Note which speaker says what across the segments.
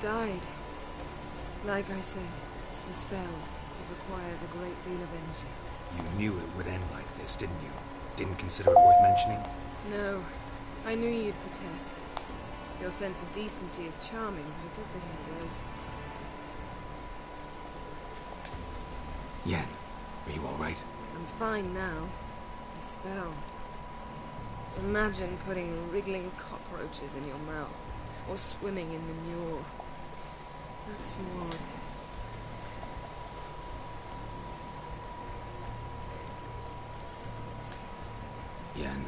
Speaker 1: died. Like I said, the spell, it requires a great deal of energy.
Speaker 2: You knew it would end like this, didn't you? Didn't consider it worth mentioning?
Speaker 1: No. I knew you'd protest. Your sense of decency is charming, but it does get in the way sometimes.
Speaker 2: Yen, are you alright?
Speaker 1: I'm fine now. The spell. Imagine putting wriggling cockroaches in your mouth, or swimming in manure. That's more...
Speaker 2: Yen,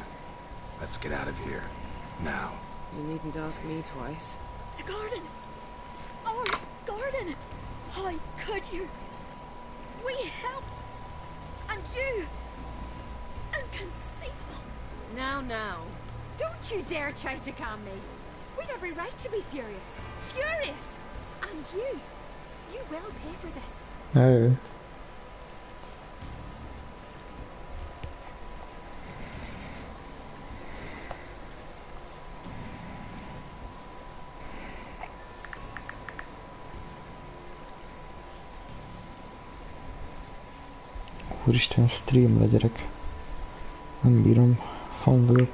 Speaker 2: let's get out of here. Now.
Speaker 1: You needn't ask me twice.
Speaker 3: The garden! Our garden! How could you? We helped! And you! Inconceivable!
Speaker 1: Now.
Speaker 3: Don't you dare try to calm me! We've every right to be furious! Furious! And you will pay for this.
Speaker 4: No. Úristen, stream le gyerek. Nem bírom, fan vagyok.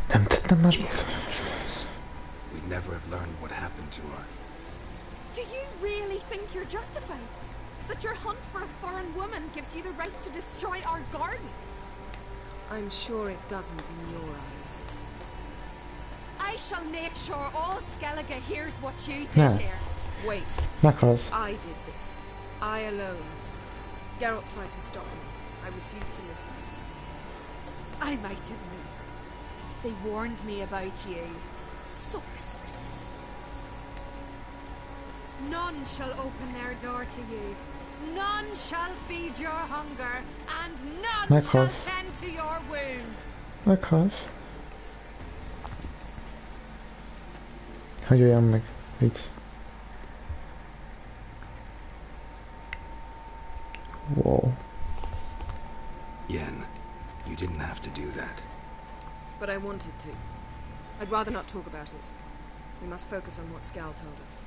Speaker 4: Nem tettem másmat.
Speaker 2: We'd never have learned what happened to her.
Speaker 3: Do you really think you're justified? That your hunt for a foreign woman gives you the right to destroy our garden?
Speaker 1: I'm sure it doesn't in your eyes.
Speaker 3: I shall make sure all Skellige hears what you did
Speaker 4: Yeah.
Speaker 3: here.
Speaker 1: Wait.
Speaker 4: Meghallsz.
Speaker 1: I did this. I alone. Geralt tried to stop me. I refused to listen.
Speaker 3: I might have known. They warned me about you. Sorceresses. None shall open their door to you. None shall feed your hunger, and none shall tend to your wounds.
Speaker 4: Meghallsz. Hogy olyan meg. Vicc. Wow.
Speaker 2: Yen, you didn't have to do that.
Speaker 1: But I wanted to. I'd rather not talk about it. We must focus on what Scal told us.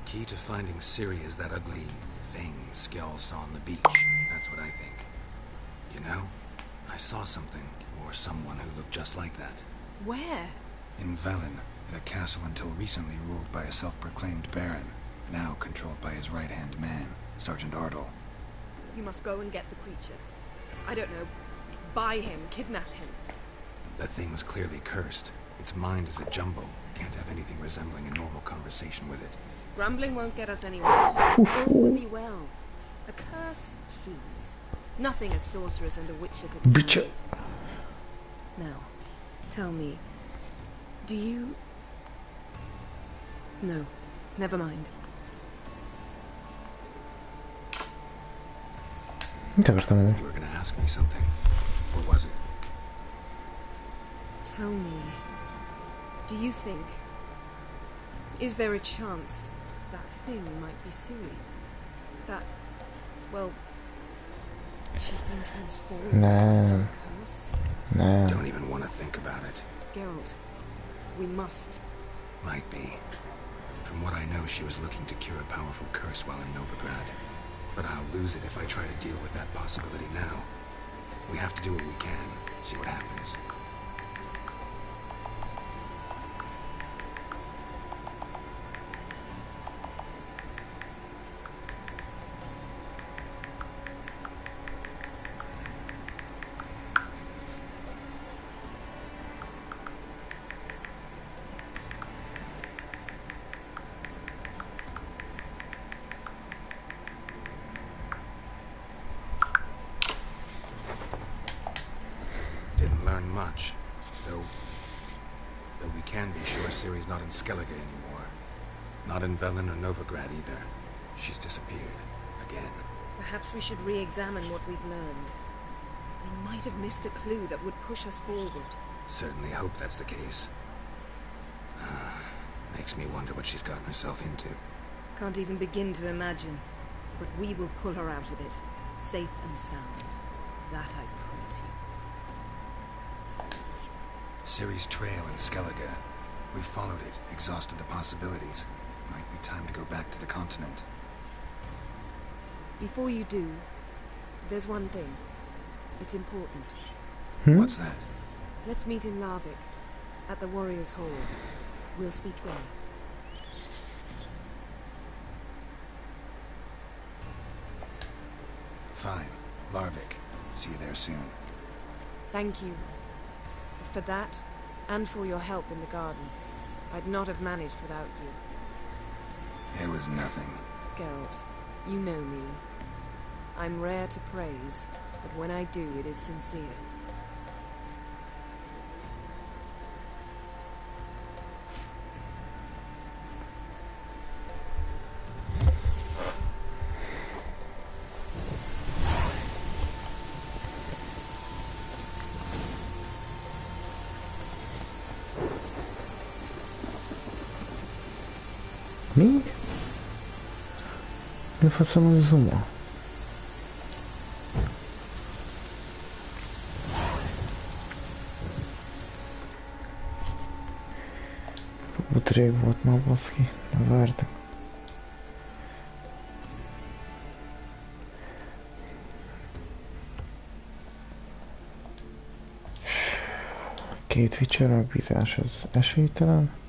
Speaker 2: Key to finding Ciri is that ugly thing Skell saw on the beach. That's what I think. You know, I saw something, or someone who looked just like that.
Speaker 1: Where?
Speaker 2: In Velen, in a castle until recently ruled by a self-proclaimed baron, now controlled by his right-hand man, Sergeant Ardle.
Speaker 1: You must go and get the creature. I don't know. Buy him, kidnap him.
Speaker 2: The thing's clearly cursed. Its mind is a jumbo. Can't have anything resembling a normal conversation with it.
Speaker 1: Grumbling won't get us anywhere. All will be well. A curse, please. Nothing a sorceress and a witcher could do.
Speaker 4: Bitch.
Speaker 1: Now, tell me, do you... No, never mind.
Speaker 4: Mit akartam mondani?
Speaker 2: You were gonna ask me something. What was it?
Speaker 1: Tell me, do you think... Is there a chance that thing might be Ciri? That, well, she's been transformed by some curse?
Speaker 4: No.
Speaker 2: Don't even want to think about it.
Speaker 1: Geralt, we must.
Speaker 2: Might be. From what I know, she was looking to cure a powerful curse while in Novigrad. But I'll lose it if I try to deal with that possibility now. We have to do what we can, see what happens. Much, though we can be sure Ciri's not in Skellige anymore. Not in Velen or Novigrad either. She's disappeared. Again.
Speaker 1: Perhaps we should re-examine what we've learned. We might have missed a clue that would push us forward.
Speaker 2: Certainly hope that's the case. Makes me wonder what she's gotten herself into.
Speaker 1: Can't even begin to imagine. But we will pull her out of it, safe and sound. That I promise you.
Speaker 2: Ciri's trail in Skellige. We followed it, exhausted the possibilities. Might be time to go back to the continent.
Speaker 1: Before you do, there's one thing. It's important.
Speaker 2: What's that?
Speaker 1: Let's meet in Larvik, at the Warriors' Hall. We'll speak there.
Speaker 2: Fine. Larvik. See you there soon.
Speaker 1: Thank you. For that, and for your help in the garden. I'd not have managed without you.
Speaker 2: It was nothing.
Speaker 1: Geralt, you know me. I'm rare to praise, but when I do, it is sincere.
Speaker 4: Mi? Ne facciamo zoom? Potrei volt ma baszki, ne vártak. Két vicserabítás az esélytelen.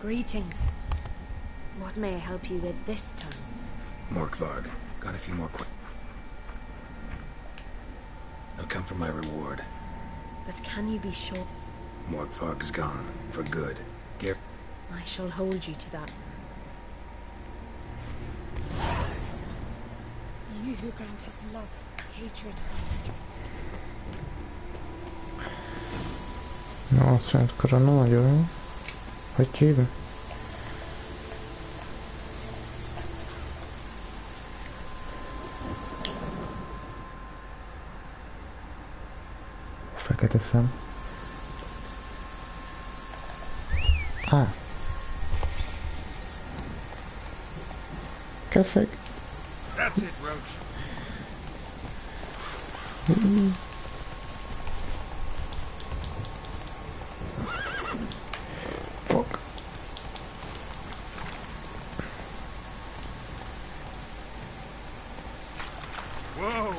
Speaker 3: Greetings. What may I help you with this time?
Speaker 2: Morkvarg. Got a few more I'll come for my reward.
Speaker 3: But can you be sure?
Speaker 2: Morkvarg's gone. For good.
Speaker 3: I shall hold you to that. You who grant us love, hatred, and strength.
Speaker 4: No, szent korona nagyon jó. Hogy kívül? Fekete szem. Á. Köszönjük.
Speaker 2: That's it, Roach.
Speaker 4: Fuck.
Speaker 2: Whoa!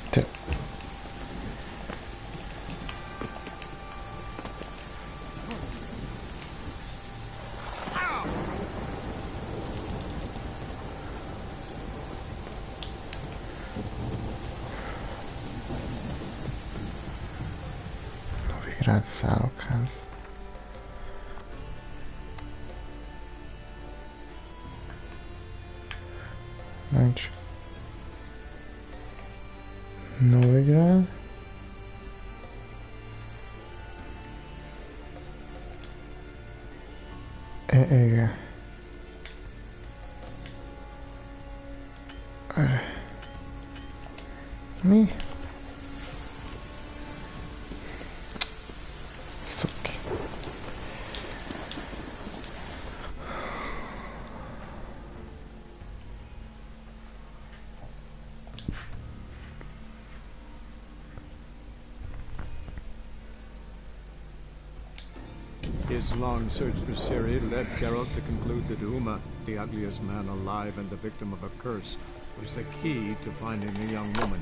Speaker 4: Te. Novigrad szállókház. Nincs. Novigrad. Igen. Mi? Szuki.
Speaker 5: His long search for Ciri led Geralt to conclude that Uma, the ugliest man alive and the victim of a curse, was the key to finding the young woman.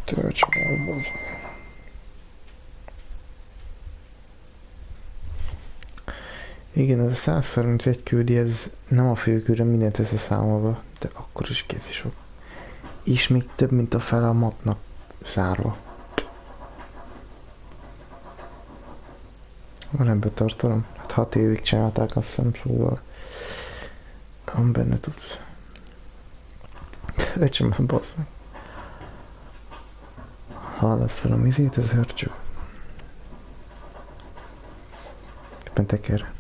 Speaker 4: Tölts be, bazd. Igen, ez a 131 küldi, ez nem a főkörre mindent összeszámolva, de akkor is kész is sok. És még több, mint a fele a mapnak zárva. Van ebbe tartalom? Hát 6 évig csinálták, azt hiszem, szóval van benne tudsz. Öcsöm, bassz meg. Hallasz fel a mizét, az hörcső. Éppen teker.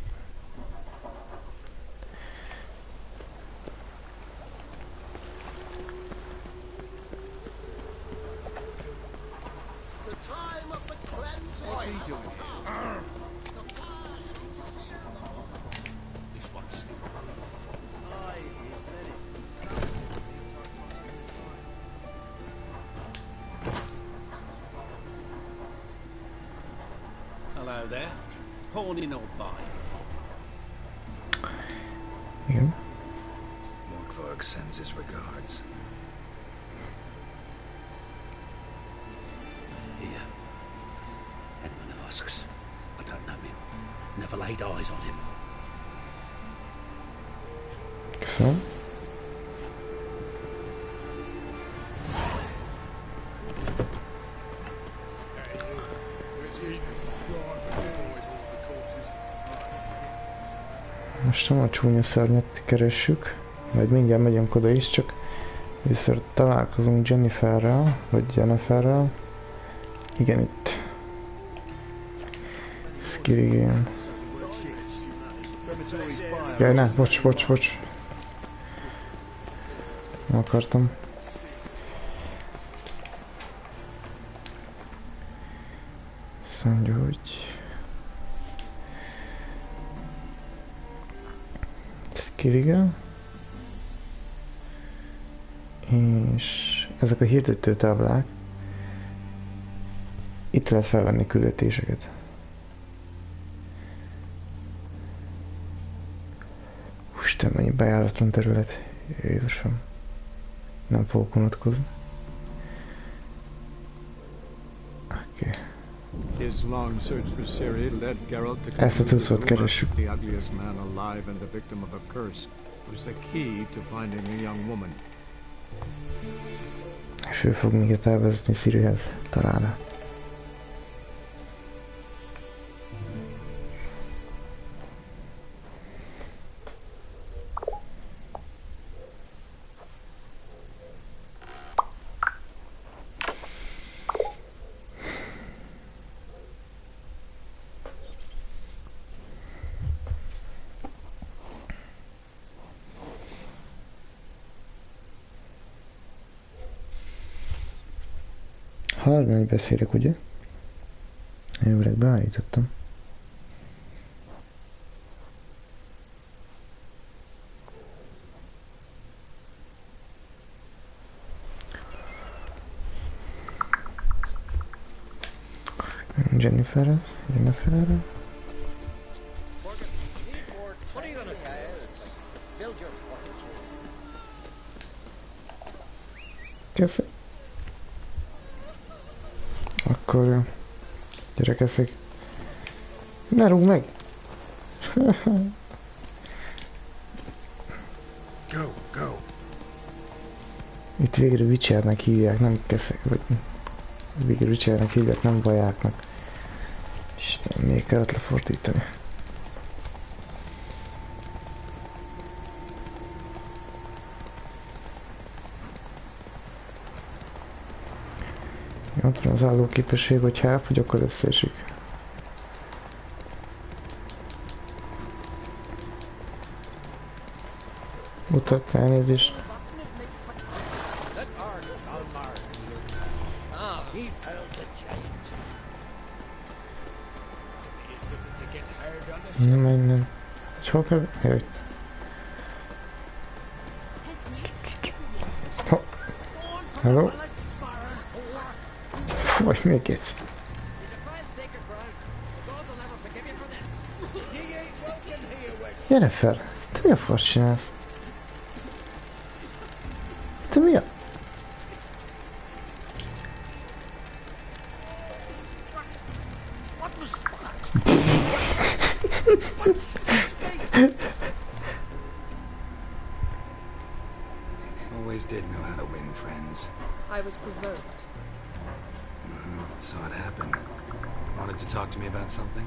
Speaker 6: Hello there. Horny old boy.
Speaker 4: Igen.
Speaker 2: Morkvarg sends his regards.
Speaker 6: Here. Anyone asks, I don't know him. Never laid eyes on him.
Speaker 4: Köszönöm. Most nem a csúnya szörnyet keressük, majd mindjárt megyünk oda is, csak viszont találkozunk Jenniferrel, vagy Jenniferrel. Igen, itt. Skirigén. Jaj, ne, bocs. Nem akartam. Azt mondja, hogy... Kiriga. És ezek a hirdető táblák. Itt lehet felvenni küldetéseket. Isten, mennyi bejáratlan terület. Jézusom. Nem fogok unatkozni. Oké.
Speaker 5: His long search for Ciri led Geralt to
Speaker 4: Ezt a
Speaker 5: conclude
Speaker 4: tucot
Speaker 5: that Uma,
Speaker 4: keressük.
Speaker 5: the ugliest man alive and the victim of a curse, was the key to finding a young woman.
Speaker 4: És ő fog minket elvezetni Cirihez, talán. Hallani beszélek, ugye? Jó, öreg, beállítottam. Jenniferre. Köszönöm. Akkor gyerekeszek. Ne rúg meg!
Speaker 2: Go.
Speaker 4: Itt végre Witchernek hívják, nem keszek, vagy végre Witchernek hívják, nem vajáknak. Isten, még kellett lefordítani. Ott van az állóképesség, hogyha elfogy, akkor összeesik. Mutat elnézést. Nem. Csak jött. Hello? Vagy még egy. Gyere fel! Te mi a fasz csinálsz? Te mi a...
Speaker 2: Always did know how to win friends.
Speaker 1: I was provoked.
Speaker 2: Saw it happen. Wanted to talk to me about something?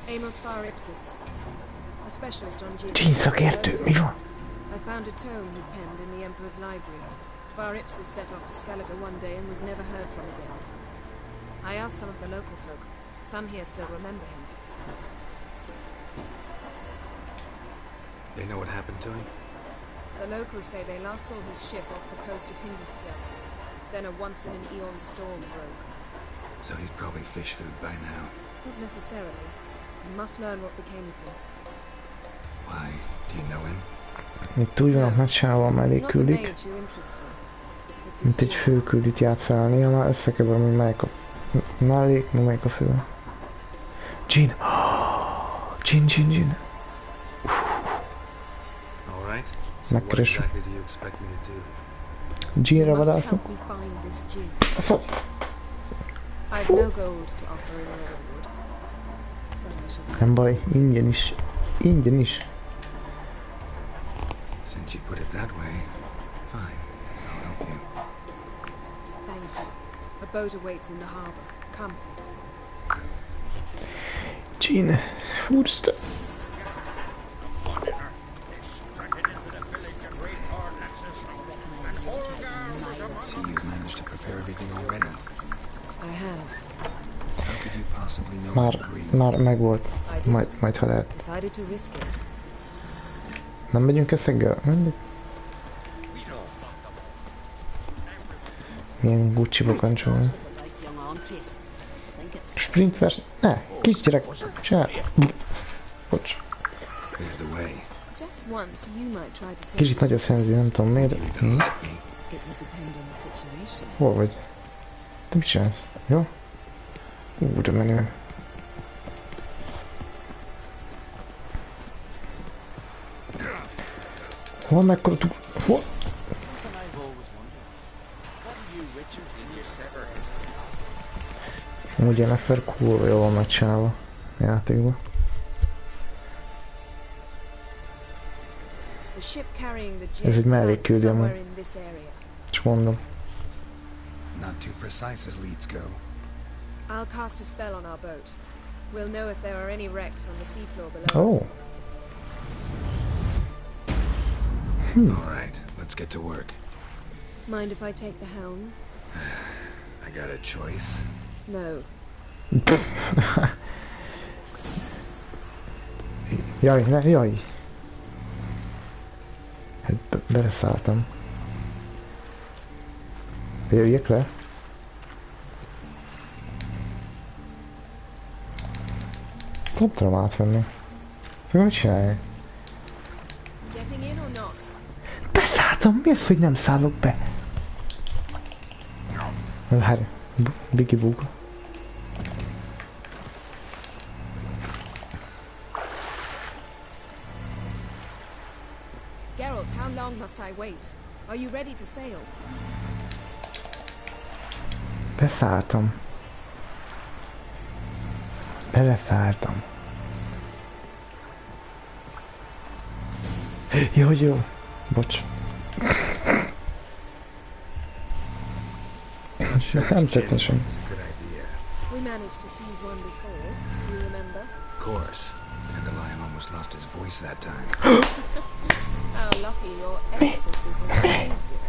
Speaker 1: Amos Var Ipsis, a specialist on genes.
Speaker 4: Gene szakértő, mi van?
Speaker 1: I found a tome he penned in the Emperor's library. Var Ipsis set off for Skellige one day and was never heard from again. I asked some of the local folk. Some here still remember him.
Speaker 2: They know what happened to him?
Speaker 1: The locals say they last saw his ship off the coast of Hindisfjord. Then a once-in-an-eon storm broke.
Speaker 2: So he's probably fish food by now.
Speaker 1: Not necessarily. We must learn what became of him.
Speaker 2: Why? Do you know him?
Speaker 4: Itt úgy van, hogy sával mellé
Speaker 1: It's not the
Speaker 4: küldik,
Speaker 1: mage who interests me. It's his
Speaker 4: mint egy
Speaker 1: gene.
Speaker 4: főküldit játszál, néha már összekeverem, hogy melyik a mellék, meg melyik a fő. Gene! Gene!
Speaker 2: All right. So what
Speaker 4: Megkeressük.
Speaker 2: exactly do you expect me to do?
Speaker 4: Gene-re
Speaker 1: You must
Speaker 4: vadászunk.
Speaker 1: help me find this gene. I've no gold to offer in Riverwood, but I shall
Speaker 4: Nem baj, ingyen is.
Speaker 2: Since you put it that way, fine. I'll help you.
Speaker 1: Thank you. A boat awaits in the harbor. Come.
Speaker 4: Gene, úristen.
Speaker 2: See, you've managed to prepare everything already.
Speaker 1: I have.
Speaker 2: How could you possibly know I agree?
Speaker 4: Már megvolt.
Speaker 1: I did.
Speaker 4: Majd ha lehet.
Speaker 1: Decided to risk it.
Speaker 4: Nem megyünk eszeggel? Mindig. Milyen Gucci-ba kancsol. Sprint vers... Ne, kisgyerek. Csinál. Bocs.
Speaker 2: Cleared the way.
Speaker 1: Just once you might try to take
Speaker 4: Kicsit nagy a szenzi, nem tudom miért.
Speaker 2: You even let me.
Speaker 1: It would depend on the situation.
Speaker 4: Hol vagy? Te mit csinálsz? Jó? De menő. Hol mekkora tuk... Hol?
Speaker 6: Something I've always wondered. What do you Richards do your sever
Speaker 4: Ugye Nefer kurva jól van megcsinálva a játékban.
Speaker 1: The ship carrying the
Speaker 4: Ez egy
Speaker 1: Jade sank
Speaker 4: mellékküldi amúgy.
Speaker 1: somewhere in this area.
Speaker 4: Csak mondom.
Speaker 2: Not too precise as leads go.
Speaker 1: I'll cast a spell on our boat. We'll know if there are any wrecks on the seafloor below us.
Speaker 4: Oh.
Speaker 2: Alright, let's get to work.
Speaker 1: Mind if I take the helm?
Speaker 2: I got a choice.
Speaker 1: No.
Speaker 4: Jaj, ne, jaj. Hát beleszálltam. Jöjjek le. Nem tudom átvenni. Mit csinálják?
Speaker 1: Getting in or not?
Speaker 4: Beszálltam! Mi az, hogy nem szállok be? Na várj. Biggie bug.
Speaker 1: Geralt, how long must I wait? Are you ready to sail?
Speaker 4: Beszálltam. Beleszálltam. Jó, jó. Bocs.
Speaker 2: Not sure
Speaker 4: Nem
Speaker 2: this
Speaker 4: tettem
Speaker 2: gin
Speaker 4: sem.
Speaker 2: is a good idea.
Speaker 1: We managed to seize one before. Do you remember?
Speaker 2: Of course. Dandelion almost lost his voice that time.
Speaker 1: How lucky your exorcism saved it.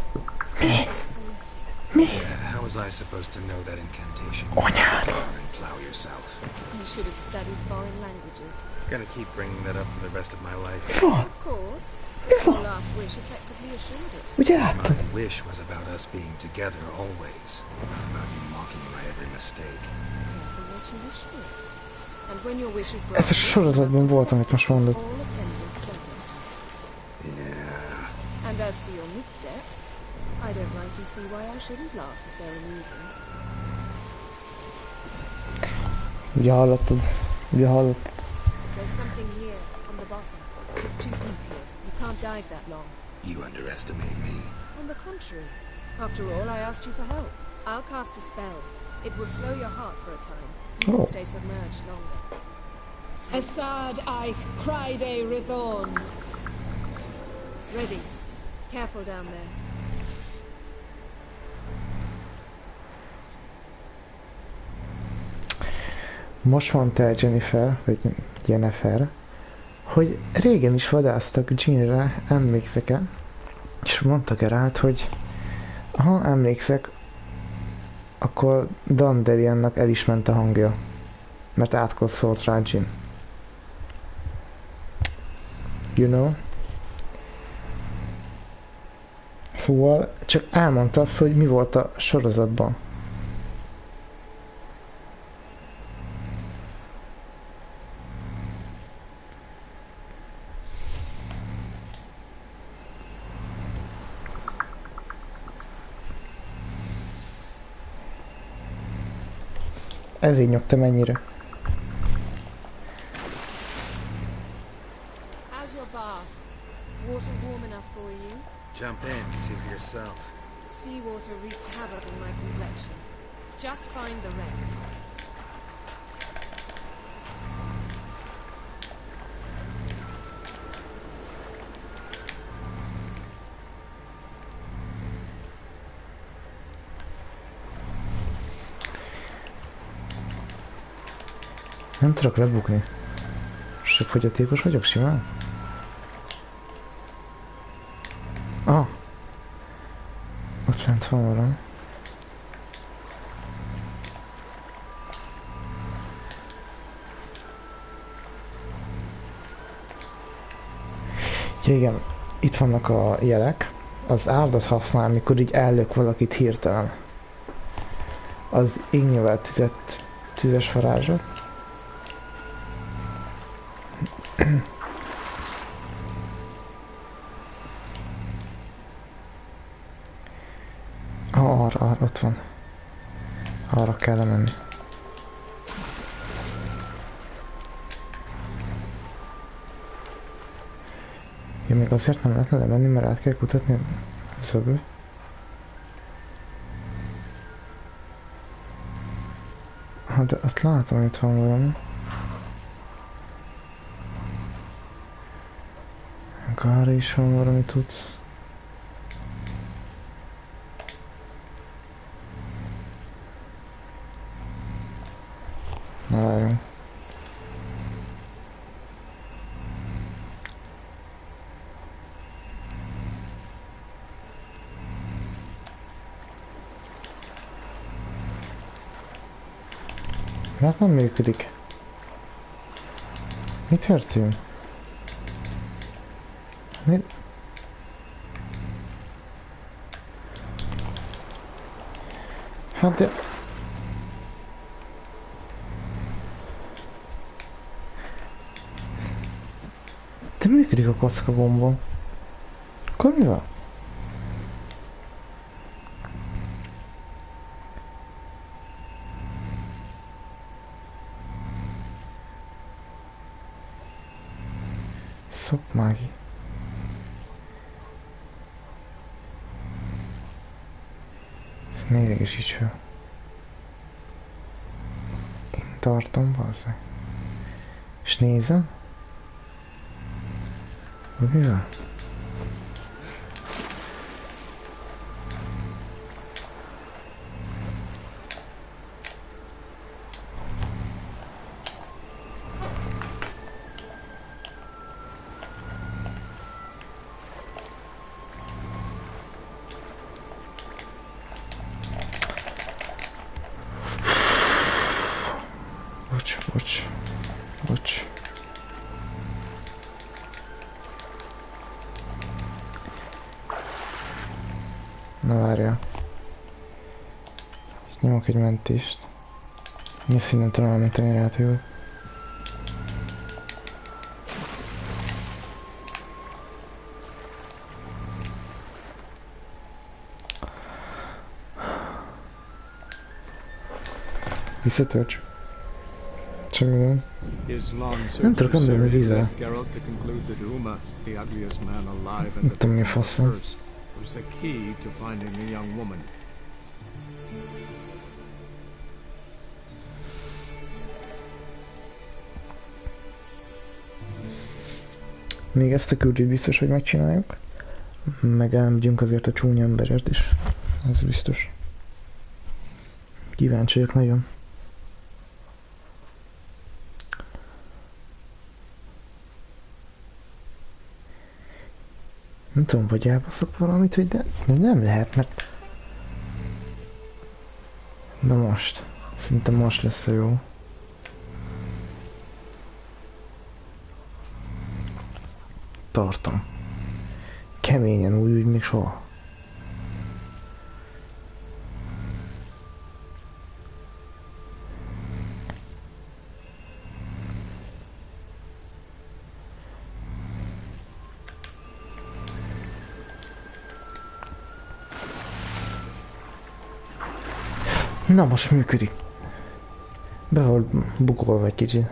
Speaker 1: It's poetic.
Speaker 2: Yeah, how was I supposed to know that incantation?
Speaker 4: Anyád.
Speaker 2: Go and plow yourself.
Speaker 1: You should have studied foreign languages.
Speaker 2: Gonna keep bringing that up for the rest of my life.
Speaker 1: Of course. Your last wish effectively assured it.
Speaker 4: Ugye láttam?
Speaker 2: My wish was about us being together always, not about you mocking my every mistake.
Speaker 1: Careful what you wish for. And when your wish is
Speaker 4: Ez a
Speaker 1: granted,
Speaker 4: sorozatban
Speaker 1: you must
Speaker 4: volt, amit most
Speaker 1: accept
Speaker 4: mondod.
Speaker 1: all attendant circumstances.
Speaker 2: Yeah.
Speaker 1: And as for your missteps, I don't rightly see why I shouldn't laugh if they're amusing.
Speaker 4: Ugye hallottad? Ugye hallottad?
Speaker 1: There's something here, on the bottom. It's too deep here. You can't dive that long.
Speaker 2: You underestimate me.
Speaker 1: On the contrary. After all, I asked you for help. I'll cast a spell. It will slow your heart for a time. You
Speaker 4: Oh.
Speaker 1: can stay submerged longer. Assad Ike Cryday Rithorn. Ready. Careful down there.
Speaker 4: Most mondta el Jennifer, vagy Jennifer, hogy régen is vadásztak Jeanre, emlékszek-e? És mondta Geralt, hogy ha emlékszek, akkor Dandeliannak el is ment a hangja, mert átkotszolt rá Jean. You know? Szóval csak elmondta azt, hogy mi volt a sorozatban. Ezért nyomtam ennyire.
Speaker 1: How's your bath? Water warm enough for you?
Speaker 2: Jump in, see for yourself.
Speaker 1: Seawater wreaks havoc on my complexion. Just find the wreck.
Speaker 4: Nem tudok lebukni. Sok fogyatékos vagyok simán? Ah! Ott fent van valami. Ja, igen, itt vannak a jelek. Az áldott használ, amikor így ellök valakit hirtelen. Az ignyilván tüzes varázslat. Arra, ott van. Arra kell menni. Ja, még azért nem lehetne lemenni, mert át kell kutatni a szögöt. Hát de ott látom, hogy itt van valami. Arra is van valami tudsz. Na várjunk. Hát nem működik. Mi történt? Mi? Hát de... De működik a kocka gomba. Akkor mi van? Szopmági. Ez még idegesítő. Én tartom, bazzeg. És nézem. Hogy mi van? Bocs. Na várja. Nyomok egy mentést. Mi színen tudom elmenteni a játékot. Visszatölts. Semmi nem. Nem tudok emlélni vízre. Nem tudom mi a fasz van.
Speaker 5: Was the key to finding the young woman.
Speaker 4: Még ezt a küldőt biztos, hogy megcsináljuk. Meg elmegyünk azért a csúnya emberért is. Ez biztos. Kíváncsi vagyok nagyon. Nem tudom, vagy elbaszok valamit, vagy de nem lehet, mert... Na most. Szerintem most lesz a jó. Tartom. Keményen úgy még soha. Na most működik. Be volt bukolva egy kicsit.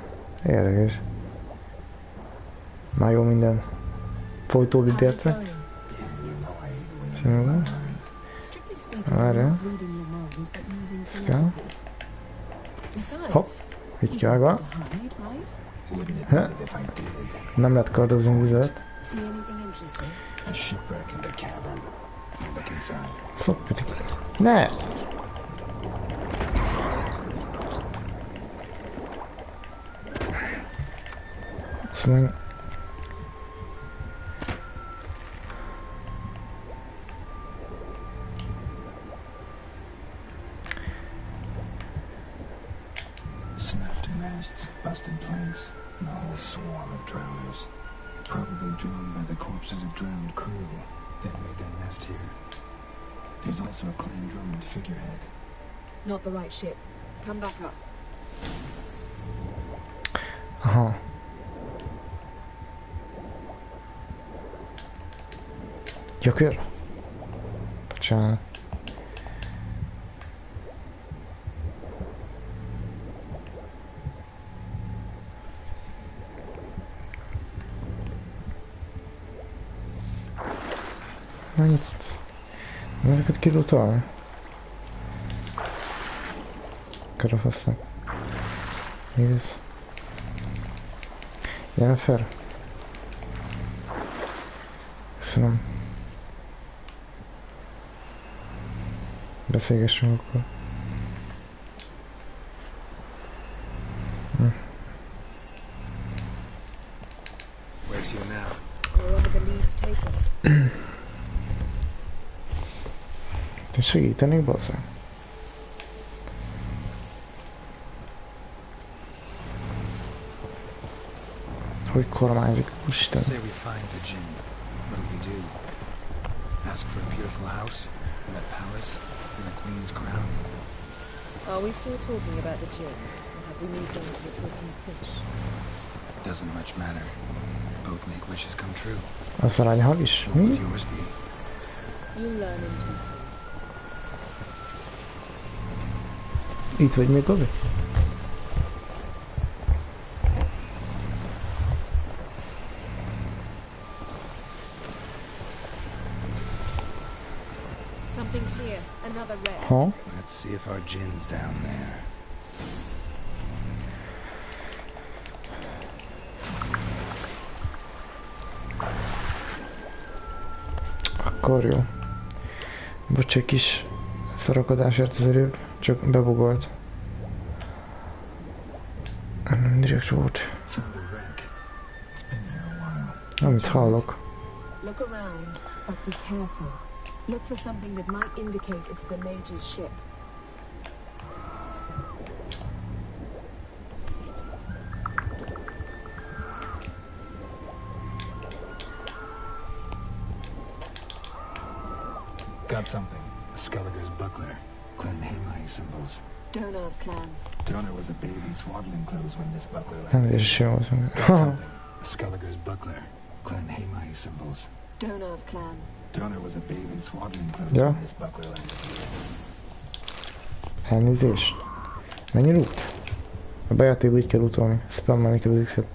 Speaker 4: Érdekes. Már jó minden. Folytóvid érte. Semmi van. Várjál. Kell. Hopp. Így kell van. Nem lehet kardozni vizet. Szopjadik. Ne! Szóval...
Speaker 2: Snapped masts, busted planks, and a whole swarm of drowners. Probably drawn by the corpses of drowned crew that made their nest here. There's also a clan drummond figurehead.
Speaker 1: Not the right ship. Come back up.
Speaker 4: Aha. Gyökör? Bocsánat. Mennyit? Ezeket kilutolni? Köröfasznak. Mi ez? Jennifer? Köszönöm. Beszélgessünk akkor.
Speaker 2: Where to now?
Speaker 1: Wherever the leads take us.
Speaker 4: Te segítenék, bazzá? Hogy kormányzik, úristen.
Speaker 2: Say we find the Jinn. What do we do? Ask for a beautiful house? In a palace? In a queen's crown?
Speaker 1: Are we still talking about the Jinn? Or have we moved on to a talking fish?
Speaker 2: Doesn't much matter. Both make wishes come true.
Speaker 4: Az aranyhag is?
Speaker 2: What would
Speaker 4: Mi?
Speaker 2: yours be?
Speaker 1: You learn in two things.
Speaker 4: Itt vagy még, Gabi?
Speaker 1: Something's here. Another red.
Speaker 4: Ha?
Speaker 2: Let's see if our Jinn's down there.
Speaker 4: Akkor jó. Bocs, egy kis szarakodásért az előbb, csak bebugolt. Nem direkt volt.
Speaker 2: Found a wreck. It's been here a while.
Speaker 4: Amit hallok.
Speaker 7: Look around, but be careful. Look for something that might indicate it's the mage's ship.
Speaker 2: Got something. A Skelliger's buckler. Clan Hamai symbols.
Speaker 7: Donar's clan.
Speaker 2: Donor was a baby in swaddling clothes when this buckler
Speaker 4: Nem
Speaker 2: landed.
Speaker 4: is jó.
Speaker 2: Got something. A Skelliger's buckler. Clan Hamai symbols.
Speaker 7: Donar's clan.
Speaker 2: Donor was a babe in swaddling clothes
Speaker 4: Yeah.
Speaker 2: when this buckler landed.
Speaker 4: Elnézést. Mennyi loot? A bejátékba így kell utolni. Spammelni kell az X-et.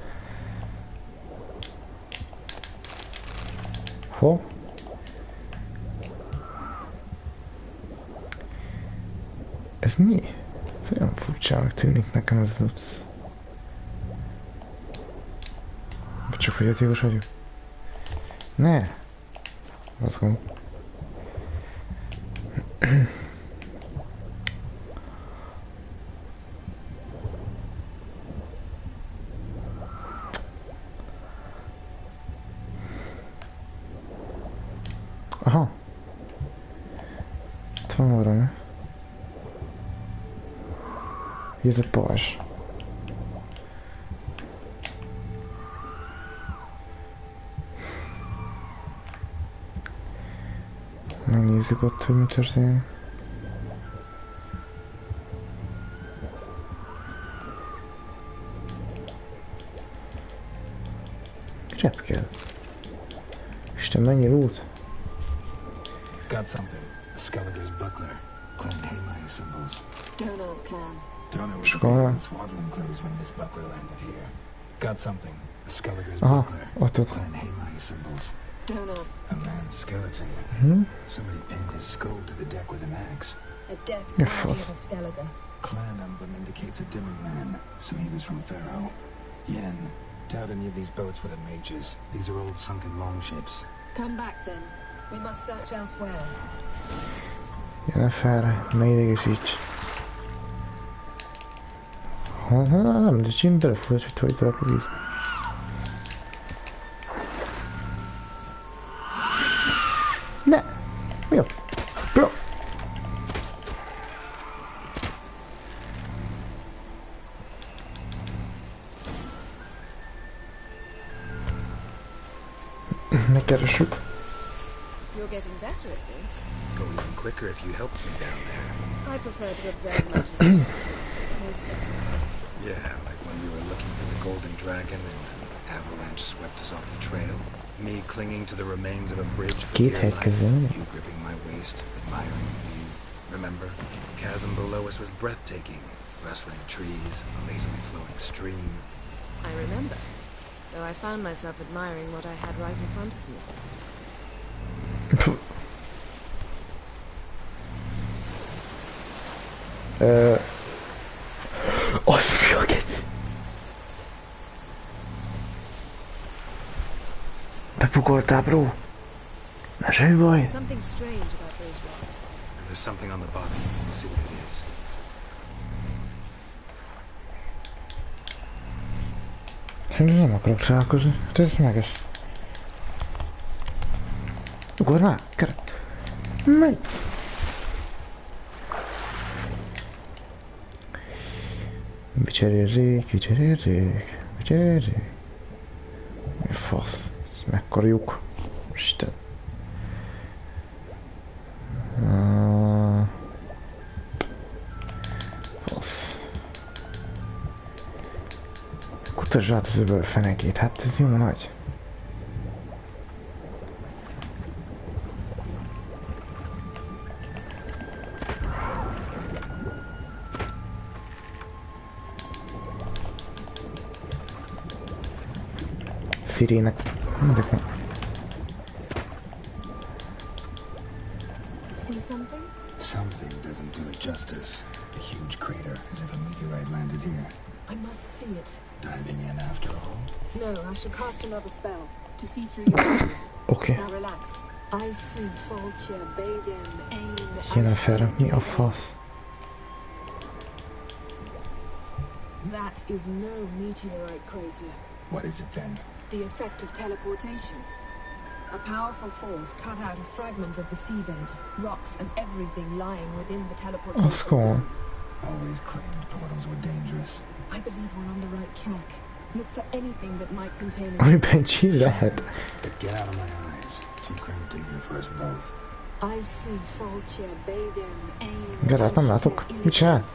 Speaker 4: Ho? Ez mi? Ez olyan furcsának tűnik nekem ez loot. Csak fogyatékos vagyok. Ne! Azt gondolom. Aha. Itt van valami. Ez a pajzs. Megnézzük ott, hogy mi történik. Rep kell. Isten, mennyi loot?
Speaker 2: Got something. A Skelliger's buckler. Clan Hamai symbols.
Speaker 7: Donar's clan.
Speaker 2: Donor was a
Speaker 4: Sure.
Speaker 2: babe in swaddling clothes when this buckler landed here. Got something. A Skelliger's
Speaker 4: Aha,
Speaker 2: buckler.
Speaker 4: ott.
Speaker 2: Clan Hamai symbols.
Speaker 7: Donar's.
Speaker 2: A man's skeleton.
Speaker 4: Hm?
Speaker 2: Somebody pinned his skull to the deck with an axe.
Speaker 7: A death
Speaker 4: Yeah,
Speaker 7: body
Speaker 4: fuss.
Speaker 7: of a Skelliger.
Speaker 2: Clan emblem indicates a Dimmer man, so he was from Pharaoh. Yen. Doubt any of these boats were the mages. These are old sunken longships.
Speaker 7: Come back then. We must search elsewhere.
Speaker 4: Jennifer, ne idegesíts. Nem, de csinálj belefújt, hogy tojtalak a víz. Ne! Mi a... Bro! Megkeressük.
Speaker 1: You're getting better at this.
Speaker 2: Go even quicker if you helped me down there.
Speaker 1: I prefer to observe matters. Most definitely.
Speaker 2: Yeah, like when we were looking for the Golden Dragon and an avalanche swept us off the trail. Me clinging to the remains of a bridge for
Speaker 4: Két
Speaker 2: dear
Speaker 4: helyt
Speaker 2: life.
Speaker 4: kezelni.
Speaker 2: You gripping my waist, admiring the view. Remember? The chasm below us was breathtaking. Rustling trees, a lazily flowing stream.
Speaker 1: I remember. Though I found myself admiring what I had right in front of me.
Speaker 4: Az mi a geci? Bepugoltál, bro? Na, semmi baj?
Speaker 1: Something strange about those rocks.
Speaker 2: And there's something on the bottom. We'll see what it is.
Speaker 4: Szerintem nem akarok találkozni. Tedd meg ezt. Ugorj már! Keret! Menj! Vicserézzék, vicserézzék, vicserézzék. Mi fasz? Ez mekkora lyuk? Isten. Fasz. Kutasd át az öböl fenekét, hát ez jó nagy. Szirének.
Speaker 7: See something?
Speaker 2: Something doesn't do it justice. A huge crater, as if a meteorite landed here.
Speaker 7: I must see it.
Speaker 2: Diving in after all?
Speaker 7: No, I shall cast another spell to see through your eyes.
Speaker 4: Oké.
Speaker 7: Now relax. I see Fulcher, Baden, Ain,
Speaker 4: Jennifer, mi a fasz?
Speaker 7: That is no meteorite crater.
Speaker 2: What is it then?
Speaker 7: The effect of teleportation. A powerful force cut out a fragment of the seabed, rocks and everything lying within the teleportation zone.
Speaker 2: Always claimed portals were dangerous.
Speaker 7: I believe we're on the right track. Look for anything that might contain a
Speaker 4: Amiben csír lehet.
Speaker 2: But get out of my eyes. Too cramped for us both.
Speaker 7: I see Fulcher, Baden, Ain.
Speaker 4: Geralt, nem látok. Mit csinál?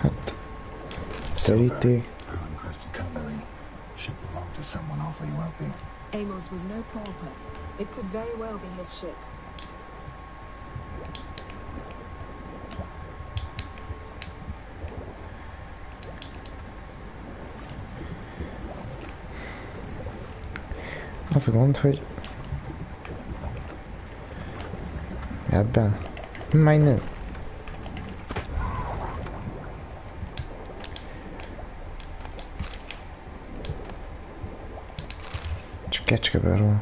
Speaker 4: Hát... Teríték.
Speaker 2: Pearl-encrusted cutlery. Should belong to someone awfully wealthy.
Speaker 7: Amos was no pauper. It could very well be his ship.
Speaker 4: Az a gond, hogy... Ebben... Majd nem. Csak kecskeből róla.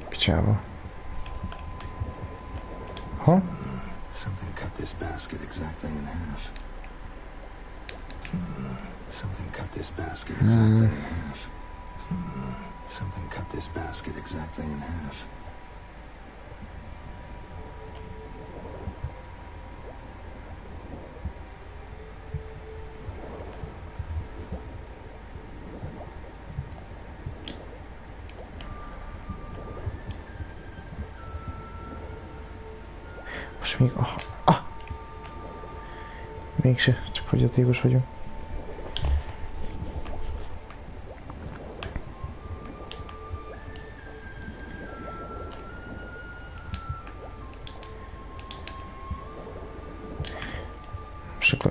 Speaker 4: Picsába. Ha?
Speaker 2: Something cut this basket exactly in half. Something cut this basket exactly in half. Something cut this basket exactly in half.
Speaker 4: Most még... Mégse, csak fogyatékos vagyok.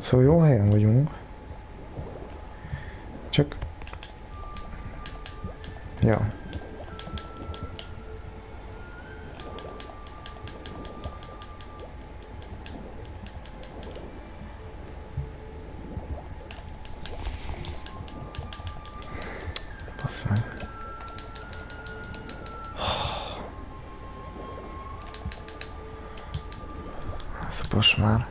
Speaker 4: Szóval jó helyen vagyunk. Csak... Ja. Basz meg. Szopos már.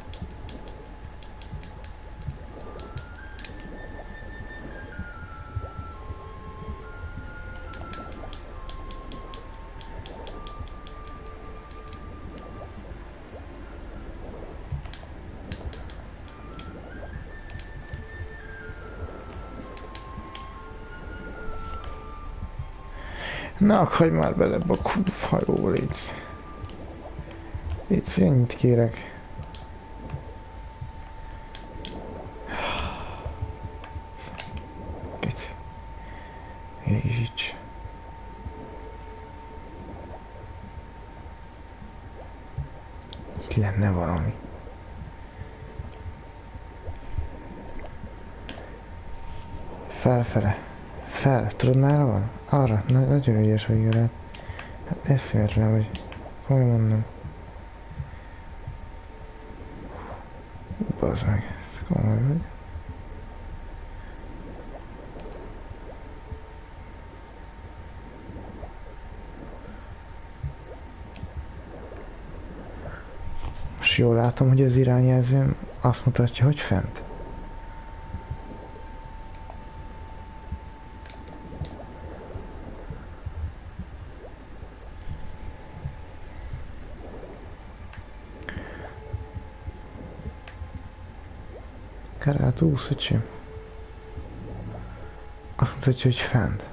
Speaker 4: Na, hagyj már bele ebbe a hajóba, légy. Légy, ennyit kérek. Jézsics. Itt lenne valami. Felfele. Fel, tudod, nála van? Arra, nagyon ügyes, hogy jön. Hát eszméletlen vagy. Hogy mondom? Bazd meg. Ez komoly vagy. Most jól látom, hogy az irányjelzőm azt mutatja, hogy fent. Geralt, úsz, öcsém. Azt mutatja, hogy fent.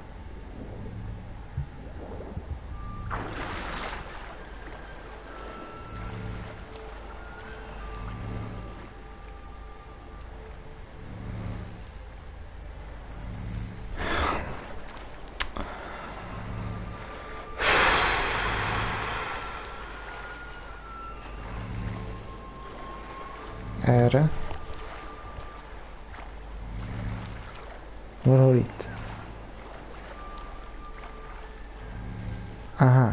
Speaker 4: Erre. Valahol itt. Aha.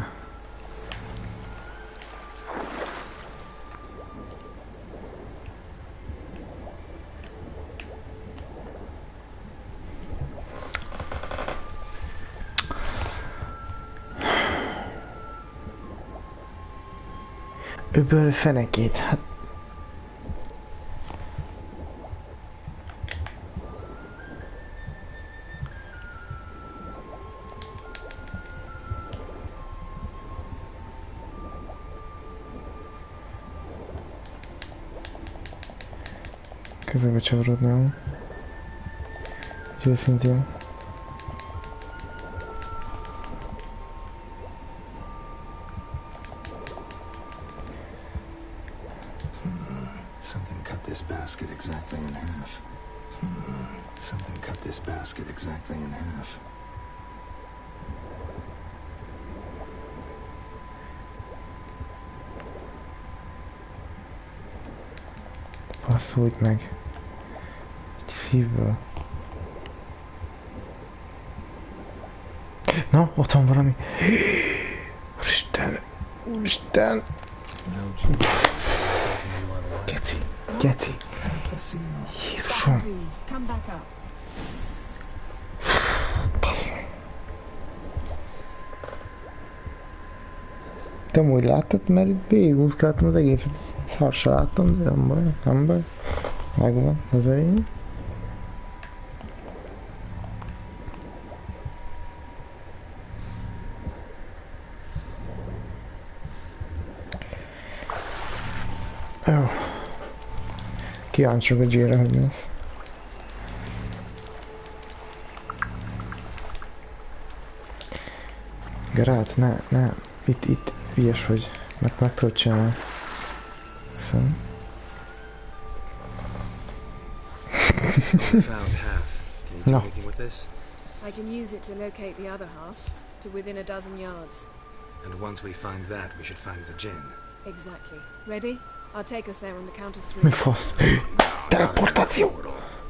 Speaker 4: Öböl fenekét, hát közelbe csavarodnám. Úgy őszintén.
Speaker 2: Something cut this basket exactly in half. Something cut this basket exactly in half.
Speaker 4: Passzolj meg. Egy szívből. Na, ott van valami. Isten. Isten. Geci. Geci. Jézusom.
Speaker 7: Come back up.
Speaker 4: Te amúgy láttad, mert itt végigúszkáltam az egészet. Szar se láttam, de nem baj, nem baj. Megvan az elején. Jó. Kíváncsiak a Jayre, hogy mi lesz. Geralt, ne. Itt, ügyes vagy. Meg tudod csinálni. Köszönöm.
Speaker 2: Found half. Can you do
Speaker 4: No.
Speaker 2: anything with this?
Speaker 1: I can use it to locate the other half, to within a dozen yards.
Speaker 2: And once we find that, we should find the gin.
Speaker 1: Exactly. Ready? I'll take us there on the count of
Speaker 4: Mi
Speaker 1: 3.
Speaker 4: fasz? Teleportáció!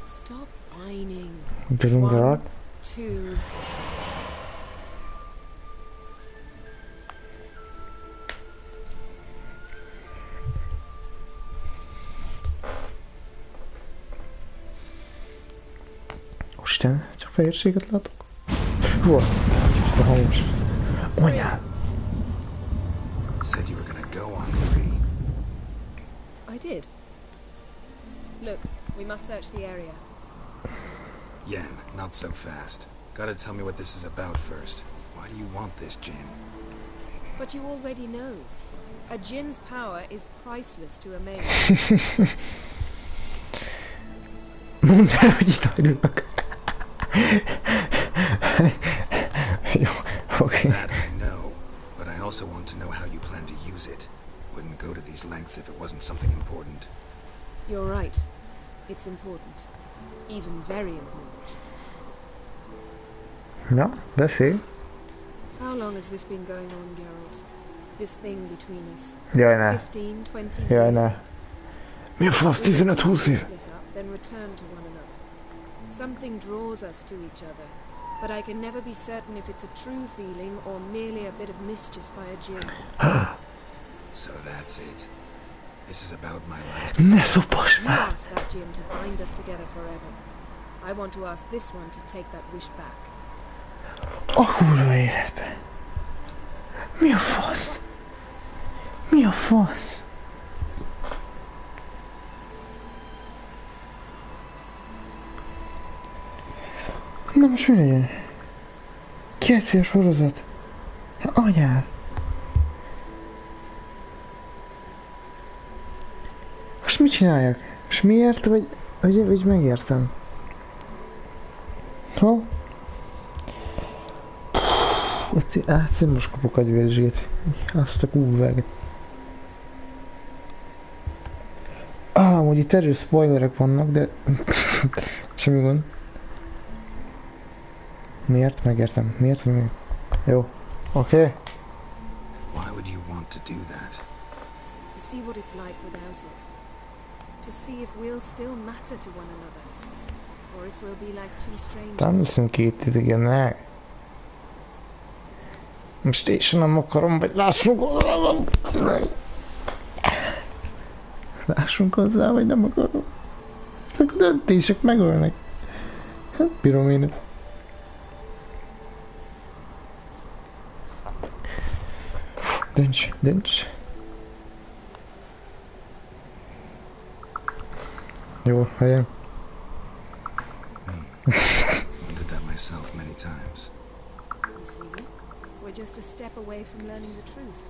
Speaker 1: Stop whining.
Speaker 4: Bízunk Geralt.
Speaker 1: 2.
Speaker 4: Isten, csak fehérséget látok. Hú, de hangos. Anyád!
Speaker 2: Said you were gonna go on 3.
Speaker 1: I did. Look, we must search the area.
Speaker 2: Yen, not so fast. Gotta tell me what this is about first. Why do you want this gin?
Speaker 1: But you already know. A djinn's power is priceless to a mage.
Speaker 4: Mondd el, hogy itt hagynak. Jó, oké.
Speaker 2: That I know, but I also want to know how you plan to use it. Wouldn't go to these lengths if it wasn't something important.
Speaker 1: You're right. It's important. Even very important.
Speaker 4: Na, beszélj.
Speaker 1: How long has this been going on, Geralt? This thing between us?
Speaker 4: Jaj, ne.
Speaker 1: 15, 20
Speaker 4: Jaj, ne.
Speaker 1: years?
Speaker 4: Mi a fasz, 15-20 év?
Speaker 1: Split up, then return to one another. Something draws us to each other. but I can never be certain if it's a true feeling or merely a bit of mischief by a djinn.
Speaker 2: So that's it. This is about my last...
Speaker 4: Ne szopass
Speaker 1: You
Speaker 4: már!
Speaker 1: asked that djinn to bind us together forever. I want to ask this one to take that wish back.
Speaker 4: A kurva életbe! Mi a fasz? Mi a fasz? Na most mi legyen? Kérci a sorozat? Hát anyád! Most mit csináljak? Most miért? Vagy megértem? Ha? Hát én most kapok agyvérzsét. Azt a kurvágat. Amúgy itt erős spoilerek vannak, de... semmi gond. Miért? Megértem. Miért? Vagy még? Jó. Oké.
Speaker 2: Why would you want to do that?
Speaker 1: To see what it's like without it. To see if we'll still matter to one another. Or if we'll be like two strangers.
Speaker 4: Nem hiszem két idegenek. Most én sem nem akarom, vagy lássunk hozzá. Lássunk hozzá, vagy nem akarom. Ezek a döntések megölnek. Hát bírom én. Dönts. Jó, helyem.
Speaker 2: Wondered that myself many times.
Speaker 1: You see, we're just a step away from learning the truth.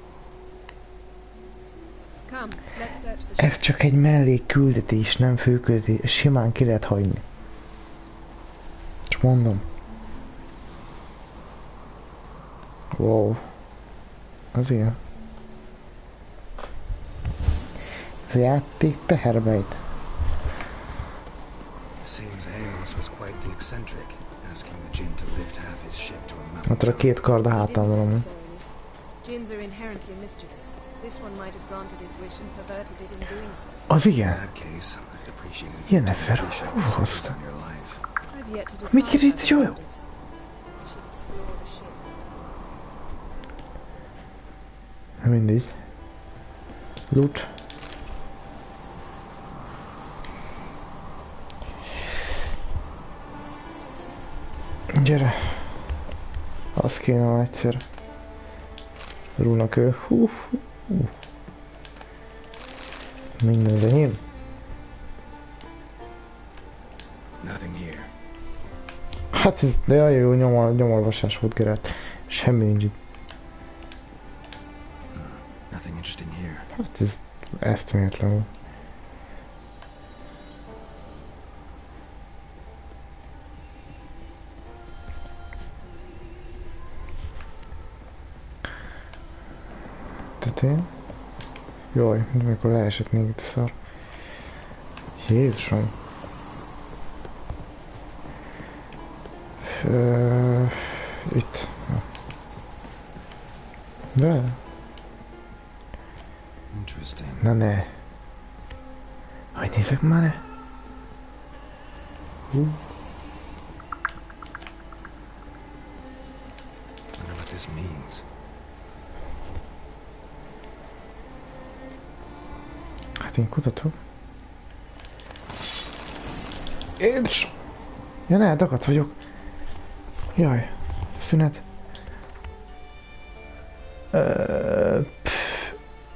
Speaker 1: Come, let's search the
Speaker 4: Ez
Speaker 1: ship.
Speaker 4: csak egy mellékküldetés, nem főküldetés. Ezt simán ki lehet hagyni. Csak mondom. Wow. Az ilyen. Ez a játék teherbejt.
Speaker 2: Seems Amos was quite the eccentric, asking the djinn to lift half his ship to a
Speaker 4: Hát
Speaker 2: mountain.
Speaker 4: a két kard a
Speaker 1: He didn't
Speaker 4: hátamon.
Speaker 1: necessarily. Djinns are inherently mischievous. This one might have granted his wish and perverted it in doing so.
Speaker 4: Az
Speaker 2: In
Speaker 4: igen.
Speaker 2: that case, I'd appreciate it if you
Speaker 4: Jennifer,
Speaker 2: didn't wish I could see
Speaker 4: hozta.
Speaker 2: it from your life.
Speaker 1: I've yet to decide
Speaker 4: Mit keresd,
Speaker 1: how to
Speaker 4: jó?
Speaker 1: build it. We should explore the ship.
Speaker 4: Nem mindegy. Loot. Gyere. Az kéne már egyszer. Rúnakő. Hú. Minden az enyém.
Speaker 2: Nothing here.
Speaker 4: Hát ez, de jaj, jó nyomolvasás volt, Geralt. Semmi nincs itt.
Speaker 2: Nothing interesting here.
Speaker 4: Hát ez eszméletlen. Tetén? Jaj, mikor leesett még itt a szar. Jézusom. Itt. Ja. De?
Speaker 2: Interesting.
Speaker 4: Na ne. Hogy nézek már ne?
Speaker 2: Wonder what this means.
Speaker 4: Hát én kutatok. Édes! Ja ne, dagadt vagyok. Jaj, szünet.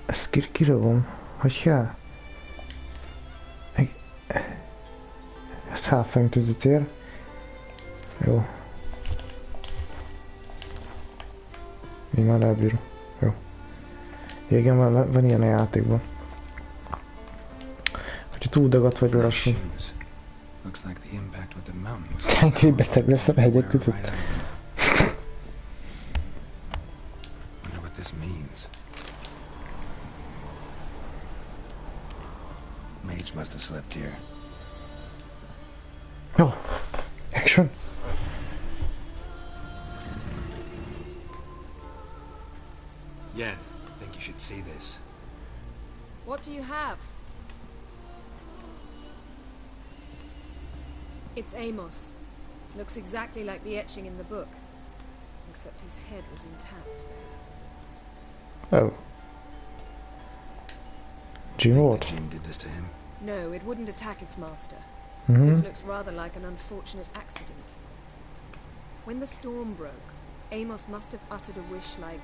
Speaker 4: Ezt kirövom. Hogy kell? Ezt hátszemtőzött ér. Jó. Én már elbírom. Jó. Igen, van ilyen a játékban. Hogyha túl dagadt vagy lassú.
Speaker 2: Shoes. Looks like the impact with the mountain was...
Speaker 4: Tenkri beteg lesz a hegyek között.
Speaker 2: Wonder what this means. Mage must have slept here.
Speaker 4: Jó. Action.
Speaker 2: Yen, think you should see this.
Speaker 1: What do you have? It's Amos. Looks exactly like the etching in the book. Except his head was intact there.
Speaker 4: Oh. Jin Ward.
Speaker 2: Jin did this to him?
Speaker 1: No, it wouldn't attack its master.
Speaker 4: Mhm.
Speaker 1: This looks rather like an unfortunate accident. When the storm broke, Amos must have uttered a wish like,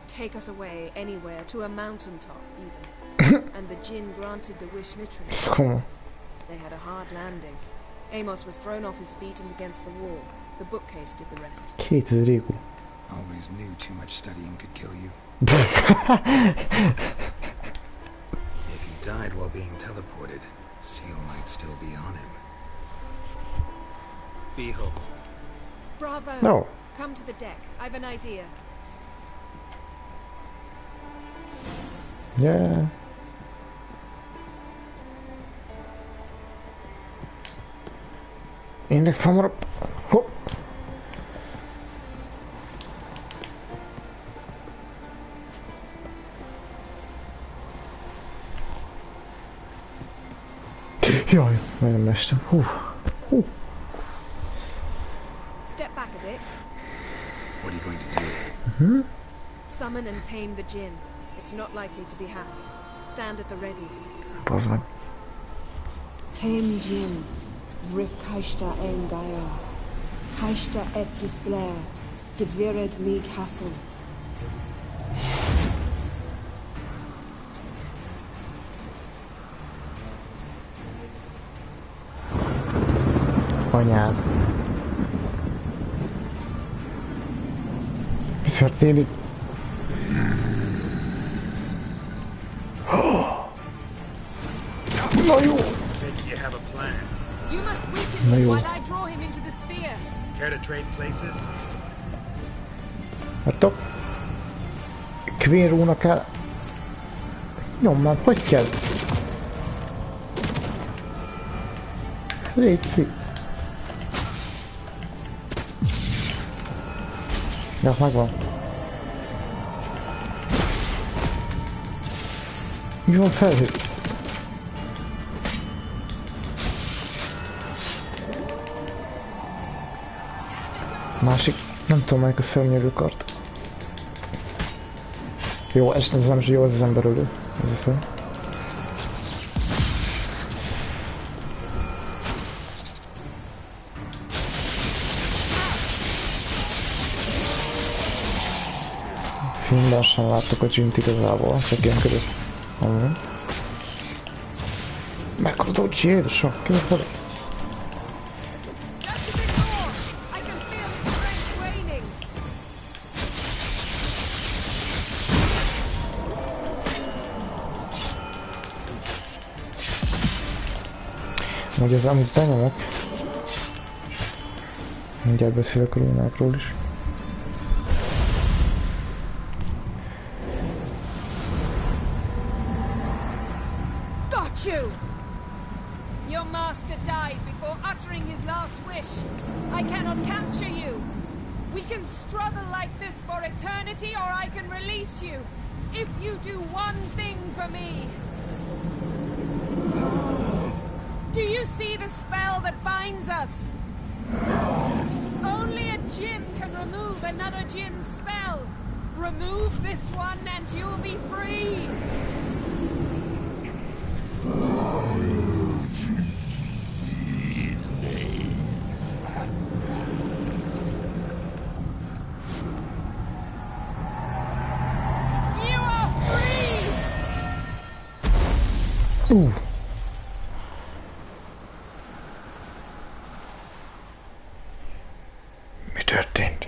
Speaker 1: take us away anywhere, to a mountaintop even. And the Jinn granted the wish literally.
Speaker 4: Come on.
Speaker 1: They had a hard landing. Amos was thrown off his feet and against the wall. The bookcase did the rest.
Speaker 4: 2000 égo.
Speaker 2: Always knew too much studying could kill you. If he died while being teleported, Seal might still be on him. Behold.
Speaker 1: Bravo!
Speaker 4: No.
Speaker 1: Come to the deck. I've an idea.
Speaker 4: Yeah. Én fan van a... Hopp! Jaj, nagyon estem. Hú.
Speaker 1: Step back a bit.
Speaker 2: What are you going to do?
Speaker 1: Summon and tame the Jinn. It's not likely to be happy. Stand at the ready.
Speaker 4: Bazd meg.
Speaker 7: Tame Jinn, Rif Kaishta ein Gaia, Kaishta et Disglair, Gevired League Hassel.
Speaker 4: Anyád. Mi történik? Na jó!
Speaker 2: Take you have a plan.
Speaker 1: You must weaken
Speaker 4: No,
Speaker 1: him
Speaker 4: you-
Speaker 1: while I draw him into the sphere.
Speaker 2: Care to trade places?
Speaker 4: Láttok? Queen Rúnak kell... Nyomd, hogy kell? Légy. Ja, megvan. Mi van felhő? Másik, nem tudom melyik a szörnyűlő kart. Jó, ez nem is jó, az emberölő. Ez a szörny. Filmben sem láttuk a Jint igazából, csak ilyen között. Mekkora dolcsi, Jézusom, ki van fel?
Speaker 1: Just a bit more. I can feel its strength waning.
Speaker 4: Hogy az, amit benyomok, mindjárt beszélek a runákról is.
Speaker 1: Got you! Your master died before uttering his last wish. I cannot capture you. We can struggle like this for eternity, or I can release you. If you do one thing for me. Do you see the spell that binds us? Only a Jinn can remove another Jinn's spell. Remove this one and you'll be free. You are free!
Speaker 4: Mi történt?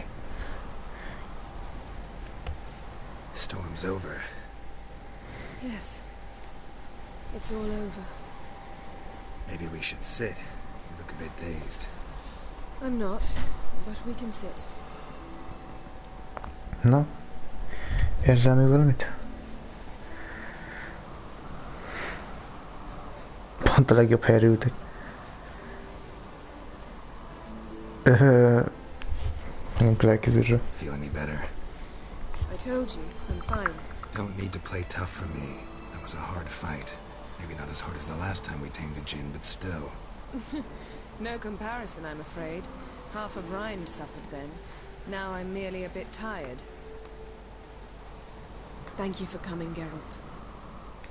Speaker 2: Storm's over.
Speaker 1: Yes. It's all over.
Speaker 2: Maybe we should sit. You look a bit dazed.
Speaker 1: I'm not, but we can sit.
Speaker 4: Na? Érzel még valamit? Pont a legjobb helyre ültek. Nem lelkizésre.
Speaker 2: Feel any better?
Speaker 1: I told you, I'm fine.
Speaker 2: Don't need to play tough for me. That was a hard fight. Maybe not as hard as the last time we tamed a Jinn, but still.
Speaker 1: No comparison, I'm afraid. Half of Rind suffered then. Now I'm merely a bit tired. Thank you for coming, Geralt.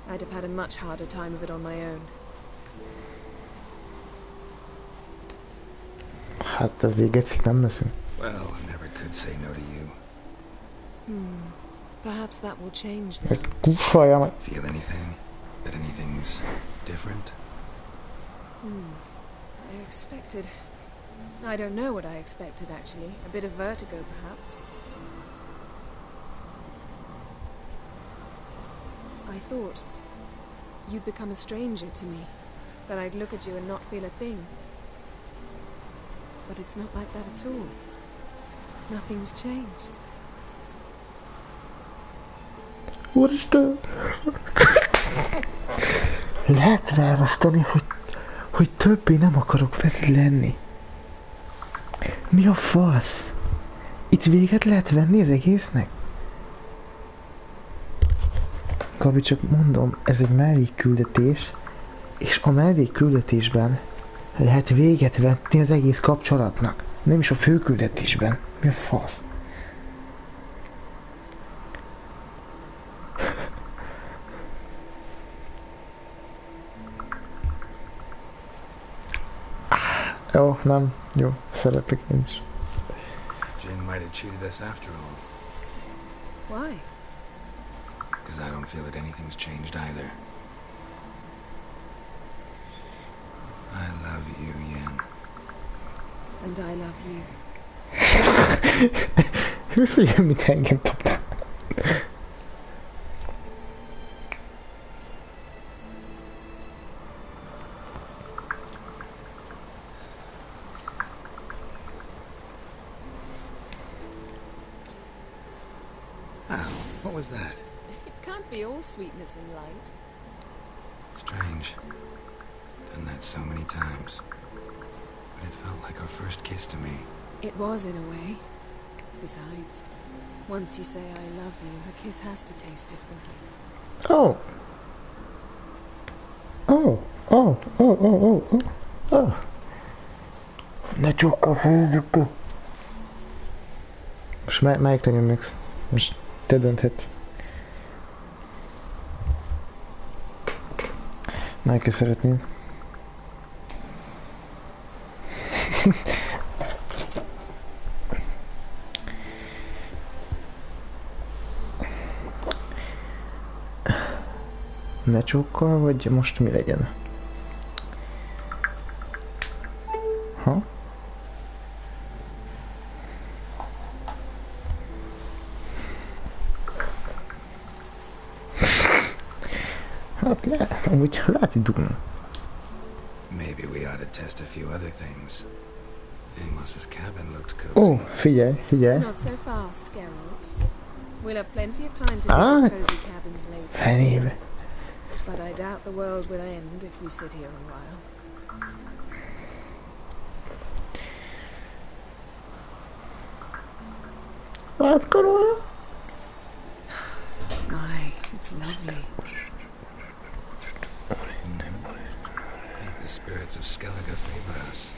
Speaker 1: I'd have had a much harder time of it on my own.
Speaker 4: Hát az éget nem leszünk.
Speaker 2: Well, I never could say no to you.
Speaker 1: Perhaps that will change now.
Speaker 4: Egy kúszolja meg.
Speaker 2: Feel anything? That anything's different?
Speaker 1: I expected... I don't know what I expected, actually. A bit of vertigo, perhaps. I thought you'd become a stranger to me. That I'd look at you and not feel a thing. But it's not like that at all. Nothing's changed.
Speaker 4: Úristen! Lehet választani, hogy többé nem akarok veled lenni. Mi a fasz? Itt véget lehet venni az egésznek? Gabi, csak mondom, ez egy mellékküldetés, és a mellékküldetésben lehet véget vetni az egész kapcsolatnak. Nem is a főküldetésben. Mi a fasz? Jó, nem. Jó, szeretek én is.
Speaker 2: Jin might have cheated us after all.
Speaker 1: Why?
Speaker 2: Because I don't feel that anything's changed either. I love you, Yen.
Speaker 1: And I love you.
Speaker 4: Visszajön, mit engem dobtál.
Speaker 2: What was that?
Speaker 1: It can't be all sweetness and light.
Speaker 2: Strange. Done that so many times. But it felt like our first kiss to me.
Speaker 1: It was in a way. Besides, once you say I love you, a kiss has to taste differently.
Speaker 4: Oh. Oh. Oh. Oh. Oh. Oh. Oh. Oh. Ne csókkal fejezzük ki. Most melyikre nyomjuk? Most te dönthet. Melyiket szeretnéd? Ne csókkal, vagy most mi legyen? Ha? Hát amúgy lehet így dugni.
Speaker 2: Maybe we ought to test a few other things. Amos's cabin looked cozy.
Speaker 4: Ó, figyelj, figyelj.
Speaker 1: Not so fast, Geralt. We'll have plenty of time to visit cozy cabins later.
Speaker 4: Fenébe.
Speaker 1: But I doubt the world will end if we sit here a while.
Speaker 4: Hát karolja.
Speaker 1: My, it's lovely.
Speaker 2: I think the spirits of Skellige favor us.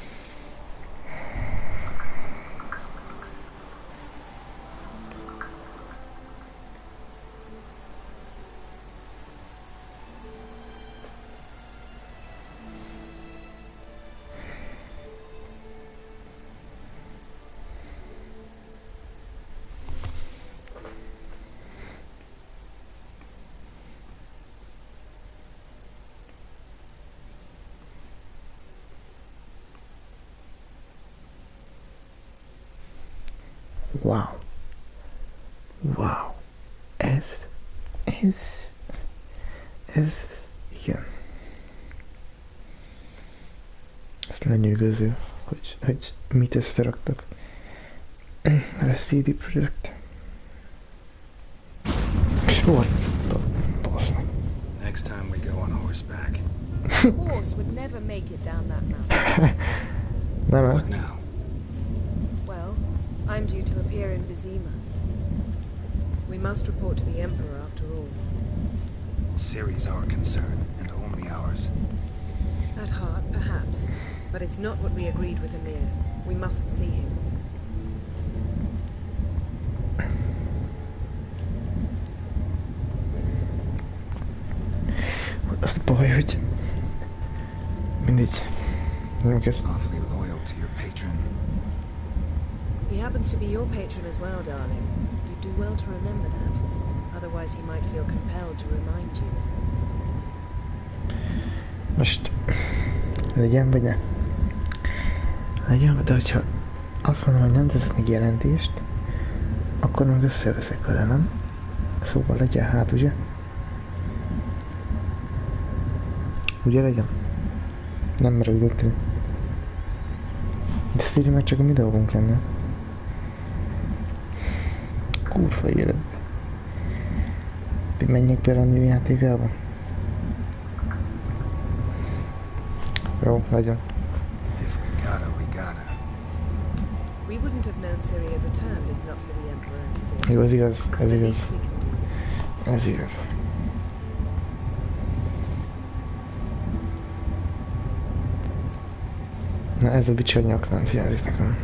Speaker 4: Wow. Wow. Ez, igen. Ez lenyűgöző, hogy mit összeraktak. A CD Projekt. Sure.
Speaker 2: Next time we go on horseback.
Speaker 1: A horse would never make it down that mountain.
Speaker 2: What now?
Speaker 1: Well, I'm due to appear in Vizima. We must report to the Emperor after all.
Speaker 2: Ciri's our concern, and only ours.
Speaker 1: At heart, perhaps. But it's not what we agreed with Emir. We must see him.
Speaker 4: Az baj, hogy mindig nem kezd.
Speaker 2: Awfully loyal to your patron.
Speaker 1: He happens to be your patron as well, darling. You'd do well to remember that. Otherwise he might feel compelled to remind you.
Speaker 4: Most legyen vagy ne? Legyen, de hogyha azt mondom, hogy nem teszek neki jelentést, akkor meg összeveszek vele, nem? Szóval legyen hát, ugye? Ugye legyen? Nem merek dönteni. De ezt írja meg csak a mi dolgunk lenne. Kurva élet. Menjek bele a nő játékába. Jó, legyen.
Speaker 2: If we gotta, we gotta.
Speaker 1: We wouldn't have known Ciri had returned if not for the Emperor and his agents.
Speaker 4: Jó, ez igaz,
Speaker 1: It's
Speaker 4: ez
Speaker 1: the
Speaker 4: igaz.
Speaker 1: least we can do.
Speaker 4: Ez igaz. Na ez a Witcher nyaklánc jelzik nekem.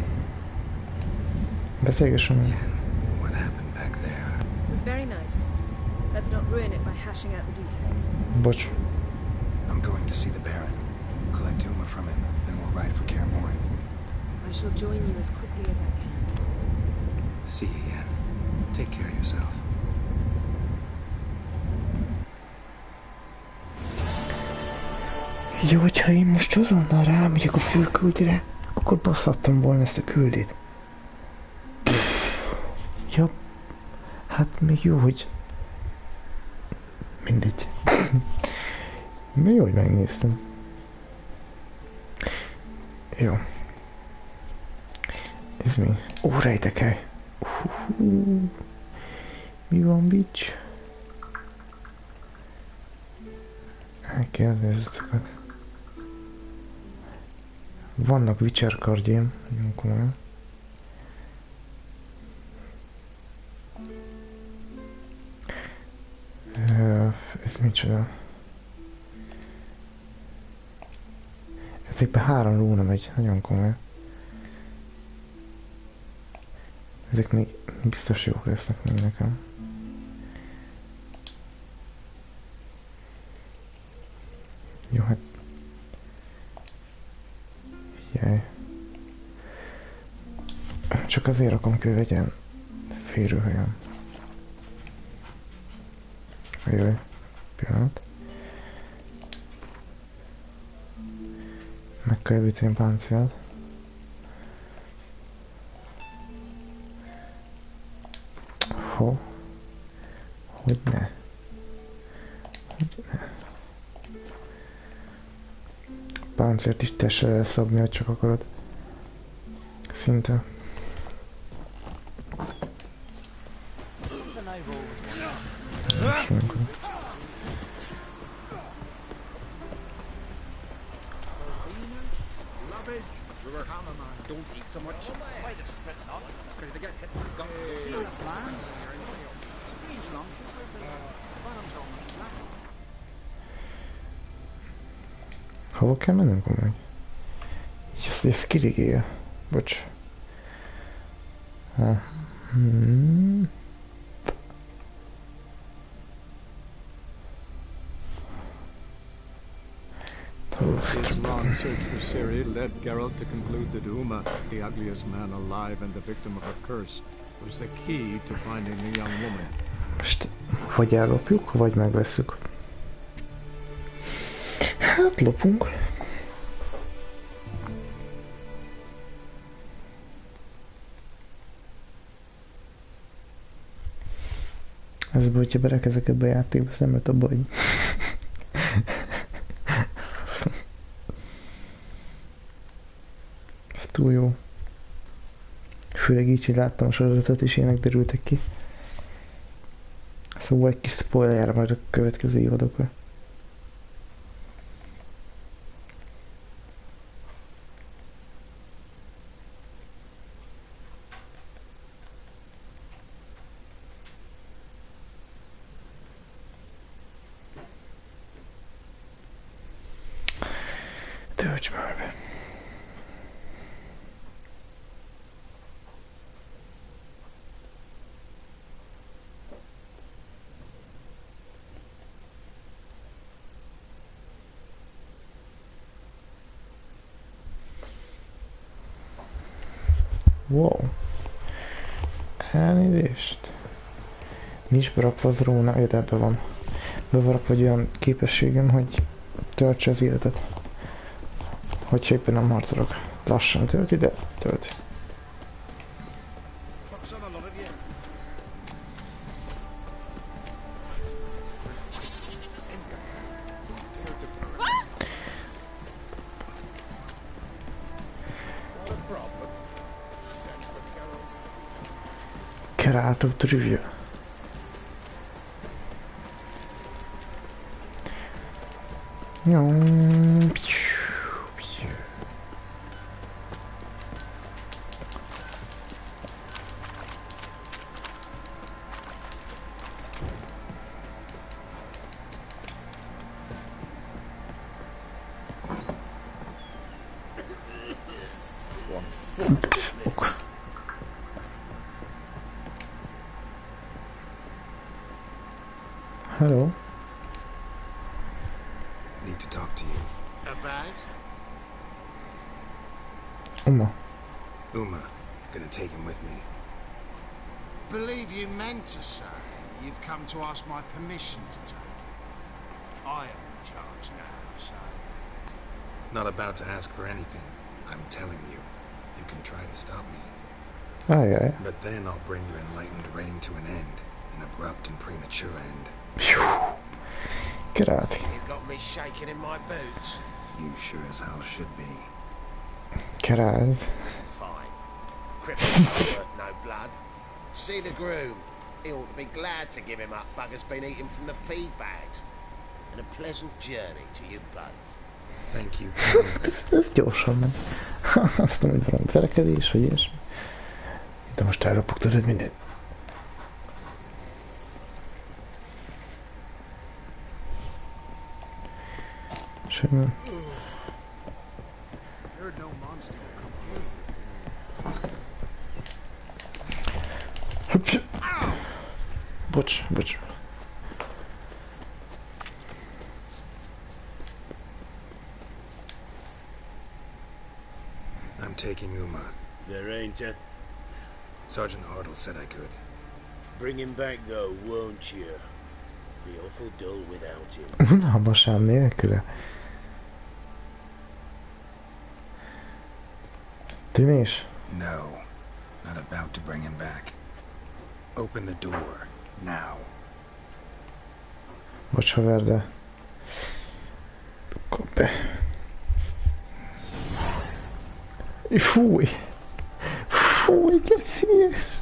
Speaker 4: Beszélgessem meg.
Speaker 2: Yen, what happened back there?
Speaker 1: It was very nice. Let's not ruin it by hashing out the details.
Speaker 4: Bocs.
Speaker 2: I'm going to see the Baron. Collect Duma from him, then we'll ride for Kaer Morhen.
Speaker 1: I shall join you as quickly as I can.
Speaker 2: See you, Yen. Take care of yourself.
Speaker 4: Jó, hogyha én most azonnal rámegyek a főküldire, akkor basszattam volna ezt a küldét. Ja, hát még jó, hogy... Mindegy. Még jó, hogy megnéztem. Jó. Ez mi? Ó, rejtekely. Mi van, bitch? Elkérdeztük. Vannak Witcher kardjaim, nagyon komolyan. Ez micsoda? Ezekben 3 rúna megy, nagyon komolyan. Ezek még biztos jók lesznek még nekem. Jó, hát... Figyelj. Csak azért rakom ki, hogy legyen férőhelyem. Ajaj, pillanat. Meg kell javítani a páncélt. Ho. Hogyne. Hogyne. Páncélt is testre lehet szabni, ha csak akarod. Szinte. Hova kell mennem komolyan? Ez kirigél. Bocs.
Speaker 5: His long search for Ciri led Geralt to conclude that Uma, the ugliest man alive and the victim of a curse, was the key to finding the young woman.
Speaker 4: Most vagy ellopjuk, vagy megvesszük. Hát lopunk. Ez baj, hogyha belekezek ebbe a játékba, ez nem lett a baj. Ez túl jó. Főleg így, hogy láttam a sorozatot, és ilyenek derültek ki. Szóval egy kis spoiler majd a következő évadokra. Tölts már be. Wow. Elnézést. Nincs berakva az róna, de ebbe van. Be van rakva egy olyan képességem, hogy töltse az életet. Hogyha éppen nem harcolok. Lassan tölti, de tölti. Get out of the review. Hello.
Speaker 2: Need to talk to you.
Speaker 6: About?
Speaker 4: Uma.
Speaker 2: Uma. Gonna take him with me.
Speaker 8: Believe you meant to say you've come to ask my permission to take him. I am in charge now, so...
Speaker 2: Not about to ask for anything. I'm telling you. You can try to stop me.
Speaker 4: Aye.
Speaker 2: But then I'll bring your enlightened reign to an end. An abrupt and premature end.
Speaker 4: Get out.
Speaker 6: You got me shaking in my boots.
Speaker 2: You sure as hell should be.
Speaker 4: Get out.
Speaker 6: Fine. Cripple's worth no blood. See the groom. He ought to be glad to give him up. Bugger's been eating from the feed bags. And a pleasant journey to you both.
Speaker 2: Thank you.
Speaker 4: Ez gyorsan ment. Azt tudom, hogy valami verekedés, vagy ilyesmi. De most elrapuktad mindent. Semmi. Bocs.
Speaker 2: I'm taking Uma.
Speaker 9: There ain't a...
Speaker 2: Sergeant Hartle said I could.
Speaker 9: Bring him back though, won't you? Be awful dull without him.
Speaker 4: Unalmasám nélküle. Tűnés?
Speaker 2: No. Not about to bring him back. Open the door. Now.
Speaker 4: Bocs, haver, de... Kap be. Fúj, kecsinyes.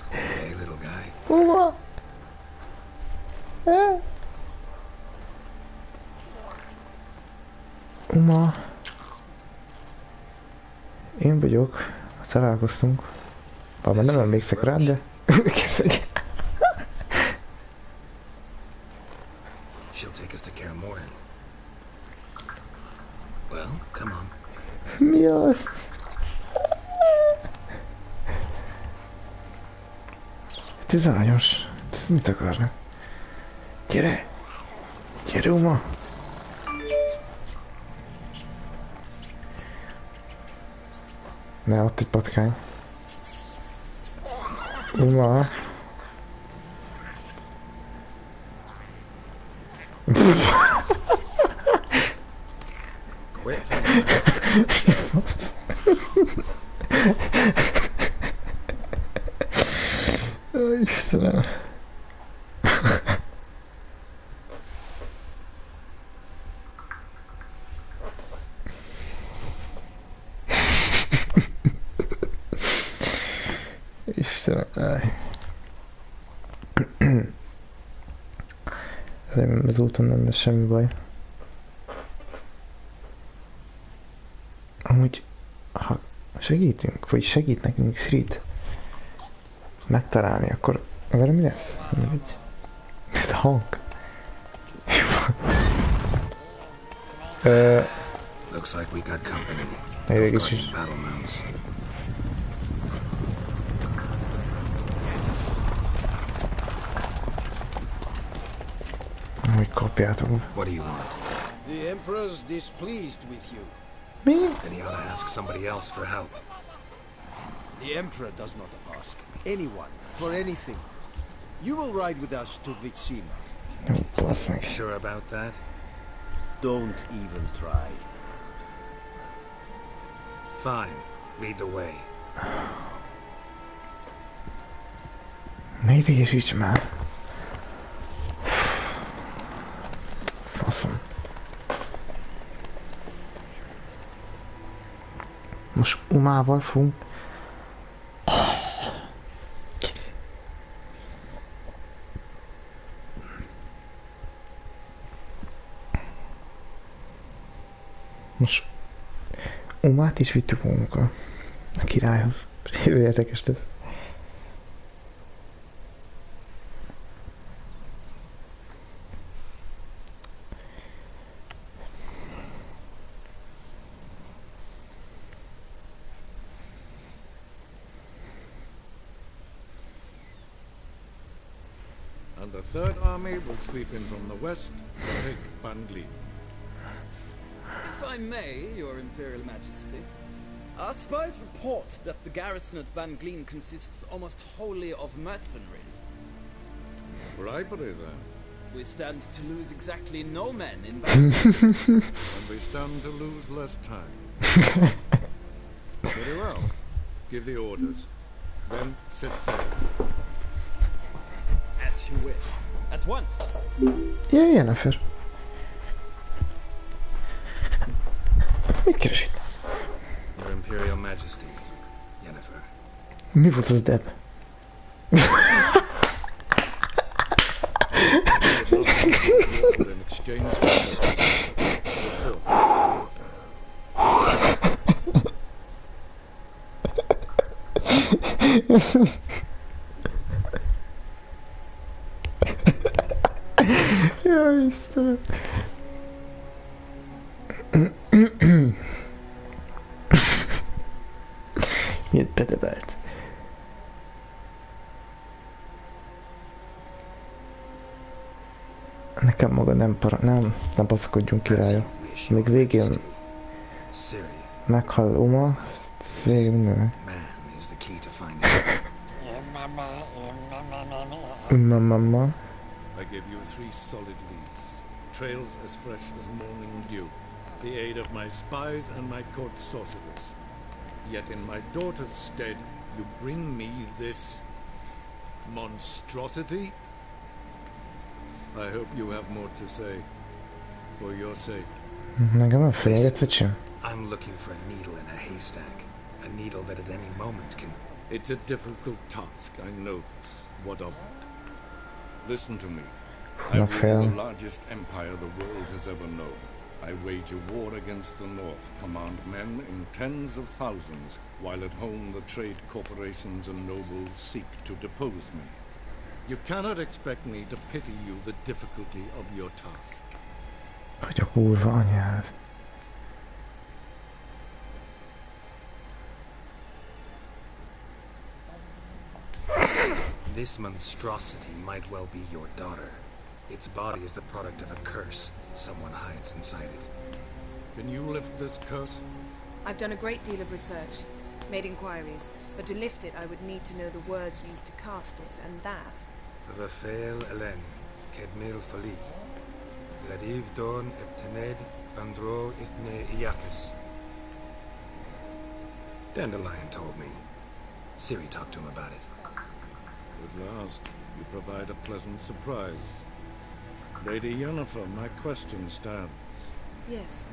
Speaker 2: Hey, little guy.
Speaker 4: Hova? Uma. Én vagyok. Találkoztunk. Bár már nem emlékszek rád, de...
Speaker 2: She'll take us to Kaer Morhen. Well, come on.
Speaker 4: Mi az? Ez aranyos. Mit akarnak? Gyere! Gyere, Uma! Ne, ott egy patkány. Uma!
Speaker 2: Quit.
Speaker 4: Ó, Istenem! Istenem, remélem az úton nem lesz semmi baj. Amúgy, ha segítünk, vagy segít nekünk Ciri-t megtalálni, akkor vele mi lesz? Mindegy. Ez a hang.
Speaker 2: Looks like we got company.
Speaker 4: Végülis is.
Speaker 2: Battle mounts.
Speaker 4: Hogy kapjátok.
Speaker 2: What do you want?
Speaker 10: The Emperor's displeased with you.
Speaker 4: Mi?
Speaker 2: Then he ought to ask somebody else for help.
Speaker 10: The Emperor does not ask anyone for anything. You will ride with us to Vitsima.
Speaker 4: Basz meg.
Speaker 2: Sure about that?
Speaker 10: Don't even try.
Speaker 2: Fine. Lead the way.
Speaker 4: Ne idegesíts már. Faszom. Most Umával fogunk. Most Umát is vittük magunkkal a királyhoz. Jó érdekes lesz.
Speaker 5: And the Third Army will sweep in from the west to take Bangli.
Speaker 11: If I may, Your Imperial Majesty, our spies report that the garrison at Bangleen consists almost wholly of mercenaries.
Speaker 5: Bribery, then.
Speaker 11: We stand to lose exactly no men in battle.
Speaker 5: And we stand to lose less time. Very well. Give the orders. Then set sail.
Speaker 11: As you wish. At once.
Speaker 4: Ja, Jennifer. Mit keres itt?
Speaker 2: Your Imperial Majesty, Yennefer.
Speaker 4: Mi volt az Deb?
Speaker 5: In exchange
Speaker 4: Ja, Istenem. Miért bedebelt? Nekem maga nem baszkodjunk királya. Még végén meghal Uma, végén minden. Mama.
Speaker 5: I give you 3 solid leads, trails as fresh as morning dew, the aid of my spies and my court sorcerers. Yet in my daughter's stead, you bring me this monstrosity? I hope you have more to say, for your sake.
Speaker 2: I'm looking for a needle in a haystack, a needle that at any moment can...
Speaker 5: It's a difficult task, I know this. What of it? Listen to me. I rule the largest empire the world has ever known. I wage a war against the North, command men in tens of thousands, while at home the trade corporations and nobles seek to depose me. You cannot expect me to pity you the difficulty of your task.
Speaker 4: Hogy a kurva anyád.
Speaker 2: This monstrosity might well be your daughter. Its body is the product of a curse. Someone hides inside it.
Speaker 5: Can you lift this curse?
Speaker 1: I've done a great deal of research, made inquiries, but to lift it I would need to know the words used to cast it, and that...
Speaker 2: Vafel Elen, Kedmil Fali, Gladiv Don Eptened, Vandro Ithne Iakis. Dandelion told me. Ciri talked to him about it.
Speaker 5: At last, you provide a pleasant surprise. Lady Yennefer, my question stands.
Speaker 1: Yes.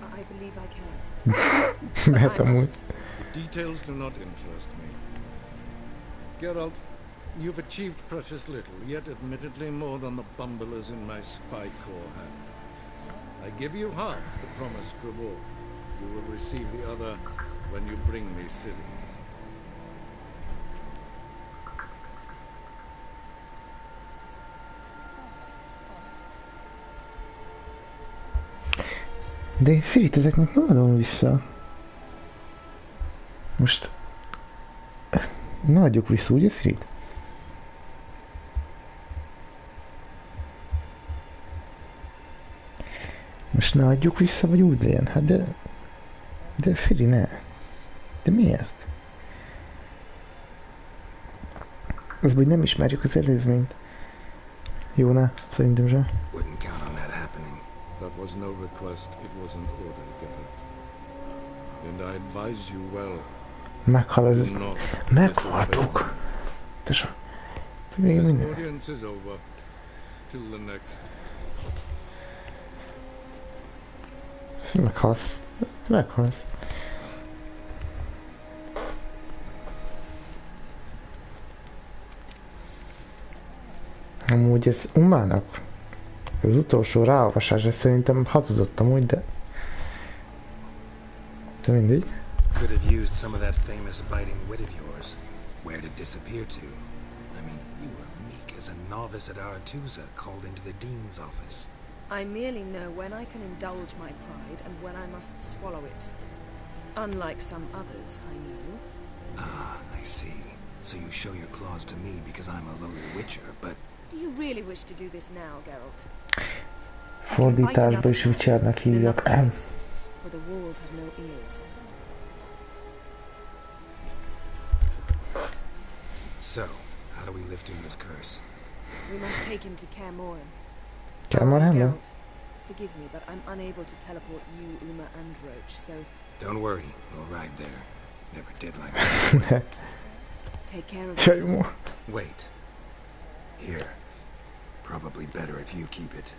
Speaker 1: I believe I can. I must...
Speaker 5: The details do not interest me. Geralt, you've achieved precious little, yet admittedly more than the bumblers in my spy corps have. I give you half the promised reward. You will receive the other when you bring me Ciri.
Speaker 4: De én Cirit ezeknek nem adom vissza. Most... Ne adjuk vissza, ugye Cirit? Most ne adjuk vissza, vagy úgy legyen? Hát de... De Ciri ne. De miért? Az úgy nem ismerjük az előzményt. Jó, ne? Szerintem sem.
Speaker 2: Wouldn't count on that happening.
Speaker 5: That was no request, it was an order, Geralt. And I advise you well.
Speaker 4: Meghal ez. Meghaltuk. Tesó. Még
Speaker 5: This
Speaker 4: minden.
Speaker 5: audience is over. Till the next.
Speaker 4: Meghalsz. Meghalsz. Amúgy ez Umának az utolsó ráolvasása szerintem hazudottam úgy, de mindegy.
Speaker 2: Could have used some of that famous biting wit of yours. Where did it disappear to? I mean, you were meek as a novice at Aretusa called into the Dean's office.
Speaker 1: I merely know when I can indulge my pride and when I must swallow it. Unlike some others I know.
Speaker 2: Ah, I see. So you show your claws to me because I'm a lowly witcher, but...
Speaker 1: Do you really wish to do this now, Geralt?
Speaker 4: Fordításba is Witchernek hívják el.
Speaker 1: Where the walls have no ears.
Speaker 2: So, how do we lift this curse?
Speaker 1: We must take him to Kaer Morhen.
Speaker 4: Kaer Morhen?
Speaker 1: Geralt, forgive me, but I'm unable to teleport you, Uma, and Roach, so...
Speaker 2: Don't worry, we'll ride there. Never did like that.
Speaker 1: Take care of yourself.
Speaker 2: Wait. Here. Probably better if you keep it.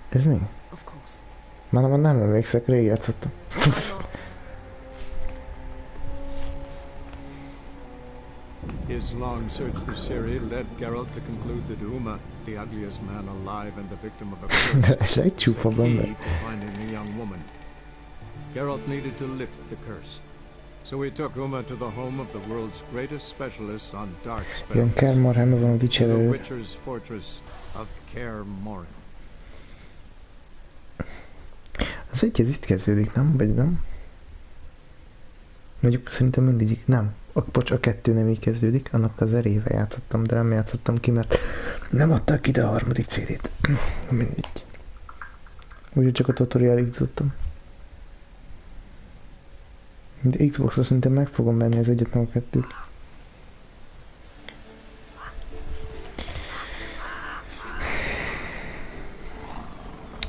Speaker 4: Ez mi?
Speaker 1: Of course.
Speaker 4: Már nem emlékszek, rég játszottam.
Speaker 12: His long search for Ciri led Geralt to conclude that Uma, the ugliest man alive and the victim of a curse, was the key to finding the young woman. Geralt needed to lift the curse. So he took Uma to the home of the world's greatest specialist on dark spells, the Witcher's fortress of Kaer Morhen.
Speaker 4: Az egy ez itt kezdődik, nem? Vagy nem? Mondjuk szerintem mindegyik nem. Bocs, a 2 nem így kezdődik, annak az erével játszottam, de nem játszottam ki, mert nem adták ide a harmadik CD-t. Mindegy. Úgyhogy csak a tutoriálig jutottam. De Xbox-ra szerintem meg fogom venni az egyet, meg a 2-t.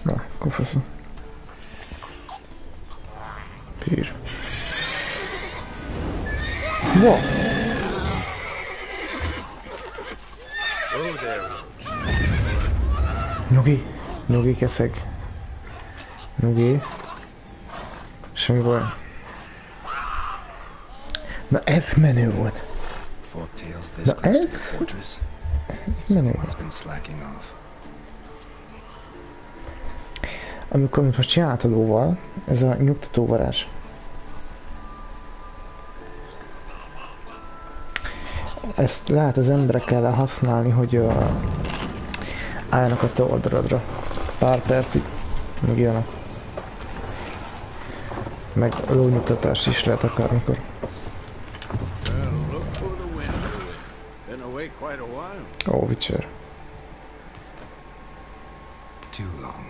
Speaker 4: Na, akkor faszom. Pír. Wow. Nyugi keszeg. Nyugi. Semmi baj. Na ez menő volt. Na ez? Menő volt. Amikor most csinált a lóval, ez a nyugtató varázs. Ezt lehet az emberekkel használni, hogy álljanak a te oldaladra. Pár percig, meg ilyenek. Meg lónyugtatást is lehet akármikor. Oh, Witcher.
Speaker 2: Too long.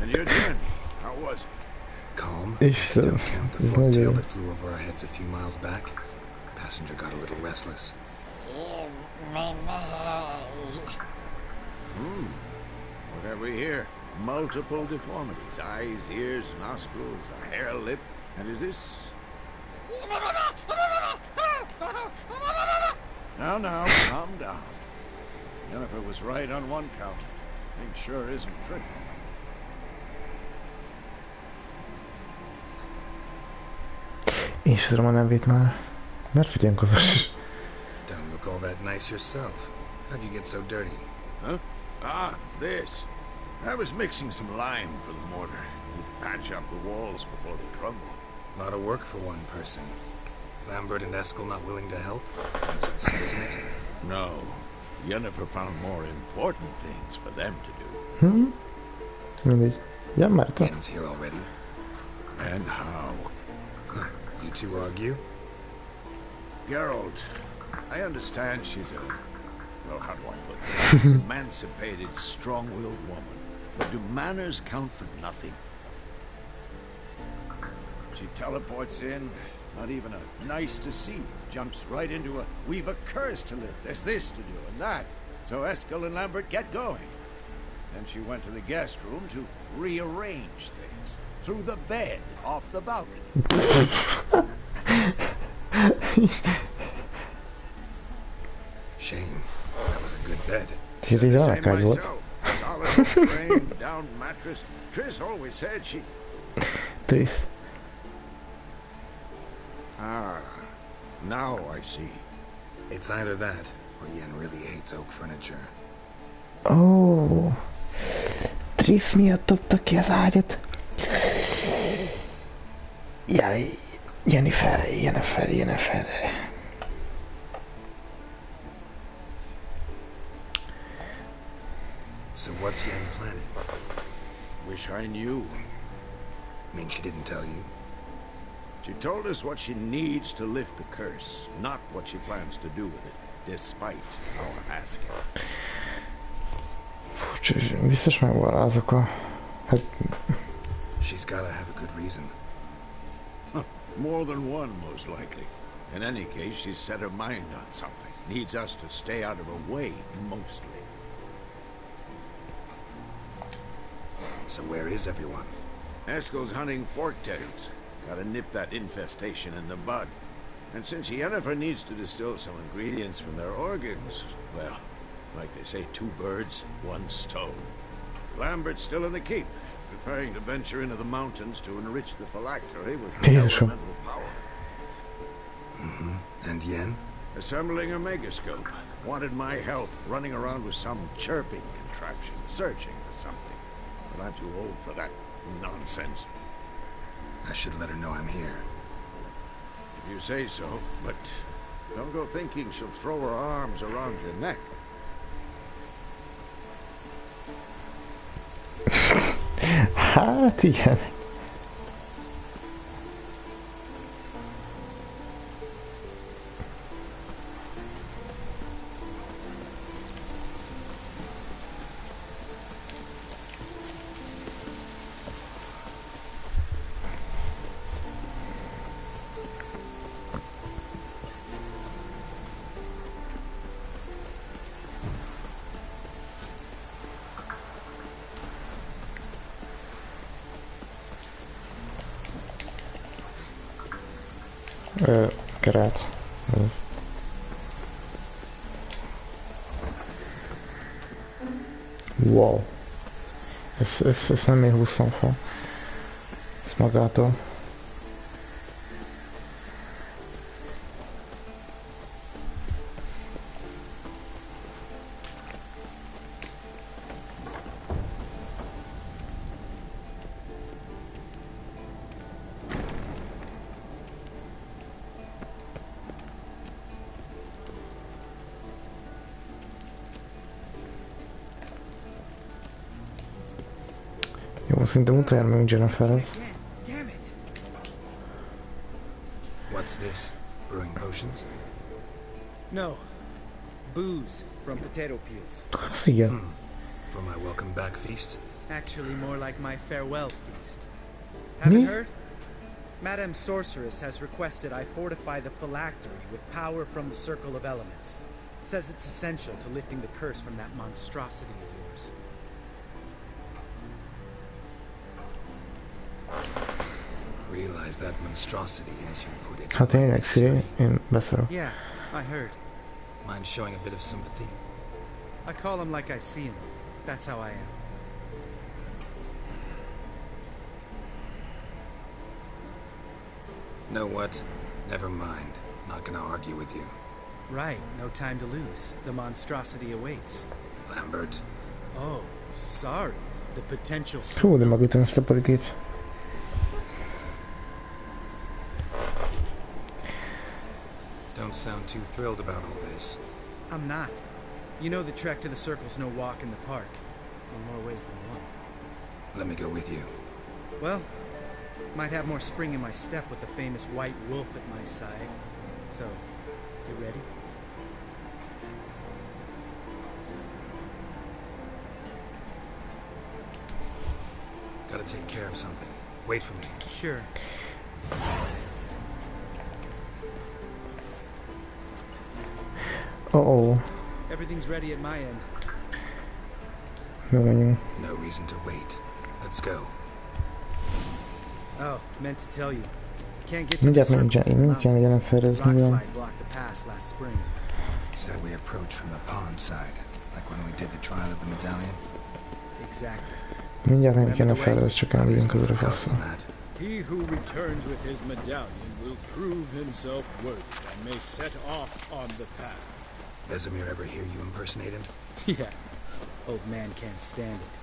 Speaker 8: And your journey, how was it?
Speaker 2: Calm.
Speaker 4: Isten.
Speaker 2: Don't count the forked tail that flew over our heads a few miles back. Passenger got a little restless.
Speaker 8: What have we here? Multiple deformities. Eyes, ears, nostrils, a hair lip. And is this... Now, calm down. Yennefer was right on one count. Thing sure isn't pretty.
Speaker 4: Én is tudom a nevét már. Mert figyelkozos.
Speaker 2: Don't look all that nice yourself. How'd you get so dirty?
Speaker 8: Huh? Ah, this. I was mixing some lime for the mortar. We'd patch up the walls before they crumble.
Speaker 2: A lot of work for one person. Lambert and Eskel not willing to help? Don't see the sense in it?
Speaker 8: No. Yennefer found more important things for them to do.
Speaker 4: Mindegy. Ja, már tudom.
Speaker 2: Yen's here already.
Speaker 8: And how?
Speaker 2: You two argue?
Speaker 8: Geralt, I understand she's a... well, how do I put it? Emancipated, strong-willed woman. But do manners count for nothing?
Speaker 13: She teleports in, not even a nice to see, jumps right into a we've a curse to lift, there's this to do and that. So Eskel and Lambert get going. Then she went to the guest room to rearrange things. Threw the bed off the balcony.
Speaker 2: Shame. That was a good bed.
Speaker 13: Solid frame, down mattress. Triss always said she...
Speaker 4: Triss.
Speaker 13: Ah, now I see.
Speaker 2: It's either that, or Yen really hates oak furniture.
Speaker 4: Oh, Triss miatt dobta ki az ágyat. Jaj, Yennefer.
Speaker 2: So what's Yen planning?
Speaker 13: Wish I knew.
Speaker 2: Mean she didn't tell you?
Speaker 13: She told us what she needs to lift the curse, not what she plans to do with it, despite our asking.
Speaker 4: Biztos megvarázok a... Hát...
Speaker 2: She's gotta have a good reason.
Speaker 13: More than one, most likely. In any case, she's set her mind on something. Needs us to stay out of her way, mostly.
Speaker 2: So where is everyone?
Speaker 13: Eskel's hunting fork-tails. Gotta nip that infestation in the bud. And since Yennefer needs to distill some ingredients from their organs, well, like they say, 2 birds, 1 stone. Lambert's still in the keep, preparing to venture into the mountains to enrich the phylactery with elemental power.
Speaker 2: And Yen?
Speaker 13: Assembling a megascope. Wanted my help, running around with some chirping contraption, searching for something. But I'm too old for that nonsense.
Speaker 2: I should let her know I'm here.
Speaker 13: If you say so, but don't go thinking she'll throw her arms around your neck.
Speaker 4: Hát igen. Geralt. Wow. Ezt nem én húztam fel. Ezt magától. Szerintem utoljára meg Yenneferhez.
Speaker 2: What's this? Brewing potions?
Speaker 11: No. Booze from potato peels.
Speaker 4: Igen.
Speaker 2: For my welcome back feast?
Speaker 11: Actually more like my farewell feast. Haven't heard? Madame Sorceress has requested I fortify the phylactery with power from the Circle of Elements. Says it's essential to lifting the curse from that monstrosity of yours.
Speaker 2: Realize that monstrosity, as you put it.
Speaker 4: Hát tényleg, Siri, én beszélek.
Speaker 11: Yeah, I heard.
Speaker 2: Mind showing a bit of sympathy?
Speaker 11: I call him like I see him. That's how I am.
Speaker 2: Know what? Never mind. Not gonna argue with you.
Speaker 11: Right, no time to lose. The monstrosity awaits.
Speaker 2: Lambert.
Speaker 11: Oh, sorry. The potential...
Speaker 4: Hú, de megütöm ezt a politikét.
Speaker 2: Don't sound too thrilled about all this.
Speaker 11: I'm not. You know the trek to the Circle's no walk in the park. In more ways than one.
Speaker 2: Let me go with you.
Speaker 11: Well, might have more spring in my step with the famous white wolf at my side. So, you ready?
Speaker 2: Gotta take care of something. Wait for me.
Speaker 11: Sure.
Speaker 4: Oh.
Speaker 11: Everything's ready at my end.
Speaker 2: No reason to wait. Let's go.
Speaker 11: Oh, meant to tell you. Can't get to the circle. Rockslide blocked the pass last spring.
Speaker 2: Said we approach from the pond side, like when we did the trial of the medallion.
Speaker 11: Exactly.
Speaker 4: Mindjárt nem kéne fel, ez csak elmegyünk az örökhasszal.
Speaker 12: He who returns with his medallion will prove himself worthy and may set off on the path.
Speaker 2: Vesemir ever hear you impersonate him?
Speaker 11: Yeah. Old man can't stand it.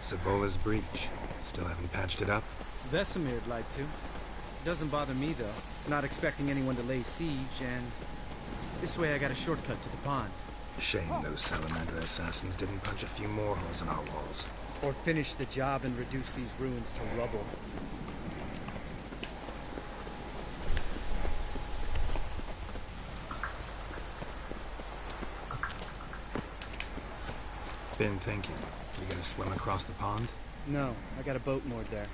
Speaker 2: Savola's breach. Still haven't patched it up?
Speaker 11: Vesemir'd like to. Doesn't bother me though. Not expecting anyone to lay siege, and this way I got a shortcut to the pond.
Speaker 2: Shame those salamander assassins didn't punch a few more holes in our walls.
Speaker 11: Or finish the job and reduce these ruins to rubble.
Speaker 2: Been thinking. You gonna swim across the pond?
Speaker 11: No, I got a boat moored there.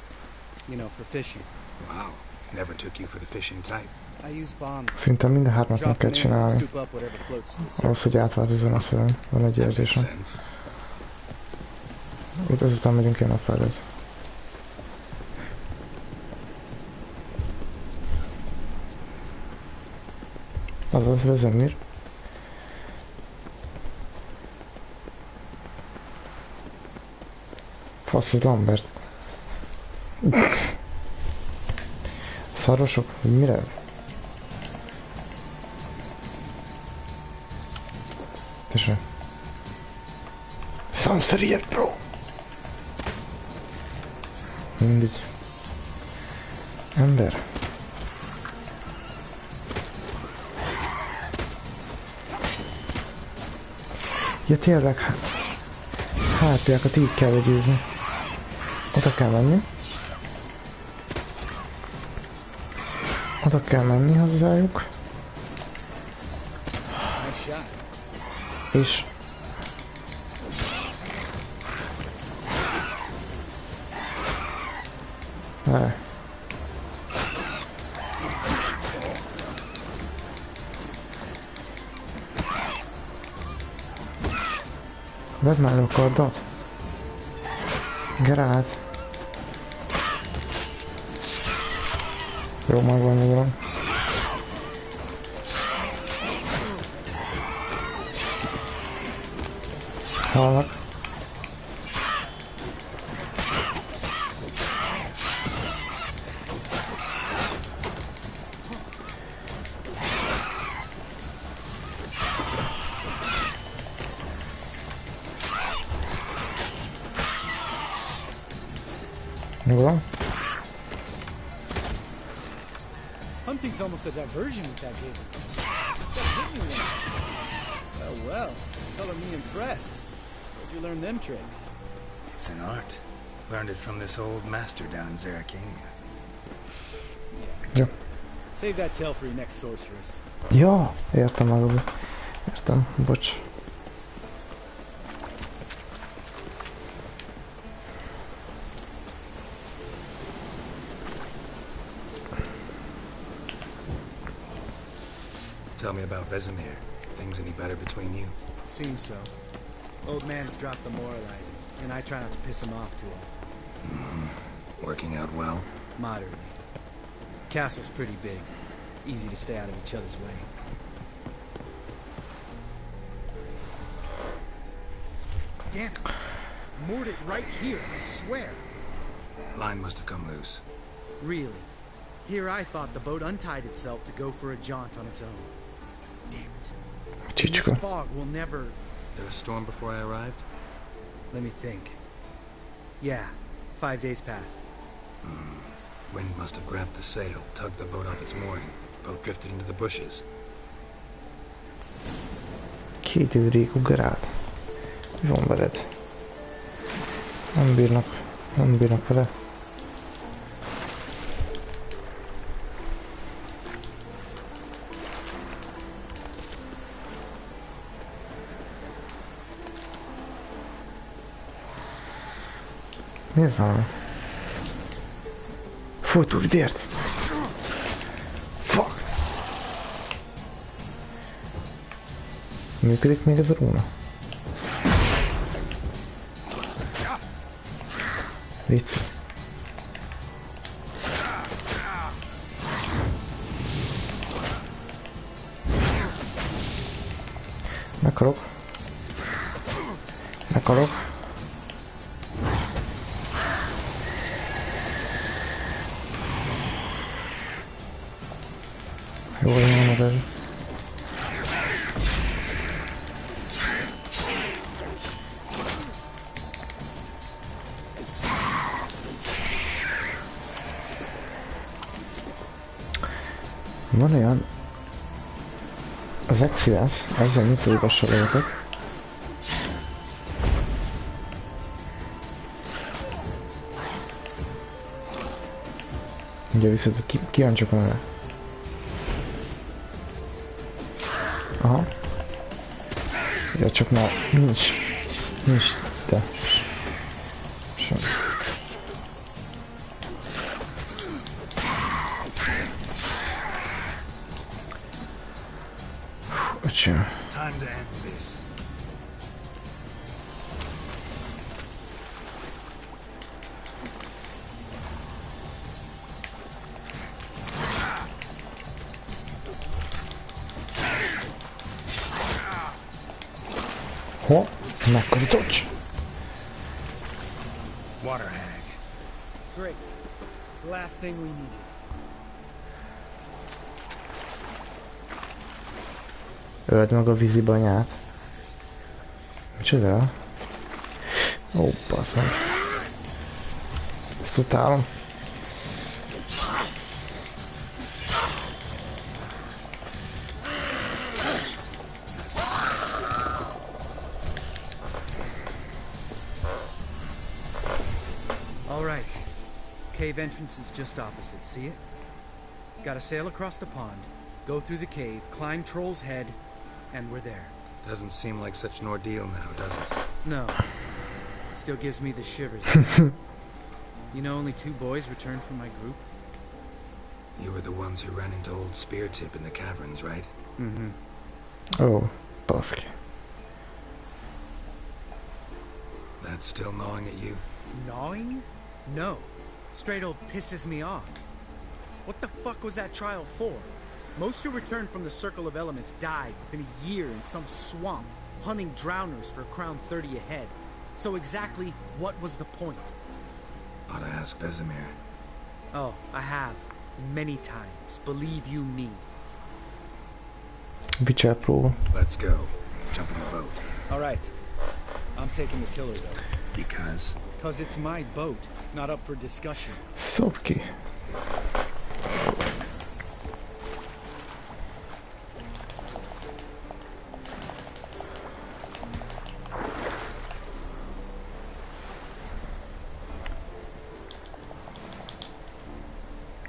Speaker 11: You know, for fishing.
Speaker 2: Wow. Never took you for the fishing type.
Speaker 11: I use bombs.
Speaker 4: Szinte mind a hármat meg kell csinálni. Ahhoz, hogy átváltozzon a szöveg. Van egy érzésem. Itt azután megyünk én a feled. Azaz Vesemir. Fasz, az Lambert. Szarosok? Mire? Tessék. Számszerűjebb, bro! Mindegy. Ember. Ja tényleg, HP-ákat így kell legyőzni. Oda kell menni. Oda kell menni hozzájuk. És... Ne. Vedd már a kardat. Geralt. Jó, megvan, megvan. Hallak. Nyugodom.
Speaker 11: Hunting's almost a diversion with that game. Oh well, color me impressed. Where'd you learn them tricks?
Speaker 2: It's an art. Learned it from this old master down in Zerrikania.
Speaker 4: Yeah.
Speaker 11: Save that tale for your next sorceress.
Speaker 4: Ja, értem magad. Értem, bocs.
Speaker 2: Tell me about Vesemir. Things any better between you?
Speaker 11: Seems so. Old man's dropped the moralizing, and I try not to piss him off too often.
Speaker 2: Working out well?
Speaker 11: Moderately. Castle's pretty big. Easy to stay out of each other's way. Damn it! Moored it right here, I swear.
Speaker 2: Line must have come loose.
Speaker 11: Really? Here I thought the boat untied itself to go for a jaunt on its own. Damn it. This fog will never...
Speaker 2: There was a storm before I arrived?
Speaker 11: Let me think. Yeah, 5 days passed.
Speaker 2: Wind must have grabbed the sail, tugged the boat off its mooring. Boat drifted into the bushes.
Speaker 4: Két idrékú Geralt. Mi van veled? Nem bírnak vele. Mi ez a... Fordulj, ért! Működik még ez a rúna? Vicc. Meghalok. Meghalok. Jó, van ez. Van olyan... Az Exodus, ezzel mit olvassolódok. Ugye viszont kíváncsiak van vele. Aha. Ja, csak már nincs de. Sem. Öcsém.
Speaker 2: Time to end this.
Speaker 4: Ho, megkarítocs!
Speaker 2: Water hag.
Speaker 11: Great. Last thing we needed.
Speaker 4: Öld meg a vízibanyát. Micsoda? Ó, basszony. Ezt utálom.
Speaker 11: Alright. Cave entrance is just opposite, see it? Gotta sail across the pond, go through the cave, climb Troll's Head, and we're there.
Speaker 2: Doesn't seem like such an ordeal now, does it?
Speaker 11: No. Still gives me the shivers. You know, only 2 boys returned from my group.
Speaker 2: You were the ones who ran into old Speartip in the caverns, right?
Speaker 11: Mm-hmm.
Speaker 4: Oh, baszki.
Speaker 2: That's still gnawing at you?
Speaker 11: Gnawing? No. Straight old pisses me off. What the fuck was that trial for? Most who returned from the Circle of Elements died within a year in some swamp, hunting drowners for a crown 30 a head. So exactly what was the point?
Speaker 2: Ought to ask Vesemir.
Speaker 11: Oh, I have. Many times. Believe you me.
Speaker 4: Vicsárpróba.
Speaker 2: Let's go. Jump in the boat.
Speaker 11: Alright. I'm taking the tiller though.
Speaker 2: Because?
Speaker 11: Because it's my boat, not up for discussion.
Speaker 4: Szop ki.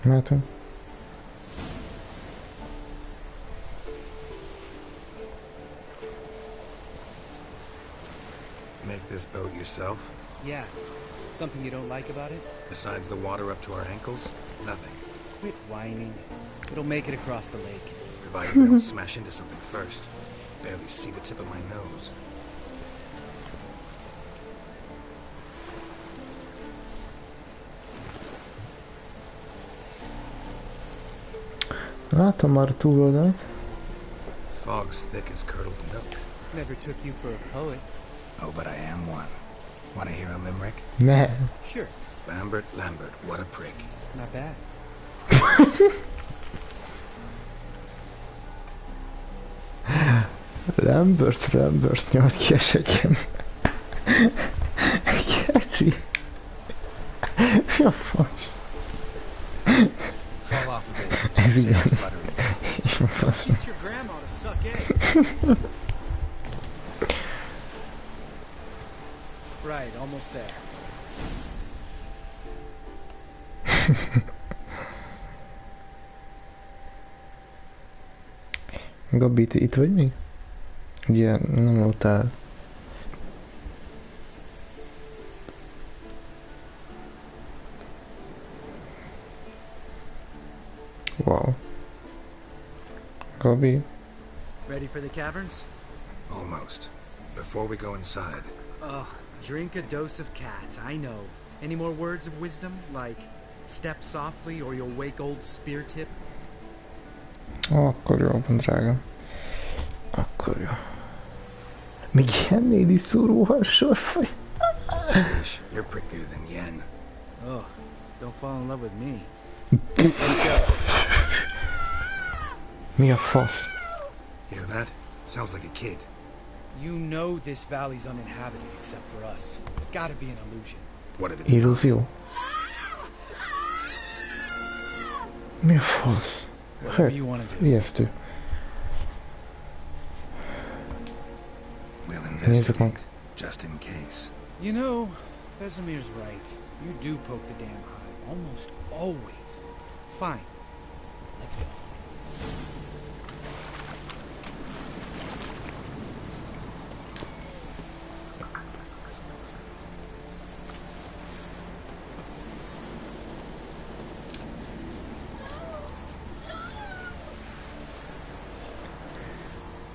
Speaker 4: Mehetünk.
Speaker 2: Make this boat yourself?
Speaker 11: Yeah. Something you don't like about it?
Speaker 2: Besides the water up to our ankles? Nothing.
Speaker 11: Quit whining. It'll make it across the lake.
Speaker 2: Provided we don't smash into something first. Barely see the tip of my nose.
Speaker 4: Látom már a túloldalt.
Speaker 2: Fog's thick as curdled milk.
Speaker 11: Never took you for a poet.
Speaker 2: Oh, but I am one. Want to hear a limerick?
Speaker 4: Ne.
Speaker 11: Sure.
Speaker 2: Lambert, what a prick.
Speaker 11: Not bad.
Speaker 4: Lambert, nyomd ki a seggem. Keti. Mi a fasz?
Speaker 2: Fall off a bit.
Speaker 4: Ez igen.
Speaker 11: Teach your grandma to suck eggs. Right, almost there.
Speaker 4: Gabi, te itt vagy még? Ugye nem voltál. Wow. Gabi.
Speaker 11: Ready for the caverns?
Speaker 2: Almost. Before we go inside.
Speaker 11: Ugh, drink a dose of cat, I know. Any more words of wisdom? Like, step softly or you'll wake old spear tip?
Speaker 4: Akkor jó, drágám. Akkor jó. Még Yennéd is szúróhal sorfaj.
Speaker 2: Sheesh, you're pricklier than Yen.
Speaker 11: Ugh, don't fall in love with me.
Speaker 2: Let's go.
Speaker 4: Mi a fasz?
Speaker 2: Hear that? Sounds like a kid.
Speaker 11: You know this valley's uninhabited except for us. It's gotta be an illusion.
Speaker 2: What if it's
Speaker 4: illúzió? Mi a fasz?
Speaker 11: Whatever you want to do.
Speaker 4: Ijesztő.
Speaker 2: We'll investigate, just in case.
Speaker 11: You know, Vesemir's right. You do poke the damn hive, almost always. Fine. Let's go.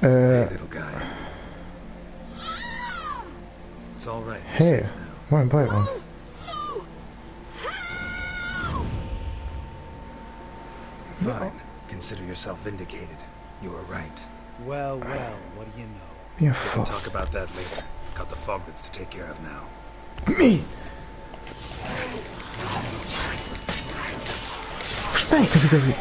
Speaker 2: Hey, little guy. It's all right.
Speaker 4: Hey, van baj van.
Speaker 2: Fine. Consider yourself vindicated. You were right.
Speaker 11: Well, well, what do you know?
Speaker 4: Mi a
Speaker 2: We can
Speaker 4: fasz?
Speaker 2: talk about that later. Got the fog that's to take care of now.
Speaker 4: Mi? Most melyik az igazi?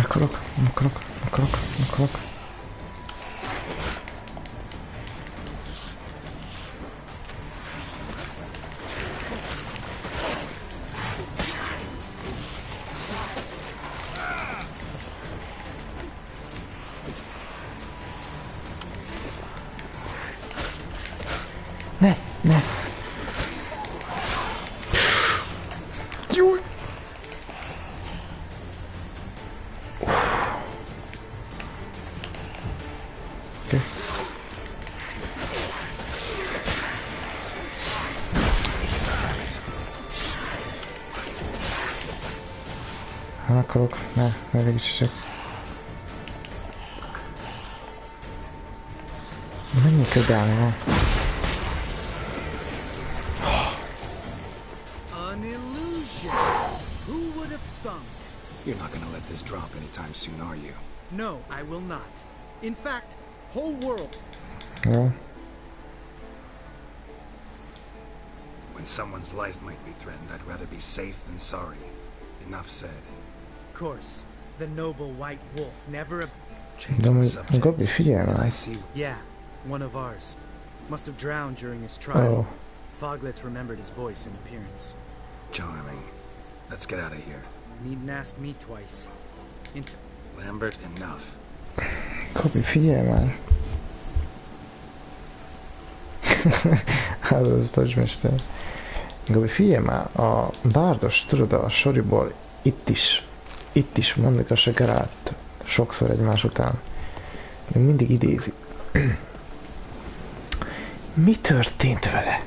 Speaker 4: Akarok. Ne. Jó. Okay. Akarok, ne végigcsisek. Mennyi ködálni van?
Speaker 11: An illusion. Who would have thunk?
Speaker 2: You're not gonna let this drop anytime soon, are you?
Speaker 11: No, I will not. In fact, whole world.
Speaker 4: Jó.
Speaker 2: When someone's life might be threatened, I'd rather be safe than sorry. Enough said.
Speaker 11: Of course, the noble white wolf never...
Speaker 4: De amúgy Gabi, figyelj már.
Speaker 11: Yeah, one of ours. Must have drowned during his trial.
Speaker 4: Oh.
Speaker 11: Foglets remembered his voice and appearance.
Speaker 2: Charming. Let's get out of here.
Speaker 11: Needn't ask me twice.
Speaker 2: Lambert, enough.
Speaker 4: Gabi, figyelj már. Áldozatosmester. Gabi, figyelj már. A bárdos, tudod, a soriból itt is mondjuk a se Geralt sokszor egymás után. De mindig idézi. Mi történt vele?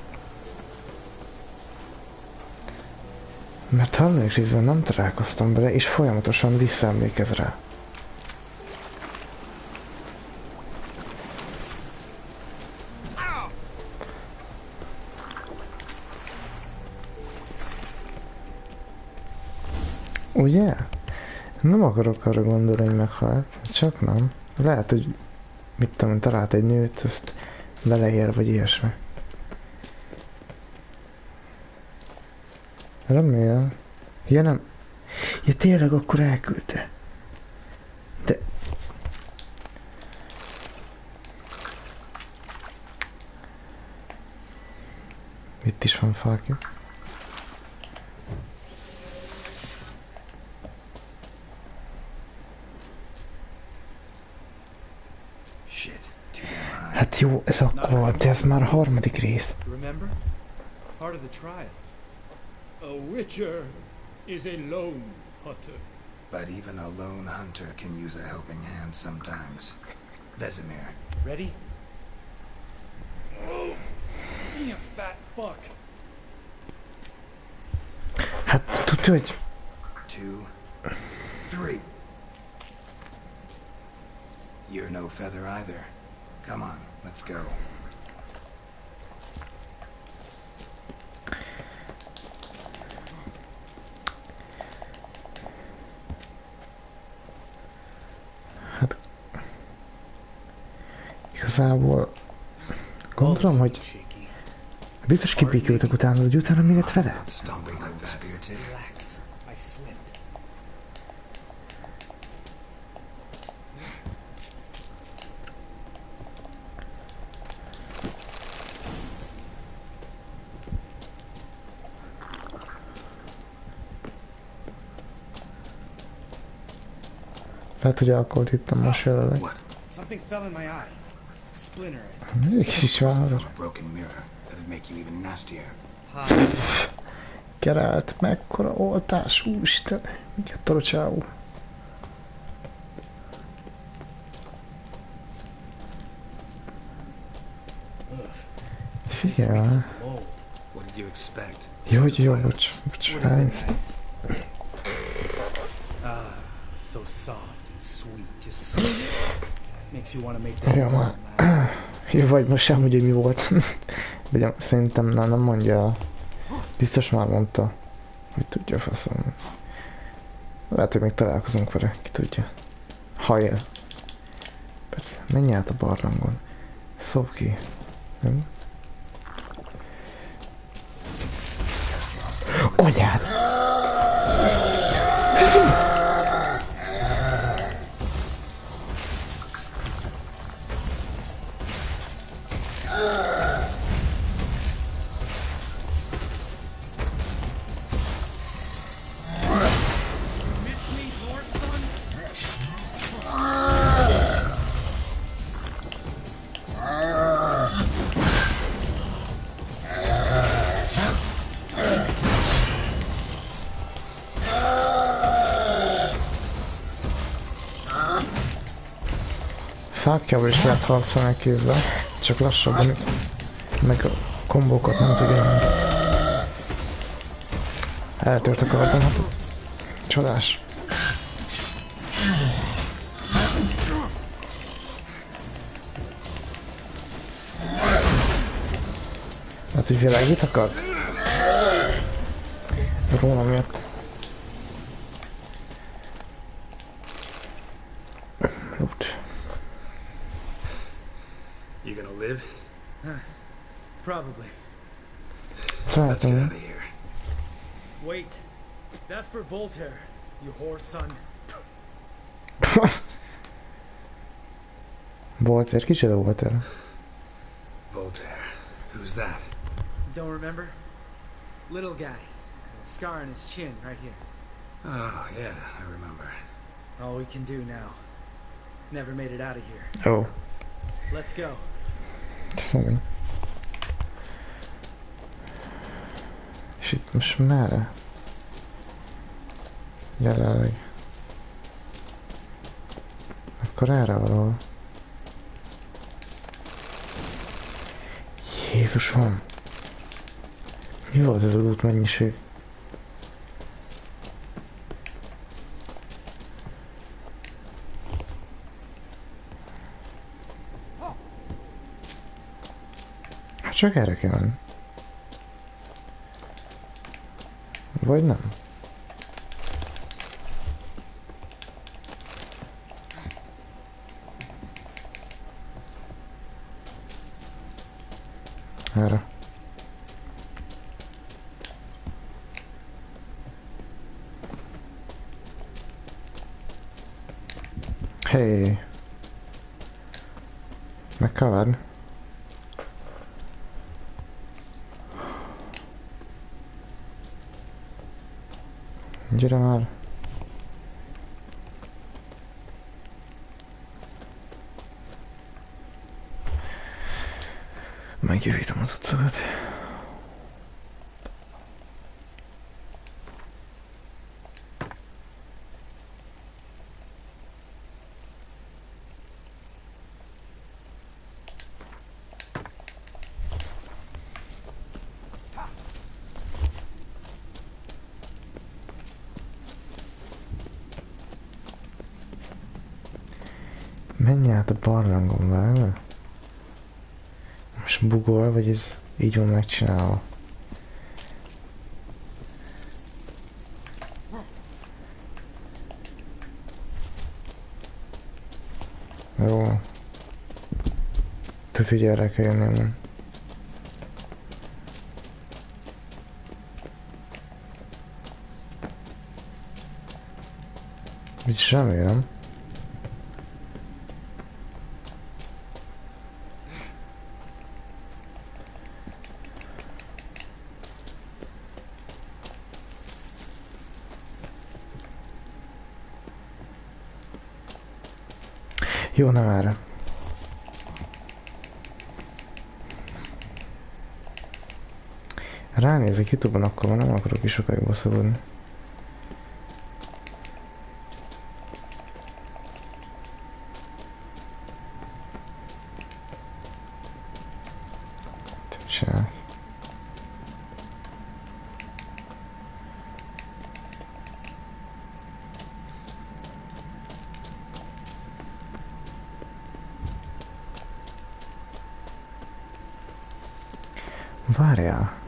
Speaker 4: Mert harmadik részben nem találkoztam bele, és folyamatosan visszaemlékez rá. Ugye? Nem akarok arra gondolni, hogy meghalt. Csak nem. Lehet, hogy mit tudom, talált egy nőt, azt beleér, vagy ilyesmi. Remélem. Ja nem. Ja tényleg akkor elküldte. De... Itt is van fákja. Hát jó, ez akkor, de ez már a harmadik rész.
Speaker 14: Remember? Part of the trials.
Speaker 12: A witcher is a lone hunter.
Speaker 2: But even a lone hunter can use a helping hand sometimes. Vesemir.
Speaker 14: Ready? Oh, you fat fuck.
Speaker 4: Hát tudja, hogy...
Speaker 2: 2, 3. You're no feather either. Come on, let's go.
Speaker 4: Hát... Igazából... Gondolom, hogy... Biztos kibékültek utána, hogy utána mi lett vele? Lehet, hogy alkoholt ittam most jelenleg. Mégis is van. Geralt, mekkora oltás, úristen. Miket torocsául. Figyelj. Jó, bocs, elnézést.
Speaker 11: So soft and sweet, just makes you want to make this world last.
Speaker 4: Jó, vagy most sem, hogy mi volt. De szerintem nem mondja. Biztos már mondta. Hogy tudja faszom. Lehet, hogy még találkozunk vele, ki tudja. Ha él. Persze, menj át a barlangon. Szopd ki. Nem? Anyád! Fákjával is lehet harcolni kézben, csak lassabban, meg a kombókat nem tudja. Eltört a kardomat. Csodás. Hát, hogy világít akart? Rólam jött.
Speaker 2: You gonna live?
Speaker 11: Probably.
Speaker 2: Let's get out of here.
Speaker 11: Wait. That's for Voltaire, you whore son.
Speaker 4: Voltaire? Kicsoda Voltaire?
Speaker 2: Voltaire. Who's that?
Speaker 11: Don't remember? Little guy. A scar on his chin right here.
Speaker 2: Oh, yeah, I remember.
Speaker 11: All we can do now. Never made it out of here.
Speaker 4: Oh.
Speaker 11: Let's go.
Speaker 4: Semmi. És itt most merre? Jelenleg. Akkor erre valahol. Jézusom! Mi volt ez az út mennyiség? Hát csak erre kell menni. Vagy nem? Erre. Hey. Meg kell várni. Gyere már! Megjavítom az utcokat. Menj át a barlangon, vágod? Most bugol, vagy ez így van megcsinálva? Jó. Te figyelj, erre kell jönném. Mit remélem. Jó, nem erre. Ránézek YouTube-on, akkor nem akarok is sokáig bosszabodni. Csinálj. Várjál.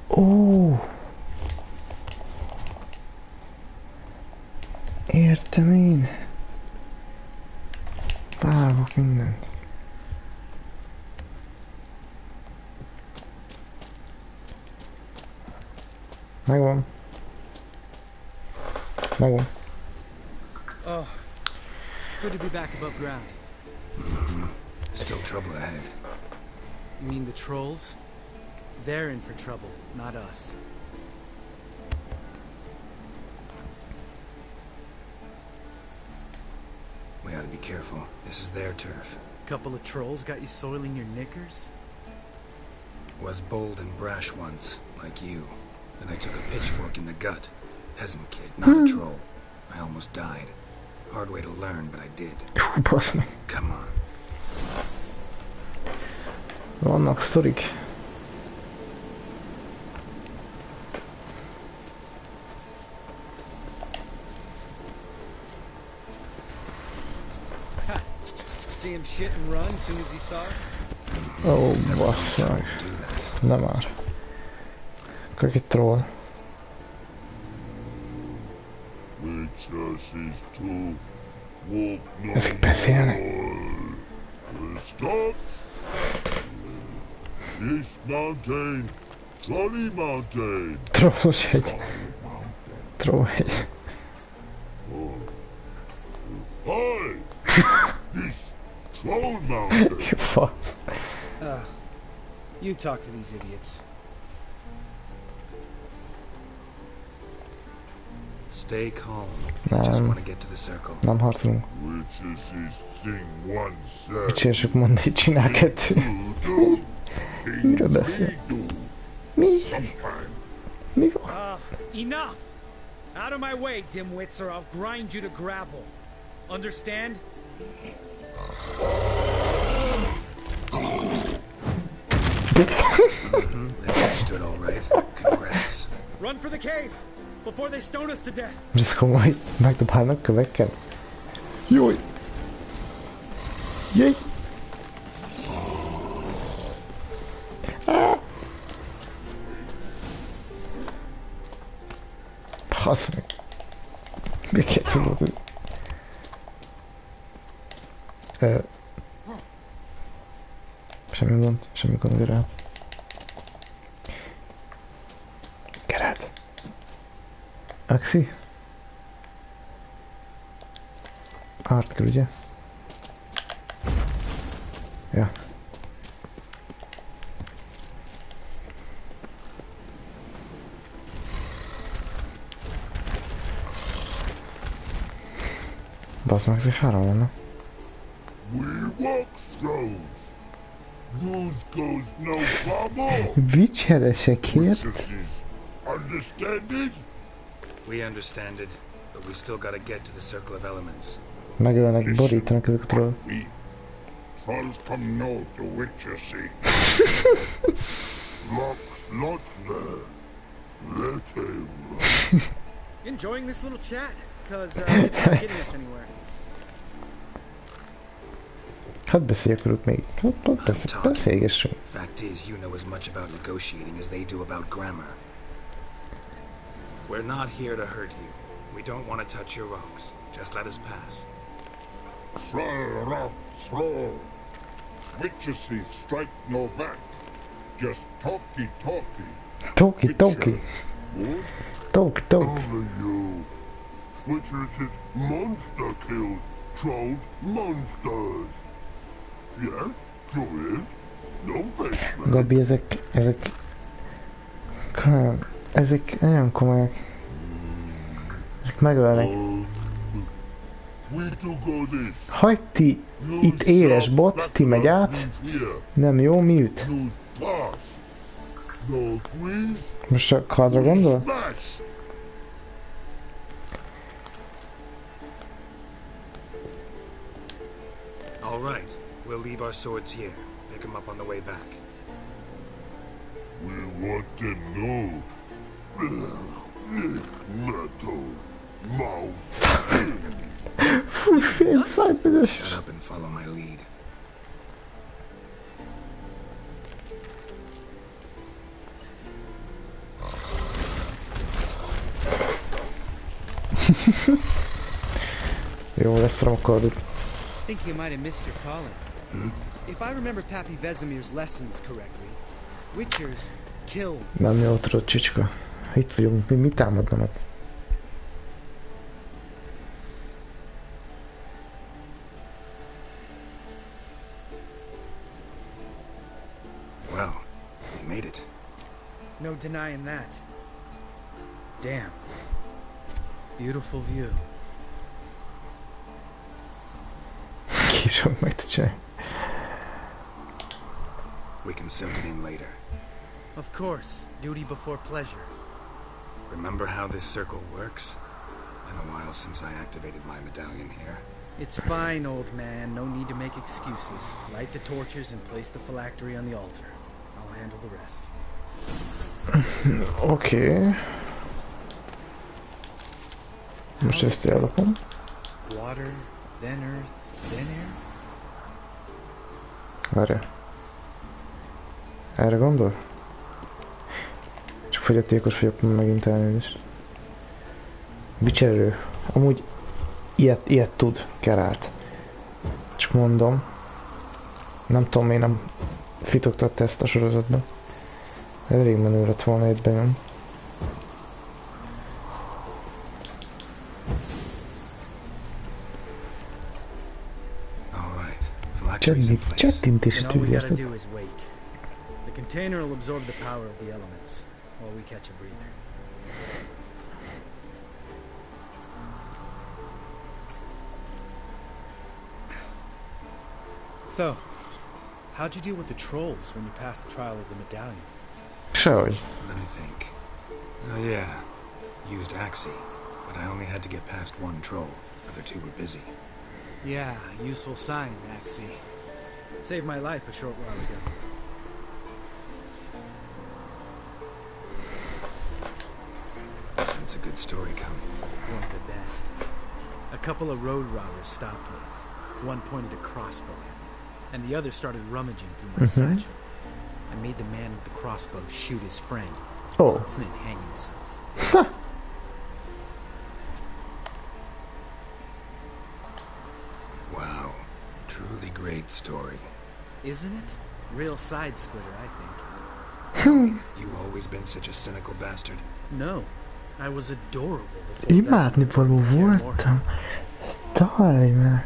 Speaker 4: Ó! Értem én. Vágok mindent. Megvan. Megvan.
Speaker 11: Oh, good to be back above ground.
Speaker 2: Still trouble ahead.
Speaker 11: You mean the trolls? They're in for trouble, not us.
Speaker 2: We ought to be careful. This is their turf.
Speaker 11: Couple of trolls got you soiling your knickers?
Speaker 2: Was bold and brash once, like you. Then I took a pitchfork in the gut. Peasant kid, not a troll. I almost died. Hard way to learn, but I did. Come on.
Speaker 4: Vannak sztorik.
Speaker 11: See him shit and run as soon as he saw us?
Speaker 4: Ó, basszag. Nem már. Akkor egy troll. Ezek beszélnek.
Speaker 15: East Mountain, Trolley Mountain.
Speaker 4: Trollos hegy. Trollhegy.
Speaker 15: Hi! This Troll Mountain.
Speaker 4: You fuck.
Speaker 11: You talk to these idiots.
Speaker 2: Stay calm. I just want to get to the circle.
Speaker 4: Nem harcolunk.
Speaker 15: Which is this thing one said.
Speaker 4: Dicsérjük mondani, csinál kettő. Miről beszél? Mi? Mi van?
Speaker 11: Enough! Out of my way, dimwits, or I'll grind you to gravel. Understand?
Speaker 2: They understood all right. Congrats.
Speaker 11: Run for the cave before they stone us to death.
Speaker 4: Ez komoly, megdobálnak kövekkel. Jaj! Jaj! Basz meg. Mi kell tudod? Semmi gond rá. Kered. Axi? Art kell, ugye? Ja. Bazd meg, ezek 3 vannak.
Speaker 15: We walk throws. Use goes no farmer.
Speaker 4: Vicseresekért?
Speaker 15: Understand it?
Speaker 2: We understand it, but we still gotta get to the Circle of Elements.
Speaker 4: Megölnek, borítanak ezek a troll.
Speaker 15: Trolls come north to Witcher Sea. Locks lots there. Let him.
Speaker 11: Enjoying this little chat? Because it's not getting us anywhere.
Speaker 4: Hát beszéljek velük még. Beszélgessünk.
Speaker 2: Fact is, you know as much about negotiating as they do about grammar. We're not here to hurt you. We don't want to touch your rocks. Just let us pass.
Speaker 15: Troll rock, troll. Witcher Sea strike no back. Just talky.
Speaker 4: Talky.
Speaker 15: Good?
Speaker 4: Talk.
Speaker 15: Only you. Witcher is monster kills. Trolls monsters. Yes, true is. No basement.
Speaker 4: Gabi, ezek nagyon komolyak. Ezek megölnek. Hagyj ti, itt éles bot, ti megy át. Nem jó, mi üt? Most a kardra gondol?
Speaker 2: All right, we'll leave our swords here. Pick them up on the way back.
Speaker 15: We want to know. Metal mouth.
Speaker 2: Shut up and follow my lead.
Speaker 4: Jó, lesz a kardot.
Speaker 11: I think you might have missed your calling. If I remember Pappy Vesemir's lessons correctly, Witchers kill.
Speaker 4: Nem jó, tudod, csicska. Itt vagyunk, mi támadnak?
Speaker 2: Well, we made it.
Speaker 11: No denying that. Damn. Beautiful view.
Speaker 4: Kisok meg tudja.
Speaker 2: We can soak it in later.
Speaker 11: Of course, duty before pleasure.
Speaker 2: Remember how this circle works? Been a while since I activated my medallion here.
Speaker 11: It's fine, old man. No need to make excuses. Light the torches and place the phylactery on the altar. I'll handle the rest.
Speaker 4: Okay. Most ezt ellapom.
Speaker 11: Water, then earth, then air.
Speaker 4: Várja. Erre gondol? Csak fogyatékos vagyok megint elnézést. Bicserő. Amúgy ilyet tud Geralt. Csak mondom. Nem tudom, miért nem fitoktatta ezt a sorozatba. Elég menő lett volna itt benyom. Csettintés tűzért.
Speaker 11: The container will absorb the power of the elements while we catch a breather. So, how'd you deal with the trolls when you passed the trial of the medallion?
Speaker 4: Sehogy.
Speaker 2: Let me think. Oh yeah, used Axii, but I only had to get past one troll. The other two were busy.
Speaker 11: Yeah, useful sign, Axii. Saved my life a short while ago.
Speaker 2: Sense a good story coming.
Speaker 11: One of the best. A couple of road robbers stopped me. One pointed a crossbow at me, and the other started rummaging through my satchel. I made the man with the crossbow shoot his friend.
Speaker 4: Oh.
Speaker 11: And then hang himself.
Speaker 2: Wow. Truly great story.
Speaker 11: Isn't it? Real side splitter, I think.
Speaker 2: Tell me, you always been such a cynical bastard?
Speaker 11: No. I was adorable before
Speaker 4: Imádni való voltam. Találj már.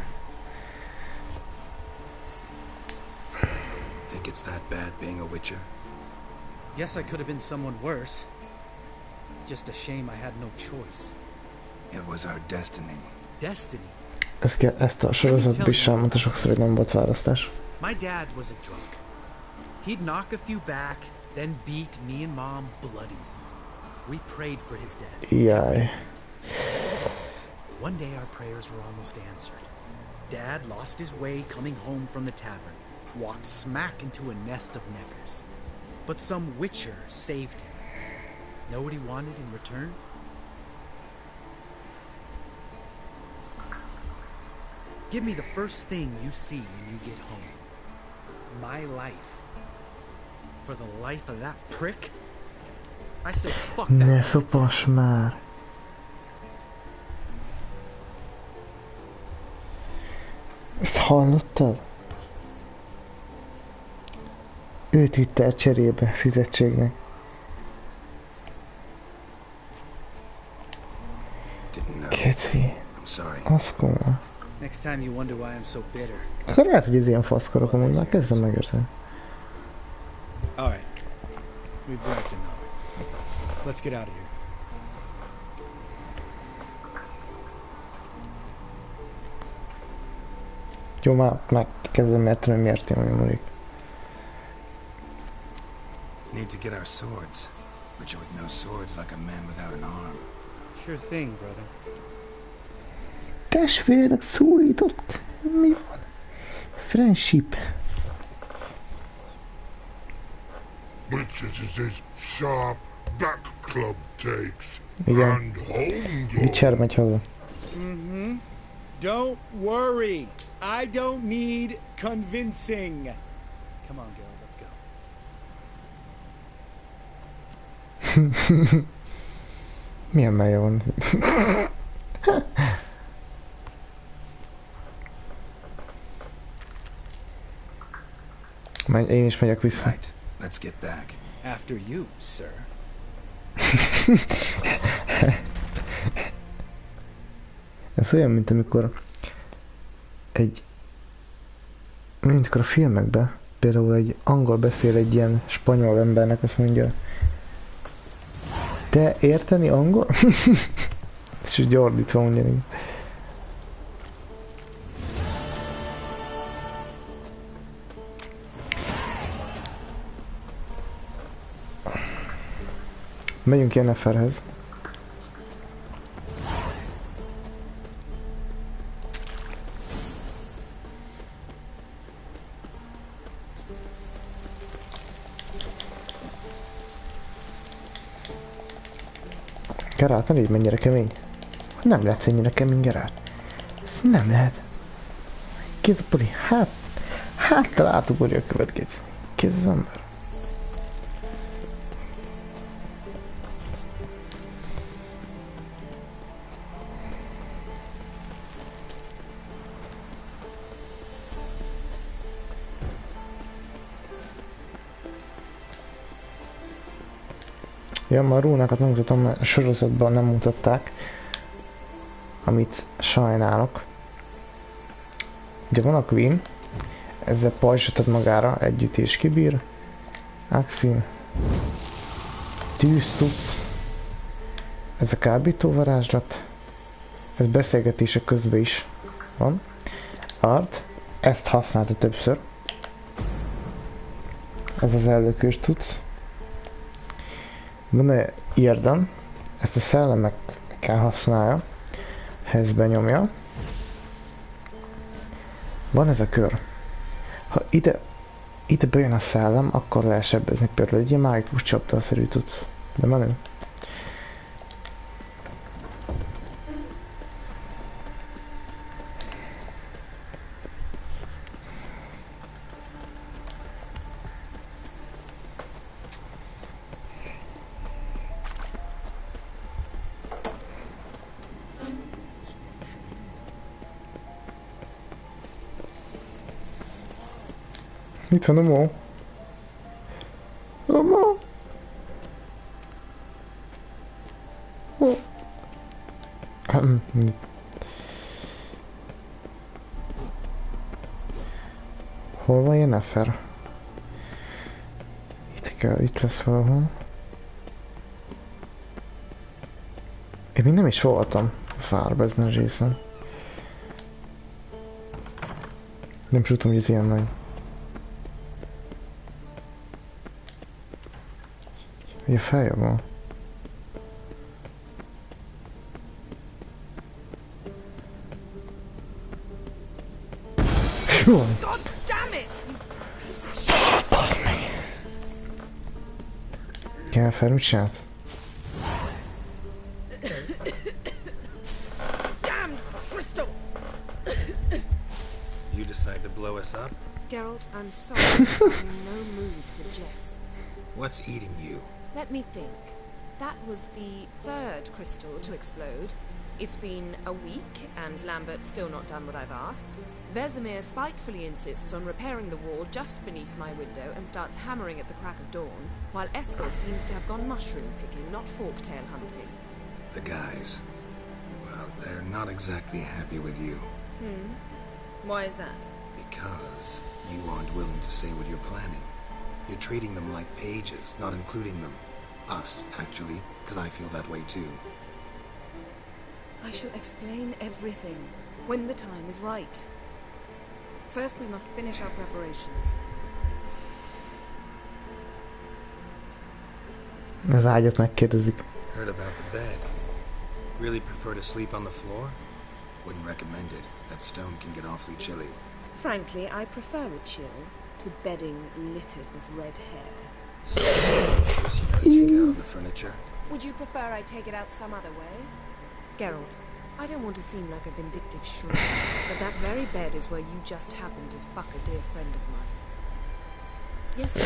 Speaker 2: Think it's that bad being a Witcher?
Speaker 11: Guess I could have been someone worse. Just a shame I had no choice.
Speaker 2: It was our destiny.
Speaker 11: Destiny?
Speaker 4: Ezt a sorozatban is elmondta sokszor, hogy nem volt választás.
Speaker 11: My dad was a drunk. He'd knock a few back, then beat me and Mom bloody. We prayed for his death.
Speaker 4: Jaj.
Speaker 11: One day our prayers were almost answered. Dad lost his way coming home from the tavern, walked smack into a nest of neckers. But some witcher saved him. Know what he wanted in return? Give me the first thing you see when you get home. My life. For the life of that prick? I said fuck that.
Speaker 4: Ne szopas már. Ezt hallottad? Őt vitte el cserébe fizetségnek. Keci. Az komoly.
Speaker 11: Next time you wonder why I'm so bitter.
Speaker 4: Akkor lehet, hogy ez ilyen faszkarok, amúgy már kezdem megérteni.
Speaker 11: Alright. We've worked enough. Let's get out of here.
Speaker 4: Jó, már kezdem érteni, hogy miért én múlik.
Speaker 2: Need to get our swords. Butcher with no swords like a man without an arm.
Speaker 11: Sure thing, brother.
Speaker 4: Testvérnek szólított. Mi van? Friendship.
Speaker 15: Butchers is his sharp back club takes.
Speaker 4: Igen. Witcher megy haza.
Speaker 14: Mm-hmm. Don't worry. I don't need convincing. Come on, Gil, let's go.
Speaker 4: Milyen melye van? Én is megyek vissza.
Speaker 2: Right. Let's get back.
Speaker 11: After you, sir.
Speaker 4: Ez olyan, mint amikor amikor a filmekben például egy angol beszél egy ilyen spanyol embernek, azt mondja, te érteni angol? És úgy ordítva mondja. Megyünk Yenneferhez. Geralt, ne légy mennyire kemény. Nem lehet ennyire kemény, Geralt. Nem lehet. Kéz a poli, háttal átugorja a következő. Kéz az ember. Ja, ma a rúnákat megmutatom, mert a sorozatban nem mutatták, amit sajnálok. Ugye van a Queen, ezzel pajzsot ad magára, együtt is kibír. Axin. Tűz tudsz. Ez a kábító varázslat. Ez beszélgetések közben is van. Art. Ezt használta többször. Ez az ellökős tudsz. Van egy Irdan, ezt a szellemekkel használja, ha ezt benyomja. Van ez a kör. Ha ide bejön a szellem, akkor lehet sebbezni, például egy ilyen mágikus csapdaszerű tudsz. De menő. Itt van a mó. A mó. Hol van Yennefer? Itt lesz valahol. Én még nem is voltam a fárba ezen a részen. Nem is tudom, hogy ez ilyen nagy. Ugye feje van. Jó. Basz meg. Kell felmúcsát?
Speaker 2: You decide to blow us up?
Speaker 1: Geralt, I'm sorry. I'm in no mood for jests.
Speaker 2: What's eating you?
Speaker 1: Let me think. That was the third crystal to explode. It's been a week, and Lambert's still not done what I've asked. Vesemir spitefully insists on repairing the wall just beneath my window and starts hammering at the crack of dawn, while Eskel seems to have gone mushroom picking, not forktail hunting.
Speaker 2: The guys. Well, they're not exactly happy with you.
Speaker 1: Why is that?
Speaker 2: Because you aren't willing to say what you're planning. You're treating them like pages, not including them. Us, actually, because I feel that way too.
Speaker 1: I shall explain everything when the time is right. First, we must finish our preparations.
Speaker 4: Az ágyat megkérdezik.
Speaker 2: Heard about the bed. Really prefer to sleep on the floor? Wouldn't recommend it. That stone can get awfully chilly.
Speaker 1: Frankly, I prefer a chill to bedding littered with red hair.
Speaker 2: So, you gotta take it out on the furniture?
Speaker 1: Would you prefer I take it out some other way? Geralt, I don't want to seem like a vindictive shrew, but that very bed is where you just happened to fuck a dear friend of mine. Yes,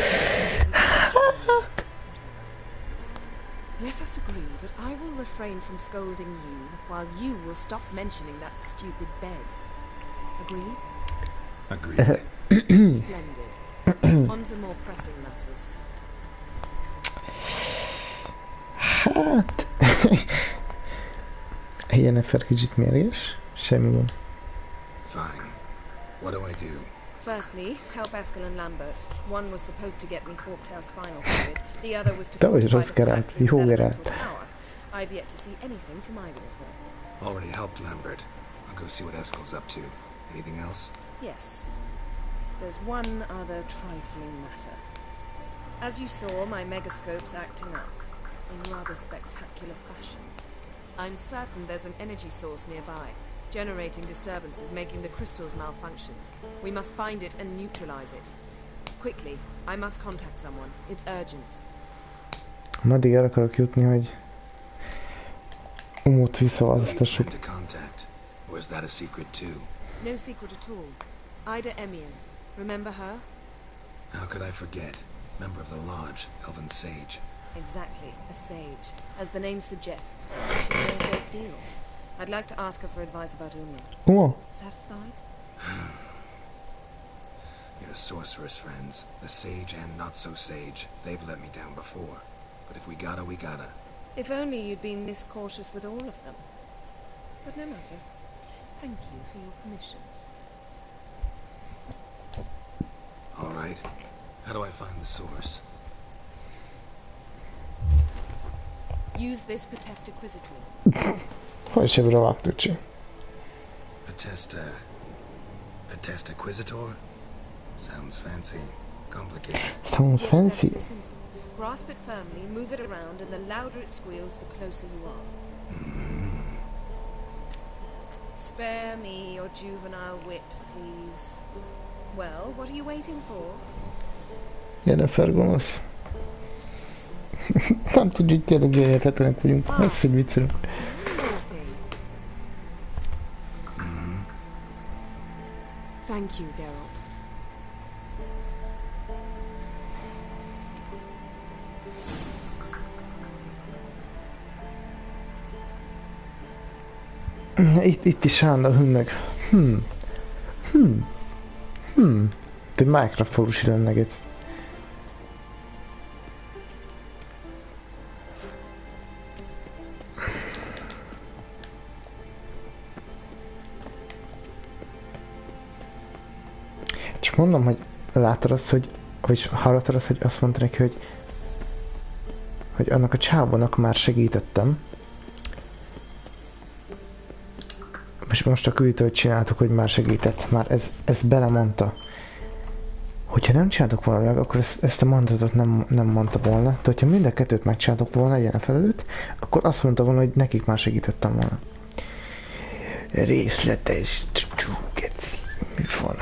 Speaker 1: let us agree that I will refrain from scolding you, while you will stop mentioning that stupid bed. Agreed?
Speaker 2: Agreed.
Speaker 1: Splendid. On to more pressing matters.
Speaker 4: Hát... Yennefer kicsit mérges? Semmi van.
Speaker 2: Fine. What do I do?
Speaker 1: Firstly, help Eskel and Lambert. One was supposed to get me Forktail spinal fluid, the other was to fortify the phylactery with elemental power. I've yet to see anything from either of them.
Speaker 2: Already helped Lambert. I'll go see what Eskel's up to. Anything else?
Speaker 1: Yes. There's one other trifling matter. As you saw, my megascope's acting up in rather spectacular fashion. I'm certain there's an energy source nearby, generating disturbances, making the crystals malfunction. We must find it and neutralize it. Quickly, I must contact someone. It's urgent.
Speaker 4: Meddig el akarok jutni, hogy Umót visszaváltoztassuk.
Speaker 2: Or is that a secret too?
Speaker 1: No secret at all. Ida Emian. Remember her?
Speaker 2: How could I forget? Member of the Lodge, Elven Sage.
Speaker 1: Exactly, a sage. As the name suggests, she should know a great deal. I'd like to ask her for advice about Uma.
Speaker 4: Uma?
Speaker 1: Satisfied?
Speaker 2: Your sorceress friends, the sage and not-so-sage, they've let me down before. But if we gotta, we gotta.
Speaker 1: If only you'd been this cautious with all of them. But no matter. Thank you for your permission.
Speaker 2: All right. How do I find the source?
Speaker 1: Use this Potesta Quisitor.
Speaker 4: Hogy se bevágtuk csak.
Speaker 2: Potesta Quisitor? Sounds fancy. Complicated.
Speaker 4: Sounds fancy.
Speaker 1: So grasp it firmly, move it around, and the louder it squeals, the closer you are. Spare me your juvenile wit, please. Well, what are you waiting for?
Speaker 4: Yennefer gonosz. Nem tudjuk, hogy tényleg élhetetlenek vagyunk. Ez egy viccelünk.
Speaker 1: Thank you, Geralt.
Speaker 4: Itt is állna hümmög. Te Minecraft falusi lenneget. És mondom, hogy látod azt, hogy vagy hallottad azt, hogy azt mondta neki, hogy annak a csávónak már segítettem. Most most a küldőt csináltuk, hogy már segített. Már ez belemondta. Hogyha nem csináltok volna meg, akkor ezt a mondatot nem mondta volna. De hogyha mind a kettőt megcsináltok volna ilyen felelőtt, akkor azt mondta volna, hogy nekik már segítettem volna. Részletes csúgeci. Mi van?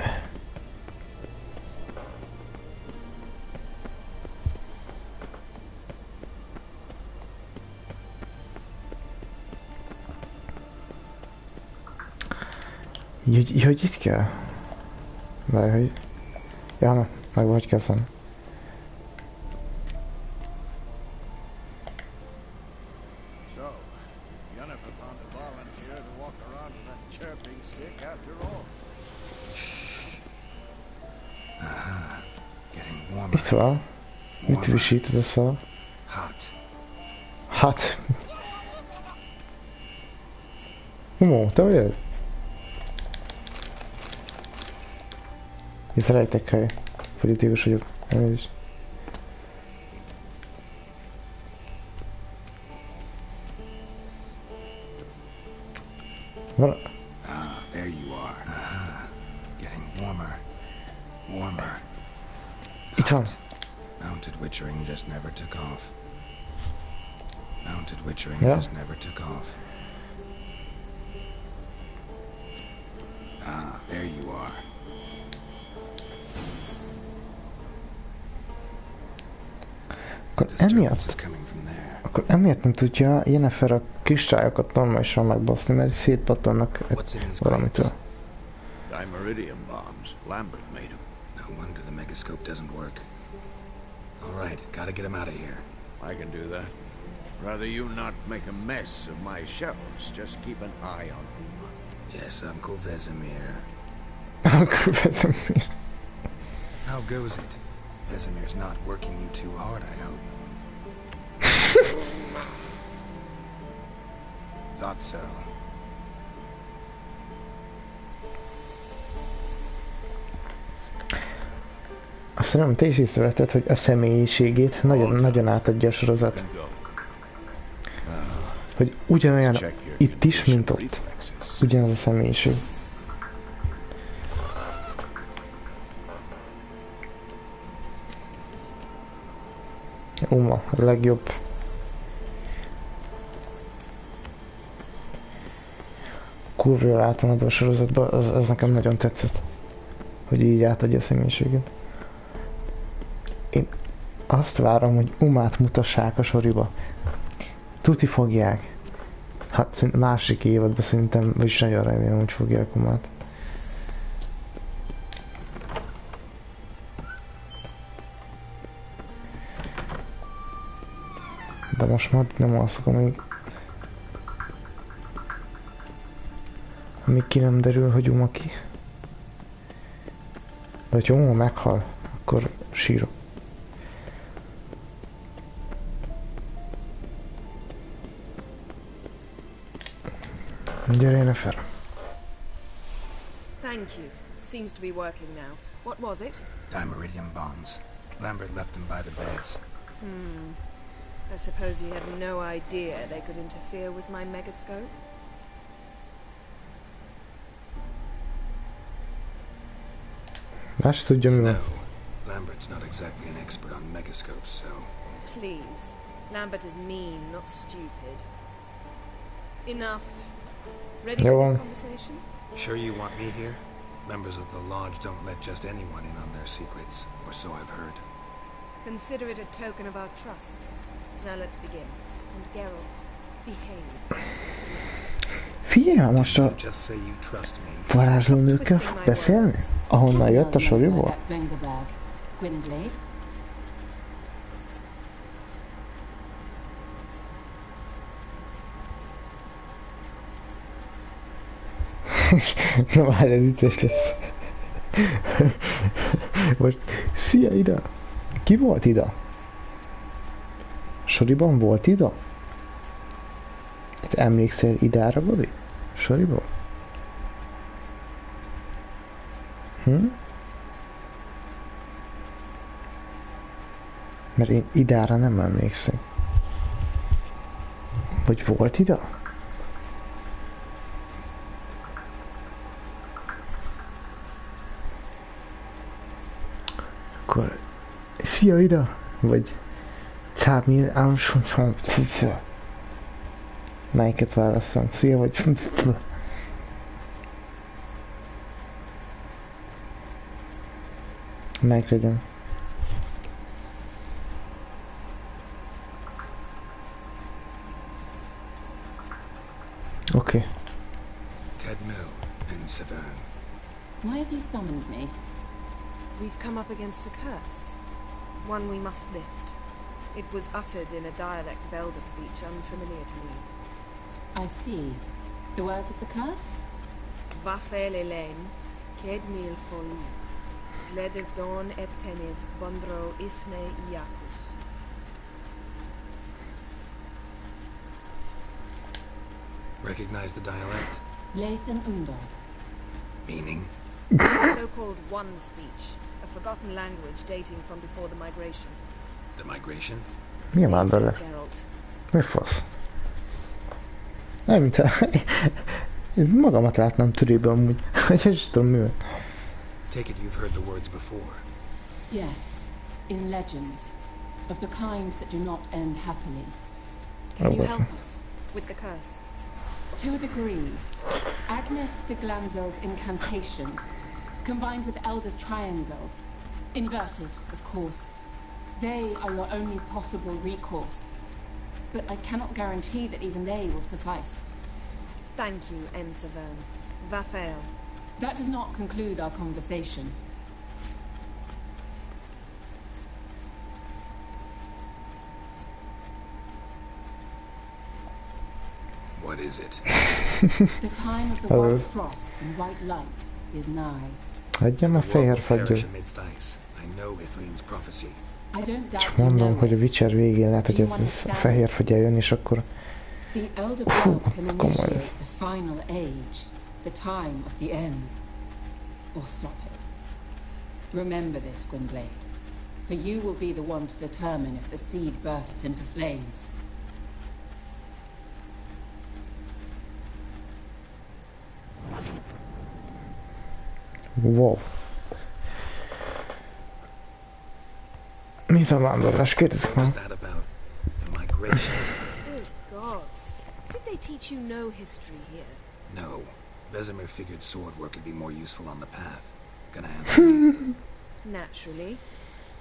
Speaker 4: Hogy itt kell? Várj, hogy... Ja, meg vagy kezdem. Itt van. Mit visítod a szar? Hát. Humó, te vagy ez? Ez rejtek hely. Politikus vagyok. Elnézést. Van...
Speaker 2: There you are. Getting warmer. Warmer.
Speaker 4: Itt van.
Speaker 2: Mounted witchering just never took off. Mounted witchering just never took off. There you are.
Speaker 4: Akkor emiatt nem tudja Yennefer a kristályokat normálisan megbaszni, mert szétpattannak valamitől.
Speaker 13: Dimeridium bombs. Lambert made them.
Speaker 2: No wonder the megascope doesn't work. All right, gotta get him out of here.
Speaker 13: I can do that. Rather you not make a mess of my shelves. Just keep an eye on Uma.
Speaker 2: Yes, Uncle Vesemir.
Speaker 4: Uncle Vesemir.
Speaker 2: How goes it? Vesemir's not working you too hard, I hope. Thought so.
Speaker 4: Azt mondom, te is észrevetted, hogy a személyiségét nagyon átadja a sorozat. Hogy ugyanolyan itt is, mint ott. Ugyanaz a személyiség. Uma, a legjobb. Kurva jól átadva a sorozatba, az nekem nagyon tetszett. Hogy így átadja a személyiséget. Én azt várom, hogy Umát mutassák a soriba. Tuti fogják. Hát másik évadban szerintem, vagyis nagyon remélem, hogy fogják Umát. De most már nem alszok, amíg ki nem derül, hogy Uma ki. De hogyha Uma meghal, akkor sírok. Gyere, Yennefer.
Speaker 1: Thank you. Seems to be working now. What was it?
Speaker 2: Dimeridium bombs. Lambert left them by the beds.
Speaker 1: I suppose he had no idea they could interfere with my megascope?
Speaker 4: Azt tudja, mi van.
Speaker 2: Lambert's not exactly an expert on megascopes, so...
Speaker 1: Please. Lambert is mean, not stupid. Enough. Ready for this conversation?
Speaker 2: Sure you want me here? Members of the Lodge don't let just anyone in on their secrets, or so I've heard.
Speaker 1: Consider it a token of our trust. Now let's begin. And Geralt, behave.
Speaker 4: Figyelj, most a varázslónőkkel fog beszélni? Ahonnan jött a soriból? Na már ez vicces lesz. Most, szia ide! Ki volt ide? Soriban volt ide? Te emlékszel idára, Bobby? Soriból? Mert én idára nem emlékszem. Hogy volt ide? Szia ide! Vagy... Cábmi... Melyiket válaszom? Szia vagy... Melyik legyen? Okay.
Speaker 2: Cadmel and Severn.
Speaker 16: Why have you summoned me?
Speaker 1: We've come up against a curse. One we must lift. It was uttered in a dialect of Elder speech unfamiliar to me.
Speaker 16: I see. The words of the curse?
Speaker 1: Vafel Elaine, Kedmil Foli, Gledev Don Eptenid, Bondro Isne Iakus.
Speaker 2: Recognize the dialect?
Speaker 16: Lathan Undod.
Speaker 2: Meaning?
Speaker 1: The so-called One speech, a forgotten language dating from before the migration.
Speaker 2: The migration?
Speaker 4: Mi a vándorra? Mi fasz? Nem, te... Én magamat látnám törőbe amúgy. Hogy is tudom mi van.
Speaker 2: Take it you've heard the words before.
Speaker 16: Yes, in legends. Of the kind that do not end happily.
Speaker 1: Can you help us with the curse?
Speaker 16: To a degree. Agnes de Glanville's incantation, combined with Elder's triangle, inverted, of course. They are your only possible recourse. But I cannot guarantee that even they will suffice.
Speaker 1: Thank you, N. Severn. Vafael.
Speaker 16: That does not conclude our conversation.
Speaker 2: What is it?
Speaker 16: The time of the white frost and white light is nigh.
Speaker 4: Hagyjam a fehér fagyot. Csak mondom, hogy a Witcher végén lehet, hogy ez a fehér fagy eljön, és akkor... komoly lesz.
Speaker 16: The final age, the time of the end, or stop it. Remember this, Gwynblade, for you will be the one to determine if the seed bursts into flames.
Speaker 4: Wow. Mit a vándorlás? Kérdezik már.
Speaker 1: Good gods. Did they teach you no history here?
Speaker 2: No. Vesemir figured sword work would be more useful on the path. Gonna answer me?
Speaker 1: Naturally.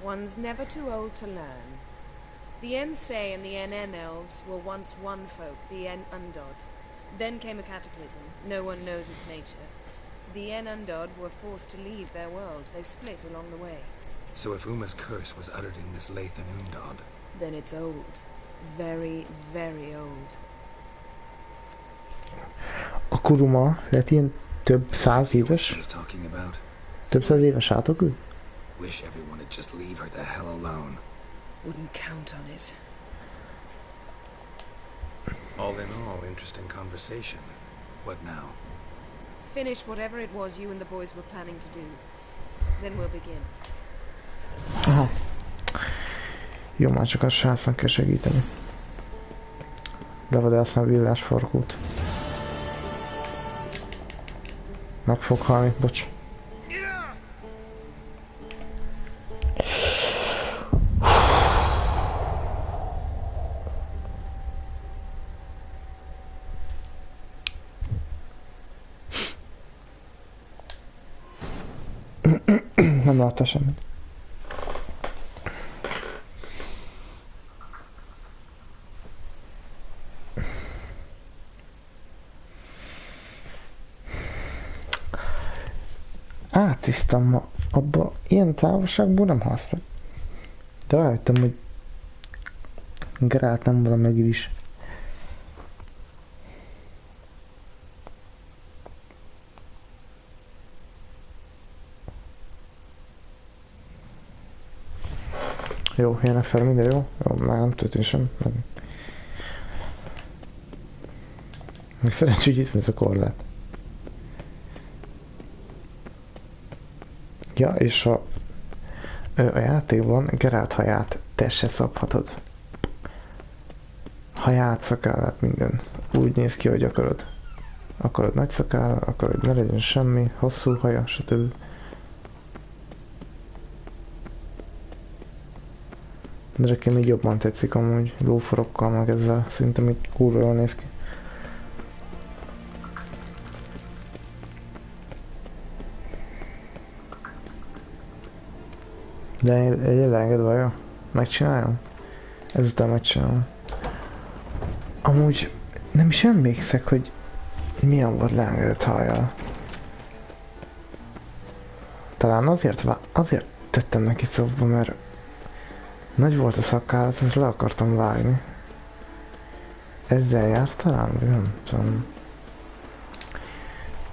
Speaker 1: One's never too old to learn. The Ensei and the NN elves were once one folk, the En Undod. Then came a cataclysm. No one knows its nature. The En Undod were forced to leave their world. They split along the way.
Speaker 2: So if Uma's curse was uttered in this Lathan Undod...
Speaker 1: Then it's old. Very, very old.
Speaker 4: Akkor Uma lehet ilyen több száz éves? Több száz éves átokül?
Speaker 2: Wish everyone would just leave her the hell alone.
Speaker 1: Wouldn't count on it.
Speaker 2: All in all, interesting conversation. What now?
Speaker 1: Finish whatever it was you and the boys were planning to do. Then we'll begin.
Speaker 4: Aha. Jó, már csak a srácnak kell segíteni. Levadászom a villásfarkót. Meg fog halni, bocs. Nem látta semmit. Átvisztem ma abba, ilyen távolságból nem használ. De rájöttem, hogy Geralt nem valamelyik is. Jó, Yennefer, minden jó? Jó, már nem történt sem. Még szerencsé, hogy itt van ez a korlát. Ja, és a játékban Geralt haját te se szabhatod. Haját, szakállát, minden. Úgy néz ki, hogy akarod. Akarod nagy szakáll, akarod, ne legyen semmi, hosszú haja, stb. De nekem így jobban tetszik amúgy, lóforokkal meg ezzel, szerintem így kurva jól néz ki. De egy leengedve, jó? Megcsináljam? Ezután megcsinálom. Amúgy nem is emlékszek, hogy milyen volt leengedett hajjal. Talán azért tettem neki szóba, mert nagy volt a szakállat, és le akartam vágni. Ezzel járt talán, vagy nem tudom.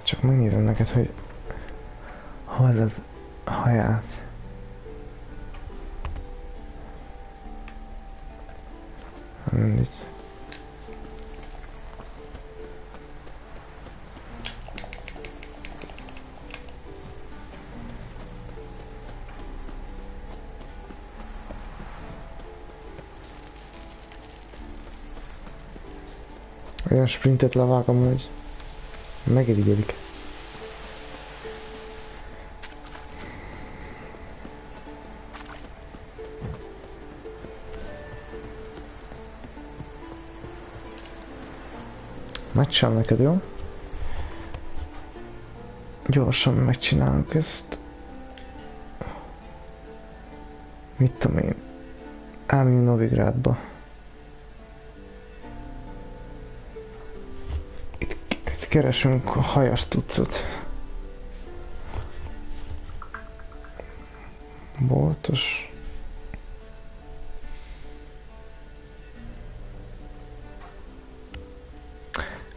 Speaker 4: Csak megnézem neked, hogy hol az haját. Mindegy. Olyan sprintet levágom, hogy megirigyelik. Megcsinálom neked, jó? Gyorsan megcsinálunk ezt. Mit tudom én? Elmegyünk Novigrádba. Itt keresünk a hajas tucat. Boltos.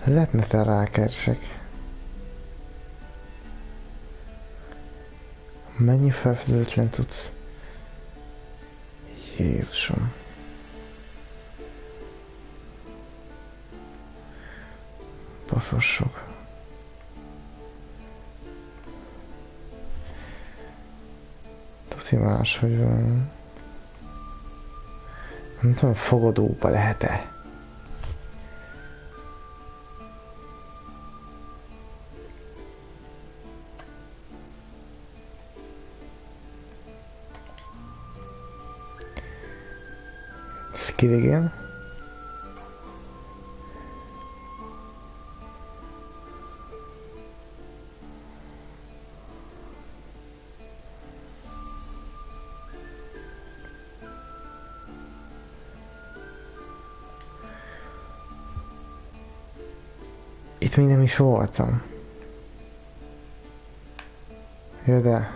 Speaker 4: Lehetne te rákeresek. Mennyi felfedezetlen tudsz? Jézusom. Basszus sok. Tudj más, hogy van. Nem tudom, fogadóba lehet-e? Kivégén. Itt még nem is voltam. Ja, de...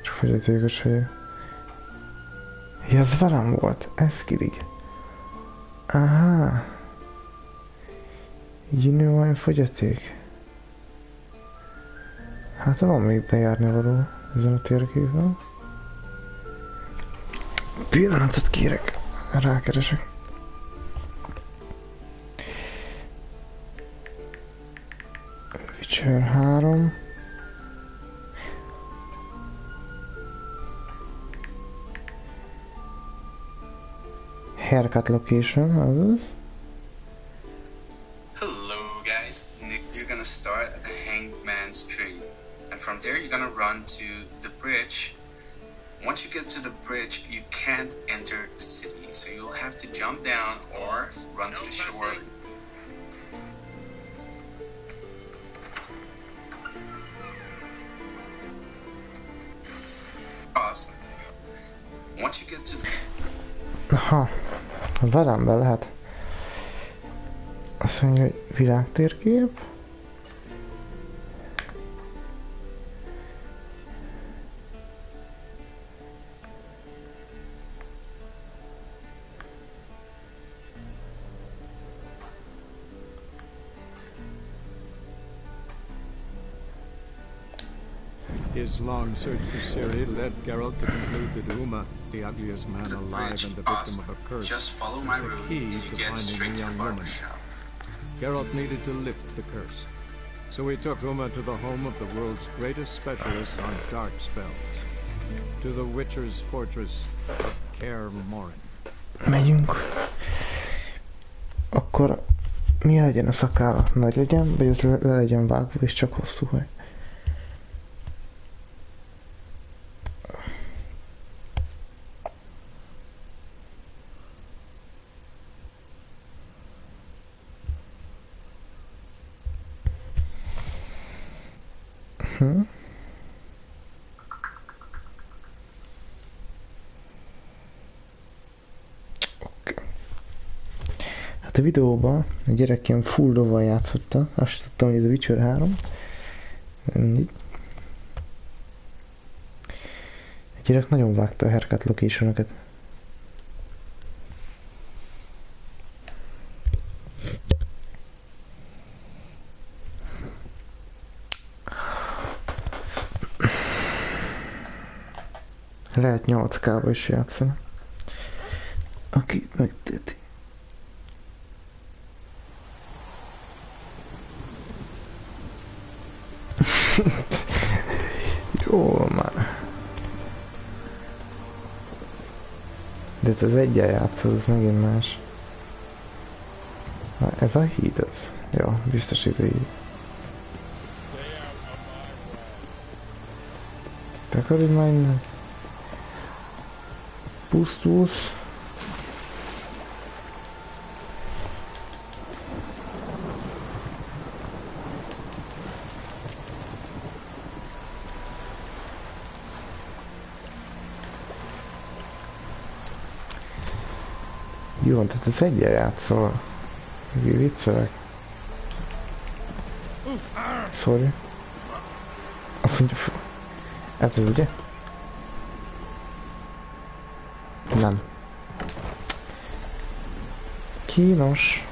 Speaker 4: Csak fogyatékos vagyok. Ja, az velem volt, ez kidig. Aha. Gyűnő van fogyaték. Hát van még bejárni való ezen a térképen. Pillanatot kérek, rákeresek. Witcher 3. Haircut location,
Speaker 17: Hello guys, Nick, you're gonna start at the Hangman's Tree, and from there you're gonna run to the bridge. Once you get to the bridge, you can't enter the city, so you'll have to jump down or run to the shore. Awesome. Once you get to the...
Speaker 4: Aha, velem be lehet. Azt mondja, hogy világtérkép.
Speaker 12: His long search for Ciri led Geralt to conclude that Uma, the ugliest man alive and the victim of a curse,
Speaker 17: Just follow my
Speaker 12: was the
Speaker 17: route
Speaker 12: key
Speaker 17: and you
Speaker 12: to
Speaker 17: get
Speaker 12: finding
Speaker 17: straight
Speaker 12: the
Speaker 17: to the
Speaker 12: young woman.
Speaker 17: barbershop.
Speaker 12: Geralt needed to lift the curse, so he took Uma to the home of the world's greatest specialist on dark spells, to the Witcher's fortress of Kaer Morhen.
Speaker 4: Megyünk. Akkor mi legyen a szakálla? Nagy legyen, vagy ez le legyen vágva és csak hosszú haj? Hát a videóban a gyerek ilyen full loval játszotta, azt tudtam, hogy ez a Witcher 3. A gyerek nagyon vágta a haircut locationokat. Lehet 8K-ba is játszani. Aki megteti. Jó már. De ez egyen játszol, ez megint más. Na, ez a híd az. Ja, biztos ez a híd. Te akarod már innen? Pusztulsz. Jó, tehát ez egyen játszol. Viccelek. Sorry. Azt mondja, ez az ugye? Nem. Kínos.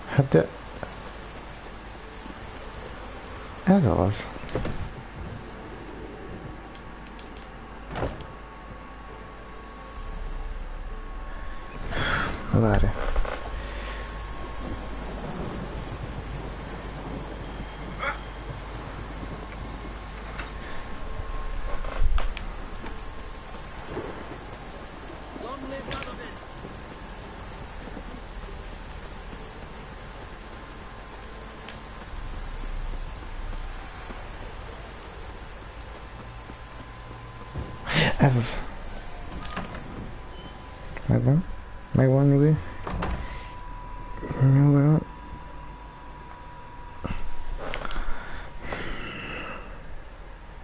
Speaker 4: Hát de... Ez az. Várj. Ez az. Megvan. Megvan, nyugi. Nyugodjon.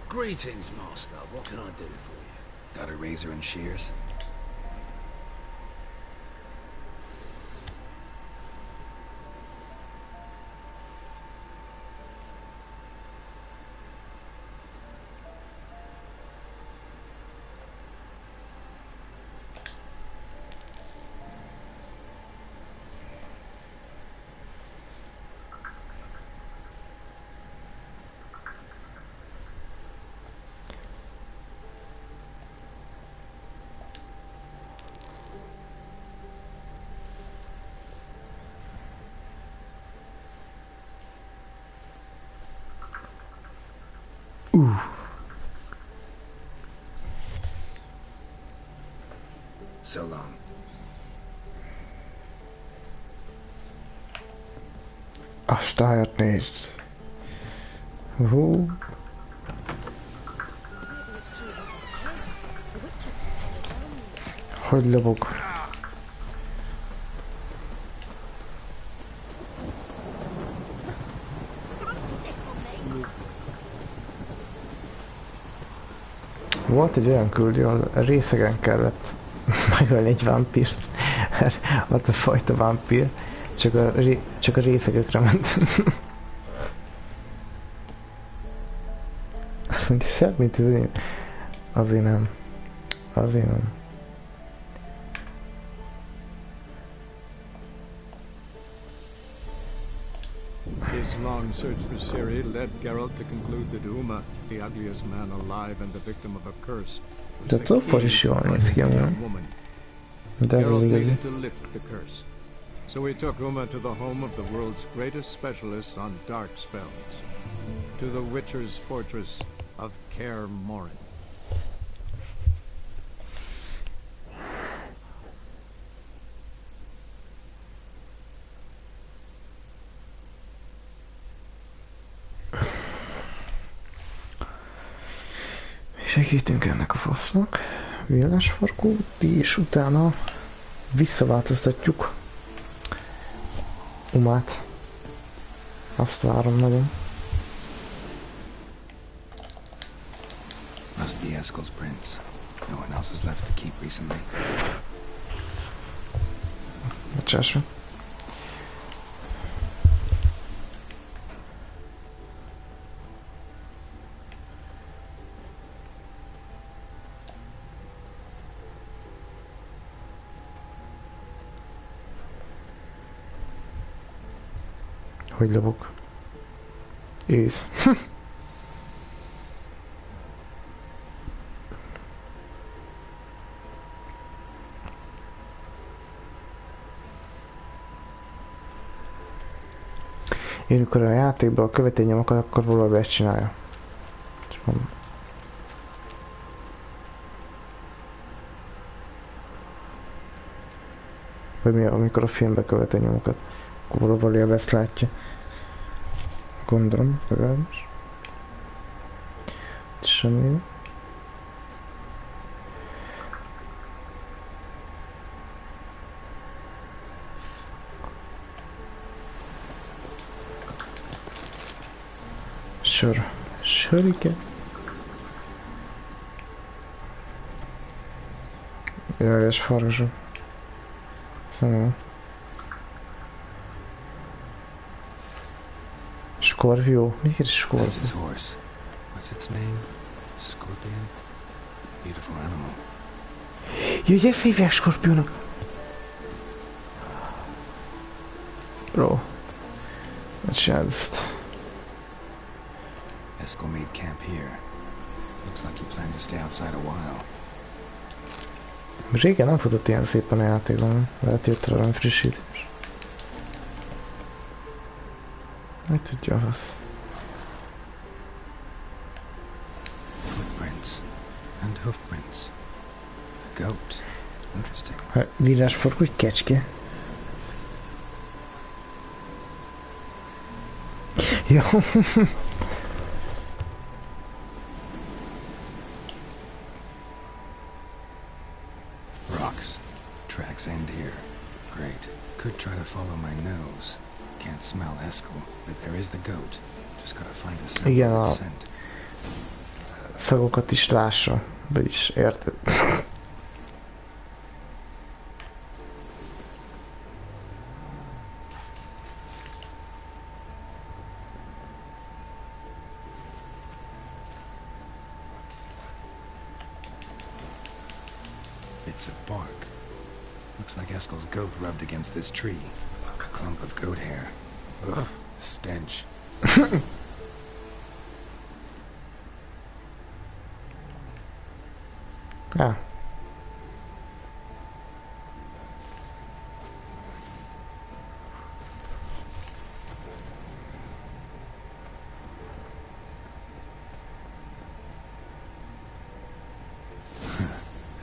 Speaker 6: Greetings, Master. What can I do for you?
Speaker 2: Got a razor and shears? So long.
Speaker 4: A stájat nézd. Hogy lobog. Volt egy olyan küldő, ahol részegen kellett megölni egy vámpírt. Ott a fajta vámpír. Csak a részegekre ment. Azt mondja, szebb, mint az én. Azért nem. Azért nem.
Speaker 12: His long search for Ciri led Geralt to conclude that Uma, the ugliest man alive and the victim of a curse,
Speaker 4: De toffos is jól néz ki amúgy. De ez az igazi.
Speaker 12: to lift the curse. So we took Uma to the home of the world's greatest specialist on dark spells, to the Witcher's fortress of Kaer Morhen.
Speaker 4: Segítünk ennek a fasznak. villásfarkút, és utána visszaváltoztatjuk Umát. Azt várom nagyon.
Speaker 2: Must be Eskel's prince. No one else has left the keep recently.
Speaker 4: Bocsásra. Hogy lövök? Ész. Én amikor a játékban a követélynyomokat, akkor valami ezt csinálja. Vagy mi, amikor a filmben követélynyomokat, akkor valami ezt látja. Gondolom, legalábbis. Semmi. Sör. Sörike. Jaj, és faragzsó. Szóval. Scorpio? Miért Scorpio?
Speaker 2: That's his horse. What's its name? Scorpion? Beautiful animal.
Speaker 4: Jaj, ezt hívják Scorpionnak. Bro. Let's csinálj ezt.
Speaker 2: Eskel made camp here. Looks like he planned to stay outside a while.
Speaker 4: Régen nem futott ilyen szépen a játékban. Lehet jött rá valami frissítés. Meg tudja az.
Speaker 2: Footprints and hoofprints. A goat. Interesting.
Speaker 4: Vírásfarkú, egy kecske. Jó.
Speaker 2: Rocks. Tracks end here. Great. Could try to follow my nose. Can't smell Eskel, but there is the goat. Just gotta find a scent.
Speaker 4: Igen, a szagokat is lássa, vagyis érted.
Speaker 2: It's a bark. Looks like Eskel's goat rubbed against this tree. A clump of goat hair. Ugh, stench.
Speaker 4: Ah.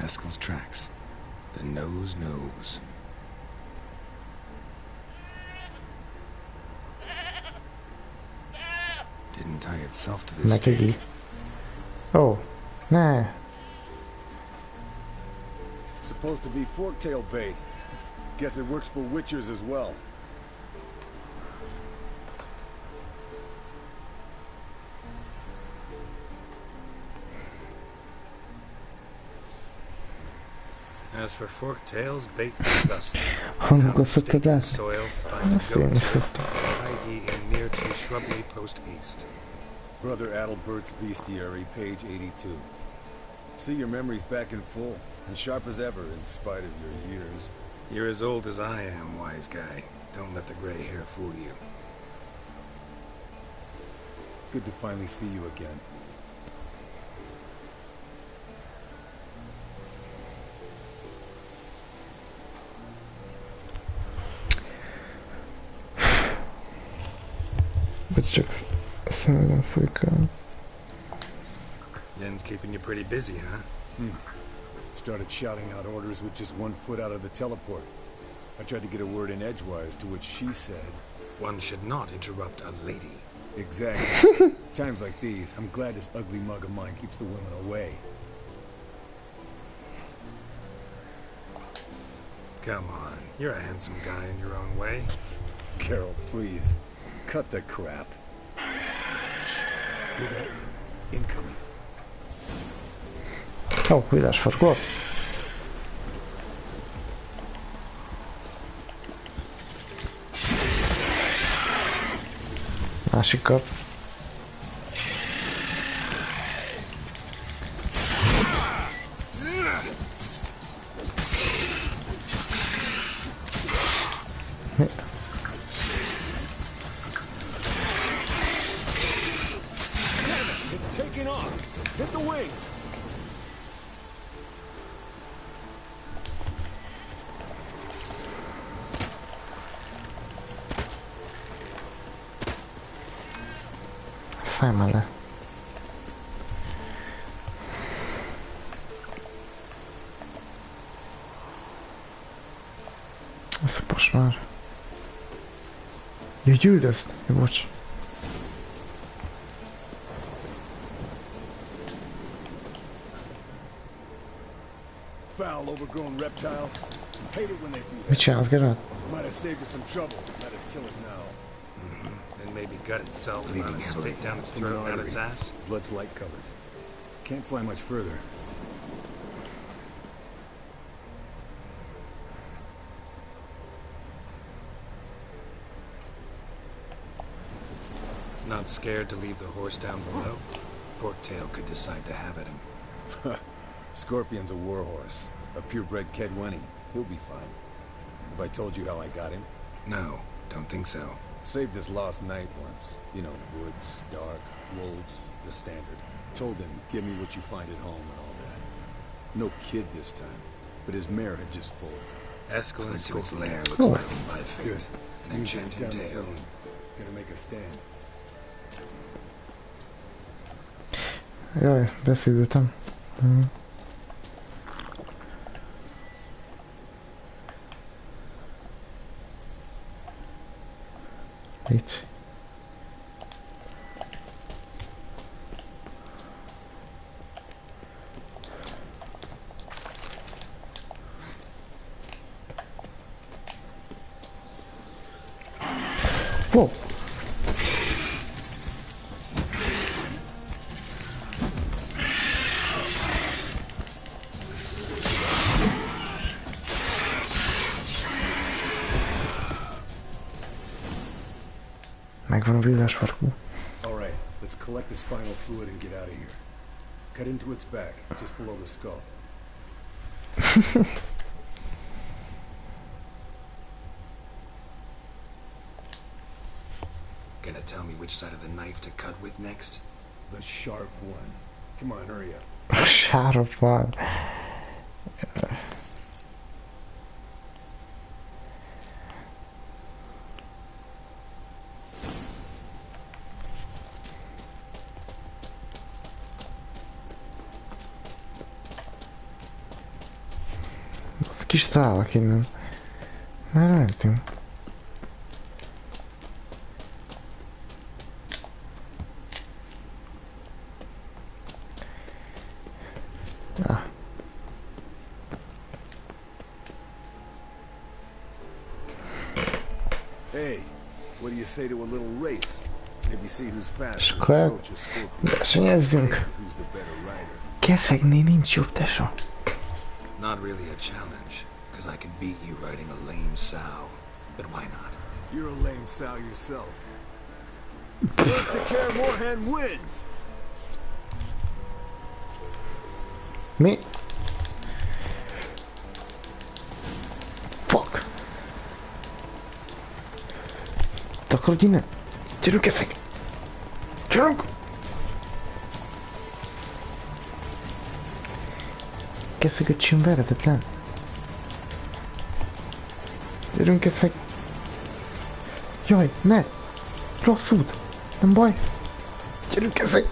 Speaker 2: Eskel's tracks. The nose knows. Didn't tie itself to this stake.
Speaker 4: Oh, nah.
Speaker 18: Supposed to be forktail bait. Guess it works for witchers as well.
Speaker 5: As for forktails, bait disgusting.
Speaker 4: Hangokat szoktad látni?
Speaker 5: Soil,
Speaker 4: Azt én is szoktam.
Speaker 5: i.e. in near to shrubbery post haste.
Speaker 18: Brother Adalbert's Bestiary, page 82. See, your memory's back in full, and sharp as ever in spite of your years.
Speaker 2: You're as old as I am, wise guy. Don't let the gray hair fool you.
Speaker 18: Good to finally see you again.
Speaker 4: But csak szemben folyik el.
Speaker 5: Yen's keeping you pretty busy, huh?
Speaker 18: Started shouting out orders with just 1 foot out of the teleport. I tried to get a word in edgewise, to which she said,
Speaker 5: "One should not interrupt a lady."
Speaker 18: Exactly. Times like these, I'm glad this ugly mug of mine keeps the women away.
Speaker 2: Come on, you're a handsome guy in your own way.
Speaker 18: Carol, please. Cut the crap. Shh. Hear that? Incoming.
Speaker 4: Ó, villásfarkó. Másik kap.
Speaker 18: It's taking off. Hit the wings.
Speaker 4: Szállj már le. Ez a posmár. Jaj, gyűldözt! Jó, bocs.
Speaker 18: Foul, overgrown reptiles. Hate it when they do that.
Speaker 4: Mit csinálsz, Geralt?
Speaker 18: Might have saved us some trouble. Let us kill it now.
Speaker 2: And maybe gut itself, leaving spit down its throat and its ass.
Speaker 18: Blood's light colored. Can't fly much further.
Speaker 2: Not scared to leave the horse down below? Forktail could decide to have at him.
Speaker 18: Scorpion's a warhorse. A purebred Kedwenny. He'll be fine. Have I told you how I got him?
Speaker 2: No, don't think so.
Speaker 18: Saved his lost knight once. You know, woods, dark, wolves, the standard. Told him, give me what you find at home and all that. No kid this time, but his mare had just foaled.
Speaker 2: Eskel into its lair looks like by fate.
Speaker 18: Good.
Speaker 2: An enchanting tale.
Speaker 18: Gonna make a stand.
Speaker 4: Jaj, beszűrültem. Itt. Wow. Megvan a villásfarkú.
Speaker 18: All right, let's collect this final fluid and get out of here. Cut into its back, just below the skull.
Speaker 2: Gonna tell me which side of the knife to cut with next?
Speaker 18: The sharp one. Come on, hurry up.
Speaker 4: Sharp one. Kis tálak innen. Merre mentünk? Ah.
Speaker 18: Hey, what do you say to a little race? Maybe see who's faster.
Speaker 4: Versenyezzünk. Kefegni nincs jobb, tesó.
Speaker 2: Not really a challenge, because I can beat you riding a lame sow. But why not?
Speaker 18: You're a lame sow yourself. First to care Moorhen wins!
Speaker 4: Mi? Fuck! Takarodj innen! Gyerünk, eszek! Gyerünk! Keszeg a csim veretetlen. Gyerünk, eszek! Jaj, ne! Rossz út! Nem baj! Gyerünk, eszek!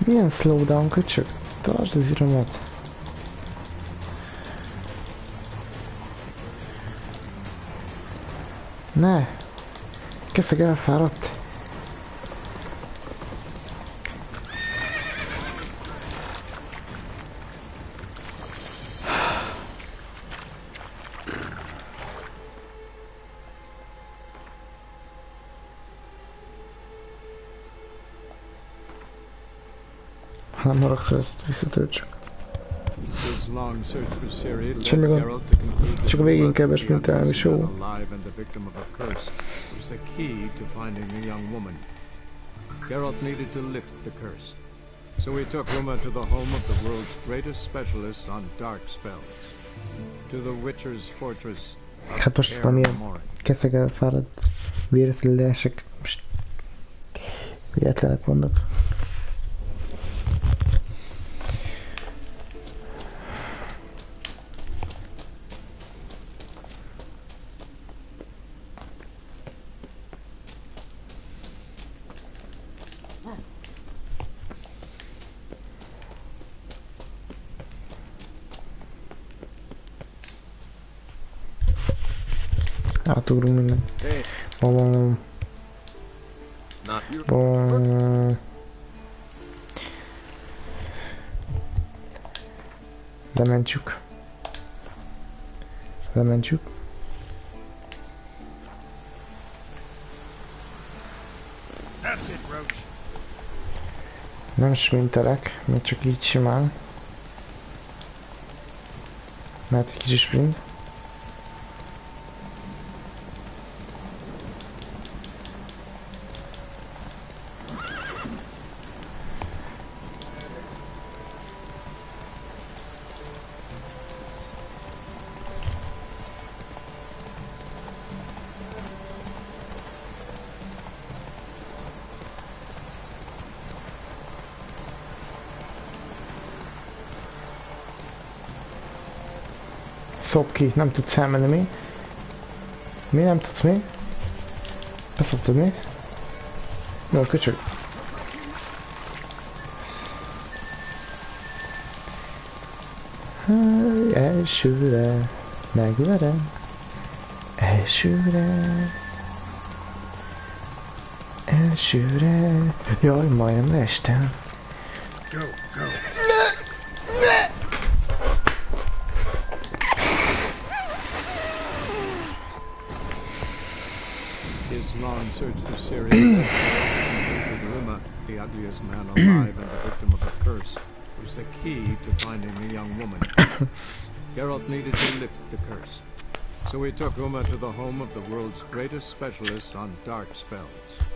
Speaker 4: Milyen slowdown, köcsög? Tartsd az iramot! Ne! Keszeg elfáradt! Nem haragszol, ezt visszatöltsük. Semmi gond. Csak a végén kell besmintelnem is jó.
Speaker 12: Geralt needed to lift the curse. So we took Uma to the home of the world's greatest specialist on dark spells. To the Witcher's fortress of
Speaker 4: Hát most van ilyen keszeg elfáradt, véretlenül leesek. Véletlenek vannak. Átugrunk minden. Bom. Bom. Lementjük. Lementjük. Nem sprintelek, még csak így simán. Mert egy kicsi sprint. Szop ki, nem tudsz elmenni mi? Mi nem tudsz mi? Beszoptad mi? Jó, köcsög. Elsőre megverem. Elsőre. Elsőre. Jaj, majdnem leestem.
Speaker 2: Go, go.
Speaker 12: Long search for Ciri. Uma, the ugliest man alive and the victim of a curse, was the key to finding the young woman. Geralt needed to lift the curse. So we took Uma to the home of the world's greatest specialist on dark spells.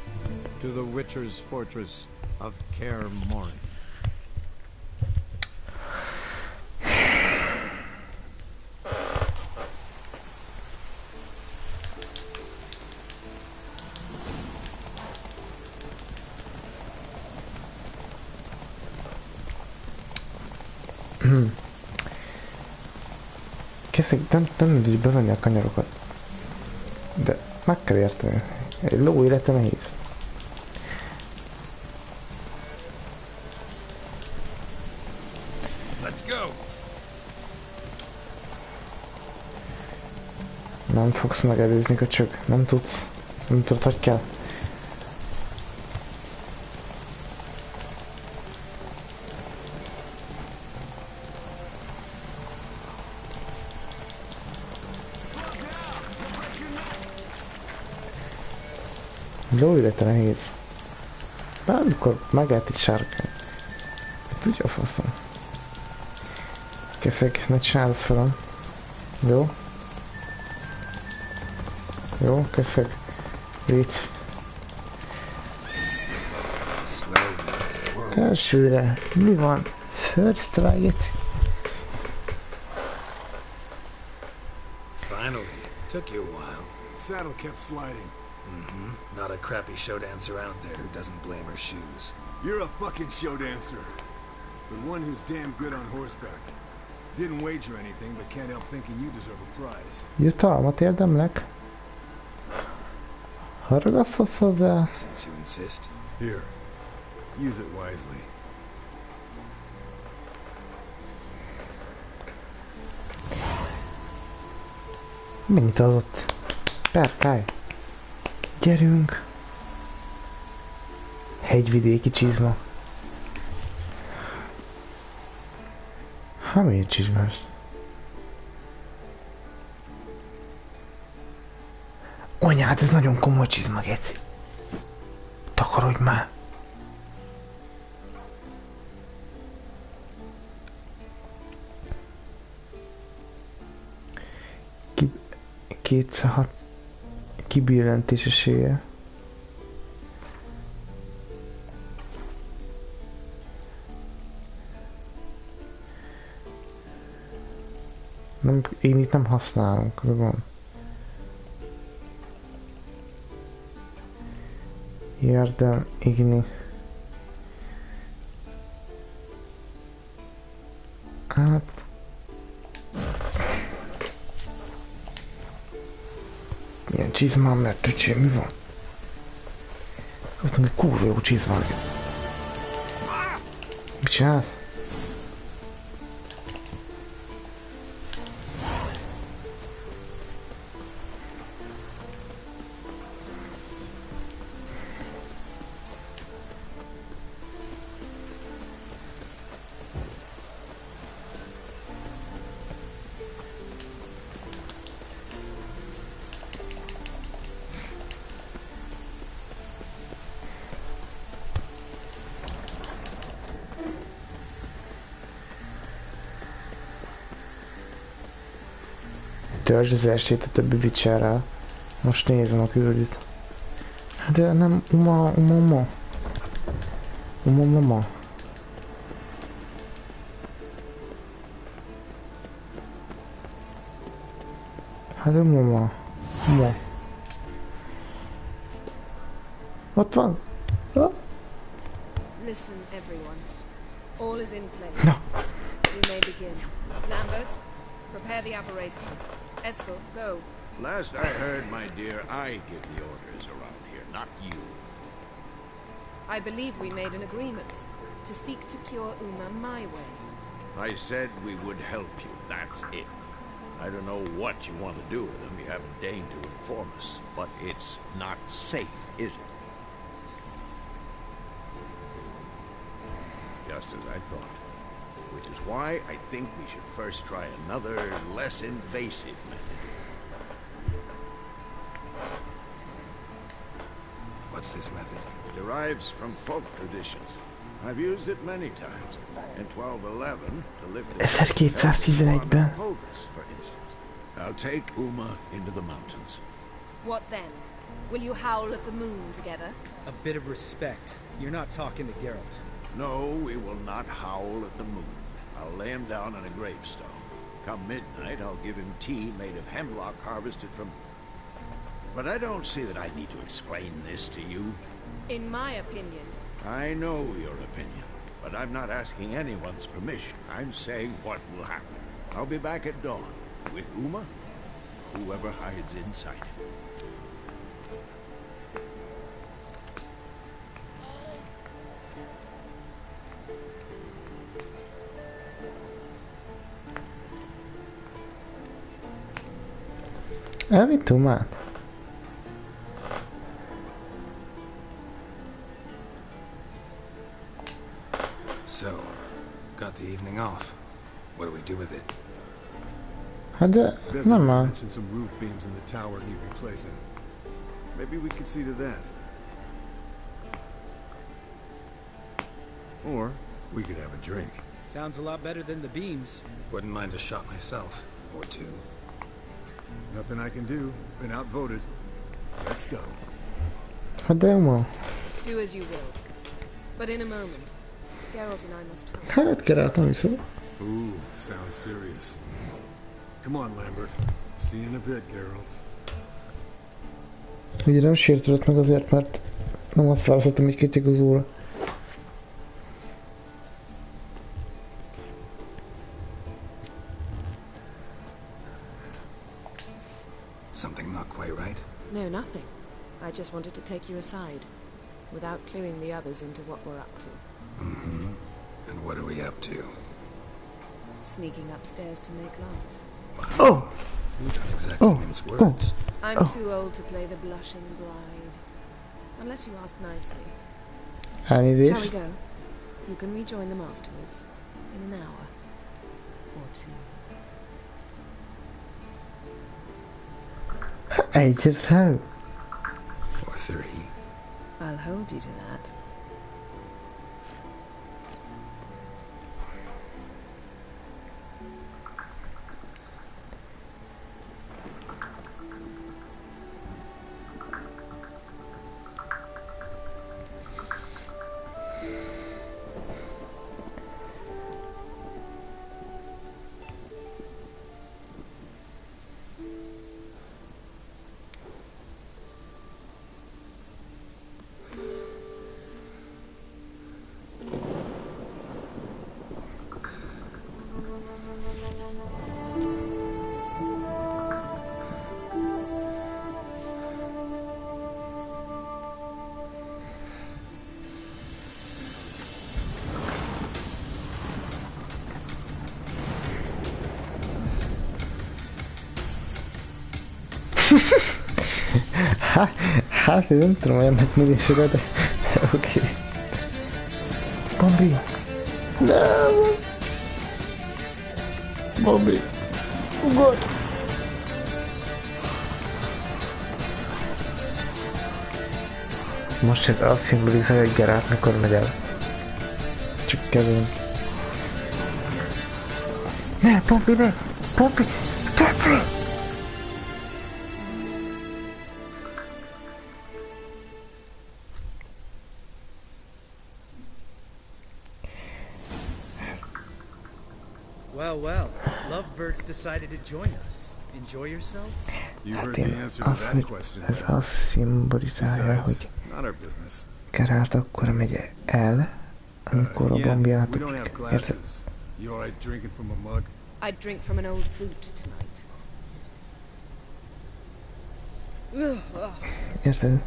Speaker 12: To the Witcher's fortress of Kaer Morhen.
Speaker 4: Nem mindegy bevenni a kanyarokat. De meg kell érteni. Egy ló élete nehéz.
Speaker 2: Let's go.
Speaker 4: Nem fogsz megelőzni, köcsög. Nem tudsz. Nem tudod, hogy kell. Ló élete nehéz. Bármikor megállt egy sárkány. Tudja a faszom. Keszeg, ne csináld felem. Jó? Jó, keszeg. Légy. Elsőre. Mi van? Third strike-it.
Speaker 2: Finally. Took you a while.
Speaker 18: Saddle kept sliding.
Speaker 2: Mm-hmm. Not a crappy show dancer out there who doesn't blame her shoes.
Speaker 18: You're a fucking show dancer. But one who's damn good on horseback. Didn't wager anything, but can't help thinking you deserve a prize.
Speaker 4: Jutalmat érdemlek. Haragaszthatsz hozzá?
Speaker 2: Since you insist.
Speaker 18: Here. Use it wisely.
Speaker 4: Megnyitott. Perkály. Gyerünk. Hegyvidéki csizma. Ha miért csizmás? Anyád, ez nagyon komoly csizma, geci. Takarodj már. Kétszer kibillentés esélye. Nem, én itt nem használunk, az a gond. Érdem, igni. Hát... Milyen csizmám lett, öcsém, mi van? Kaptunk egy kurva jó csizmát. Mit csinálsz? Törzsd az estét a többi Witcherrel. Most nézem a küldit. De nem uma. Hát uma. Ott van?
Speaker 1: Listen, everyone. All is in place.
Speaker 4: No.
Speaker 1: We may begin. Lambert, prepare the apparatuses. Eskel, go.
Speaker 13: Last I heard, my dear, I give the orders around here, not you.
Speaker 1: I believe we made an agreement to seek to cure Uma my way.
Speaker 13: I said we would help you, that's it. I don't know what you want to do with them, you haven't deigned to inform us, but it's not safe, is it? Just as I thought. Which is why I think we should first try another, less invasive method.
Speaker 2: What's this method?
Speaker 13: It derives from folk traditions. I've used it many times. In 1211, to lift the
Speaker 4: 1211-ben.
Speaker 13: for instance. I'll take Uma into the mountains.
Speaker 1: What then? Will you howl at the moon together?
Speaker 11: A bit of respect. You're not talking to Geralt.
Speaker 13: No, we will not howl at the moon. I'll lay him down on a gravestone. Come midnight, I'll give him tea made of hemlock harvested from... But I don't see that I need to explain this to you.
Speaker 1: In my opinion.
Speaker 13: I know your opinion, but I'm not asking anyone's permission. I'm saying what will happen. I'll be back at dawn, with Uma, whoever hides inside him.
Speaker 4: Elvitt Umát?
Speaker 2: So, got the evening off. What do we do with it?
Speaker 4: Hát de nem már.
Speaker 18: Mentioned some roof beams in the tower need replacing. Maybe we could see to that. Or we could have a drink.
Speaker 11: Sounds a lot better than the beams.
Speaker 2: Wouldn't mind a shot myself, or two.
Speaker 18: Nothing I can do. Been outvoted. Let's go.
Speaker 4: Hát de ma.
Speaker 1: Do as you will. But in a moment, Geralt and I must talk.
Speaker 4: Hát Geralt nem hiszem.
Speaker 18: Ooh, sounds serious. Come on, Lambert. See you in a bit, Geralt.
Speaker 4: Ugye nem sértődött meg azért, mert nem azt választottam, hogy kitegyek az óra.
Speaker 2: Something not quite right?
Speaker 1: No, nothing. I just wanted to take you aside, without cluing the others into what we're up to.
Speaker 2: Mm-hmm. And what are we up to?
Speaker 1: Sneaking upstairs to make love.
Speaker 4: Oh!
Speaker 2: You don't exactly mince words.
Speaker 1: I'm too old to play the blushing bride. Unless you ask nicely. Shall we go? You can rejoin them afterwards. In an hour. Or two.
Speaker 4: Ages how?
Speaker 2: Or 3.
Speaker 1: I'll hold you to that.
Speaker 4: Hát én nem tudom olyannak minőségre, de oké. Bambi! Nem! Bambi! Ugorj! Most ez azt szimbolizálja, hogy Geralt mikor megy el. Csak kezdünk. Ne, Bambi, ne! Bambi! Bambi!
Speaker 11: Well, lovebirds decided to join us. Enjoy yourselves?
Speaker 18: You heard the answer to that question.
Speaker 4: Ez azt szimbolizálja, hogy Geralt akkor megy el, amikor a Bambi átugrik. Érted?
Speaker 18: You alright drinking from a mug?
Speaker 1: I'd drink from an old boot tonight.
Speaker 4: Érted?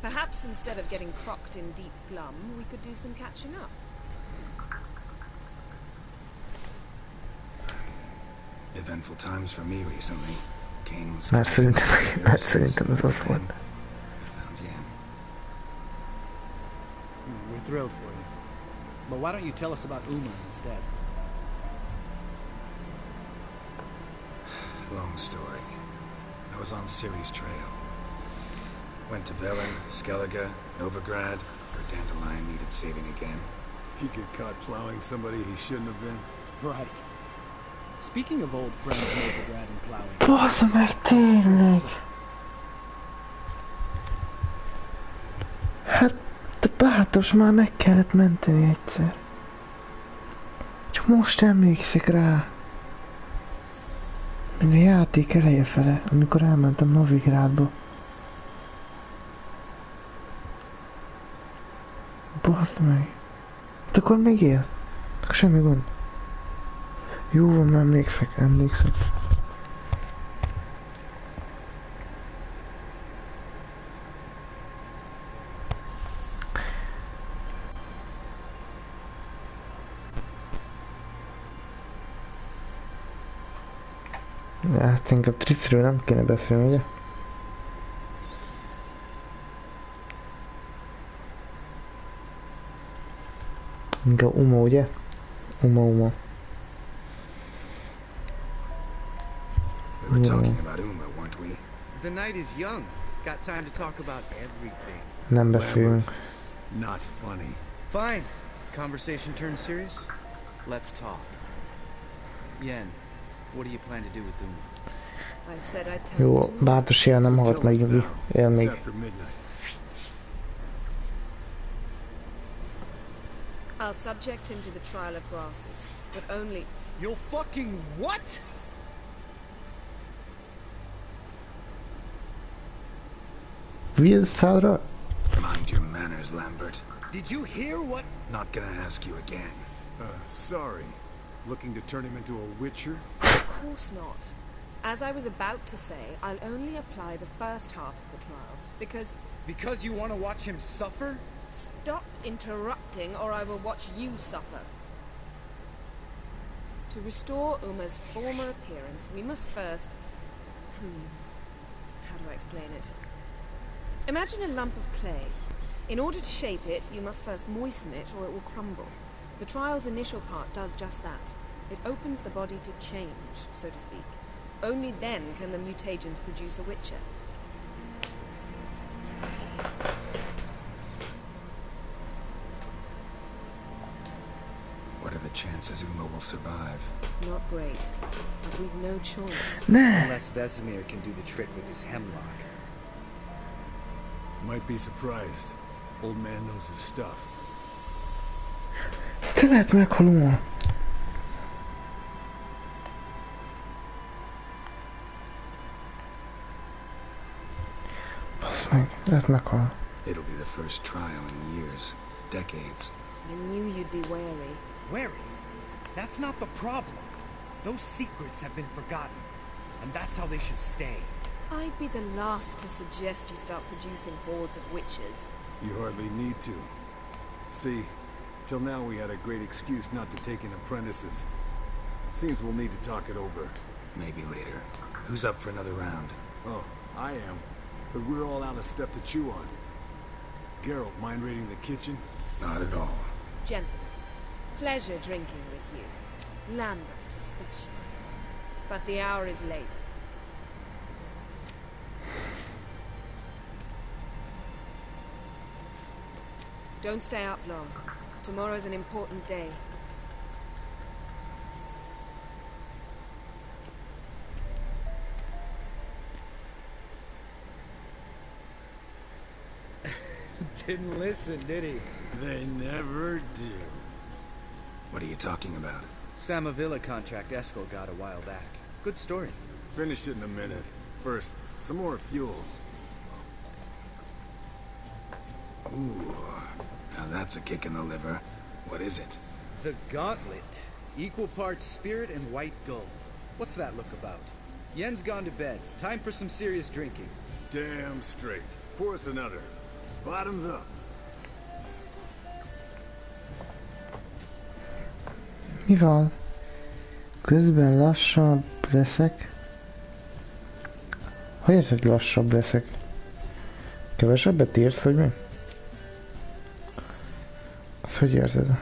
Speaker 1: Perhaps instead of getting crocked in deep glum, we could do some catching up.
Speaker 2: Eventful times for me recently. Kings.
Speaker 4: Már szerintem ez az volt.
Speaker 11: We're thrilled for you. But why don't you tell us about Uma instead?
Speaker 2: Long story. I was on Ciri's trail. Went to Velen, Skellige, Novigrad, where Dandelion needed saving again.
Speaker 18: He get caught plowing somebody he shouldn't have been.
Speaker 11: Right. Speaking of old friends, Novigrad and plowing.
Speaker 4: Bassza meg, tényleg! Hát, te bátos, már meg kellett menteni egyszer. Csak most emlékszik rá. Még a játék eleje fele, amikor elmentem Novigrádba. Bassza meg. Hát akkor még él. Akkor semmi gond. Jó van, emlékszek. De hát inkább Triszről nem kéne beszélni, ugye? Inkább Uma, ugye? Uma.
Speaker 2: We were talking about Uma, weren't we?
Speaker 11: The night is young. Got time to talk about everything.
Speaker 4: Nem beszélünk.
Speaker 18: Not funny.
Speaker 11: Fine. Conversation turned serious? Let's talk. Yen, what do you plan to do with Uma?
Speaker 1: I said I'd tell
Speaker 4: Jó,
Speaker 1: you.
Speaker 4: bátos él nem halt meg, Jogi. Él még.
Speaker 1: I'll subject him to the trial of grasses, but only...
Speaker 11: You'll fucking what?
Speaker 4: Vilszádra?
Speaker 2: Mind your manners, Lambert.
Speaker 11: Did you hear what?
Speaker 2: Not gonna ask you again.
Speaker 18: Sorry. Looking to turn him into a witcher?
Speaker 1: Of course not. As I was about to say, I'll only apply the first half of the trial, because...
Speaker 11: Because you want to watch him suffer?
Speaker 1: Stop interrupting, or I will watch you suffer. To restore Uma's former appearance, we must first How do I explain it? Imagine a lump of clay. In order to shape it, you must first moisten it or it will crumble. The trial's initial part does just that. It opens the body to change, so to speak. Only then can the mutagens produce a Witcher.
Speaker 2: What are the chances Uma will survive?
Speaker 1: Not great, but we've no choice.
Speaker 11: Unless Vesemir can do the trick with his hemlock.
Speaker 18: Might be surprised. Old man knows his stuff.
Speaker 4: Te lehet meghalom. Basz meg, lehet meghal.
Speaker 2: It'll be the first trial in years, decades.
Speaker 1: I knew you'd be wary.
Speaker 11: Wary? That's not the problem. Those secrets have been forgotten, and that's how they should stay.
Speaker 1: I'd be the last to suggest you start producing hordes of witches.
Speaker 18: You hardly need to. See, till now we had a great excuse not to take in apprentices. Seems we'll need to talk it over.
Speaker 2: Maybe later. Who's up for another round?
Speaker 18: Oh, I am. But we're all out of stuff to chew on. Geralt, mind raiding the kitchen?
Speaker 2: Not at all.
Speaker 1: Gentlemen, pleasure drinking with you. Lambert especially. But the hour is late. Don't stay up long. Tomorrow's an important day.
Speaker 11: Didn't listen, did he?
Speaker 13: They never do.
Speaker 2: What are you talking about?
Speaker 11: Samavilla contract Eskel got a while back. Good story.
Speaker 18: Finish it in a minute. First, some more fuel.
Speaker 2: Ooh, now that's a kick in the liver. What is it?
Speaker 11: The Gauntlet. Equal parts spirit and white gold. What's that look about? Yen's gone to bed. Time for some serious drinking.
Speaker 18: Damn straight. Pour us another. Bottoms up.
Speaker 4: Mi van? Közben lassabb leszek. Hogy érted, hogy lassabb leszek? Kevesebbet írsz, hogy mi? Azt hogy érzed?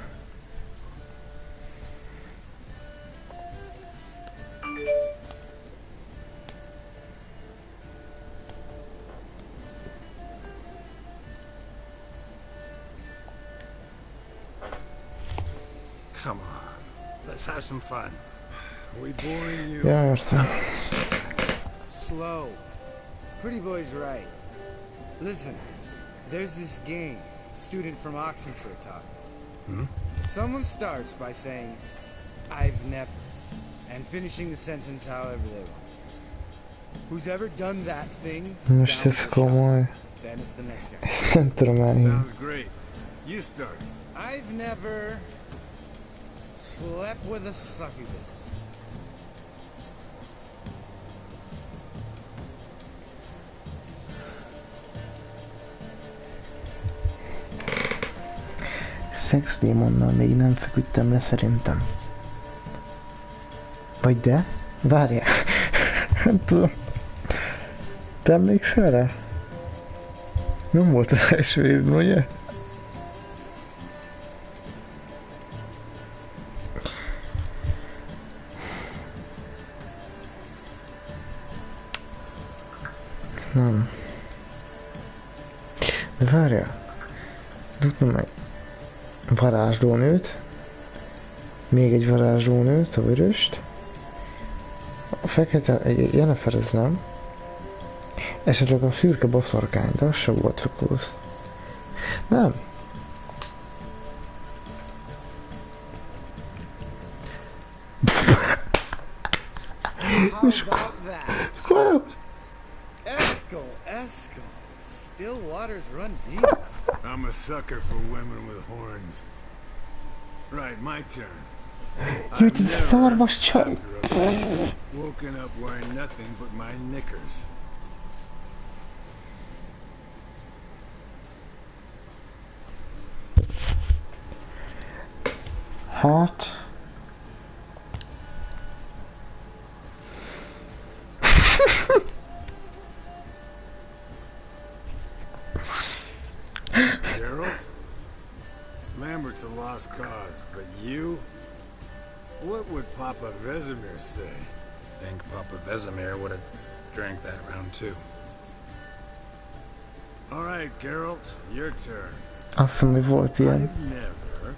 Speaker 13: Come on, let's have some fun.
Speaker 18: We boring you?
Speaker 4: Ja, értem.
Speaker 11: Slow. Pretty boy's right. Listen, there's this game. Student from Oxenford taught me. Someone starts by saying, I've never, and finishing the sentence however they want. Who's ever done that thing?
Speaker 4: Most ez komoly.
Speaker 11: Then it's the next guy.
Speaker 4: Ezt nem tudom elhinni.
Speaker 18: Sounds great. You start.
Speaker 11: I've never slept with a succubus.
Speaker 4: Szexdémonnal még nem feküdtem le szerintem. Vagy de? Várjál. Nem tudom. Te emlékszel rá? Nem volt az első évben, ugye? Nem. De várjál. Tudtam meg. Varázslónőt. Még egy varázslónőt, a vöröst. A fekete, Yennefer ez nem. Esetleg a szürke boszorkány, de az se volt szokolsz. Nem.
Speaker 11: Eskel. Still waters run deep.
Speaker 18: I'm a sucker for women with horns. Right, my turn.
Speaker 4: You're szarvas csaj.
Speaker 18: Woken up wearing nothing but my knickers.
Speaker 4: Hát...
Speaker 18: Geralt? Lambert's a lost cause, but you? What would Papa Vesemir say?
Speaker 2: I think Papa Vesemir would have drank that round too.
Speaker 18: All right, Geralt, your turn.
Speaker 4: Azt mondom, hogy volt ilyen.
Speaker 18: I've never...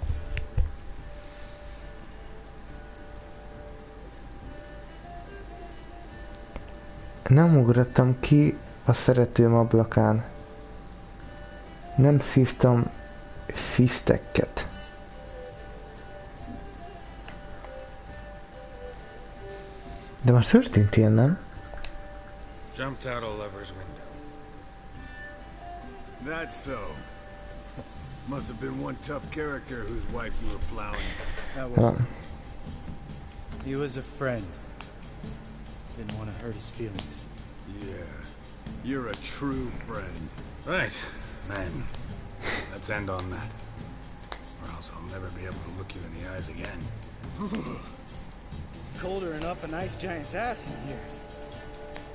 Speaker 4: Nem ugrottam ki a szeretőm ablakán. Nem szívtam fisztekket. De már történt ilyen, nem?
Speaker 2: Jumped out a lover's window.
Speaker 18: That's so. Must have been one tough character whose wife you were plowing.
Speaker 11: That wasn't. He was a friend. Didn't want to hurt his feelings.
Speaker 18: Yeah. You're a true friend.
Speaker 2: Right. Man. Let's end on that. Or else I'll never be able to look you in the eyes again.
Speaker 11: Colder and up an ice giant's ass in here.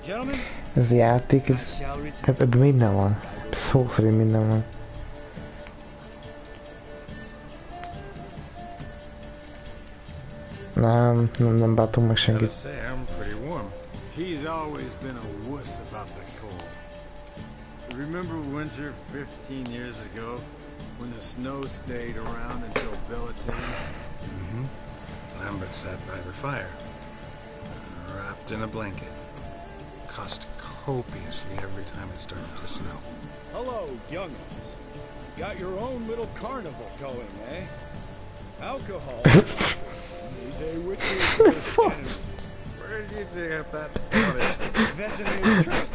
Speaker 11: Gentlemen,
Speaker 4: ez a játék, ebben minden van. Szó szerint minden van. Nem bátom meg senkit.
Speaker 18: He's always been a wuss about the cold. Remember winter 15 years ago when the snow stayed around until Bellatane?
Speaker 2: Mm-hmm. Lambert sat by the fire, wrapped in a blanket, cussed copiously every time it started to snow.
Speaker 14: Hello, young'uns. Got your own little carnival going, eh? Alcohol is a witch's worst enemy.
Speaker 2: Where did you dig up that?
Speaker 11: Vesemir's trunk.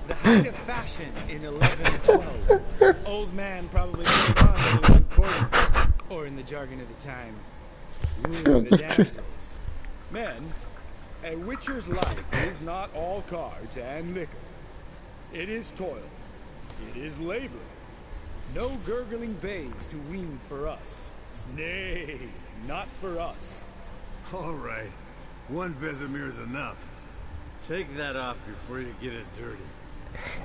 Speaker 11: The height of fashion in 1112. Old man probably put on in one quarter, or in the jargon of the time, ruling the damsels.
Speaker 14: Men, a witcher's life is not all cards and liquor. It is toil. It is labor. No gurgling babes to wean for us. Nay, not for us.
Speaker 18: All right. One Vesemir's enough. Take that off before you get it dirty.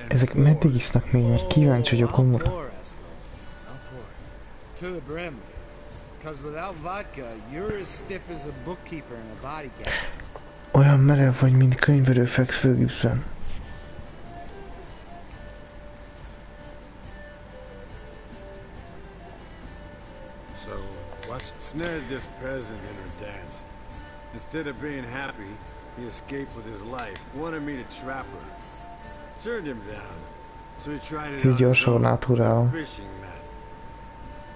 Speaker 4: Ezek meddig isznak még, mert kíváncsi vagyok omra.
Speaker 11: To the brim. Because without vodka, you're as stiff as a bookkeeper in a bodyguard.
Speaker 4: Olyan merev vagy, mint könyvelő feksz főgipsben.
Speaker 18: So, what? Snared this peasant in her dance. Instead of being happy, he escaped with his life. Wanted me to trap her. Turned him down. So he tried it on his own fishing net.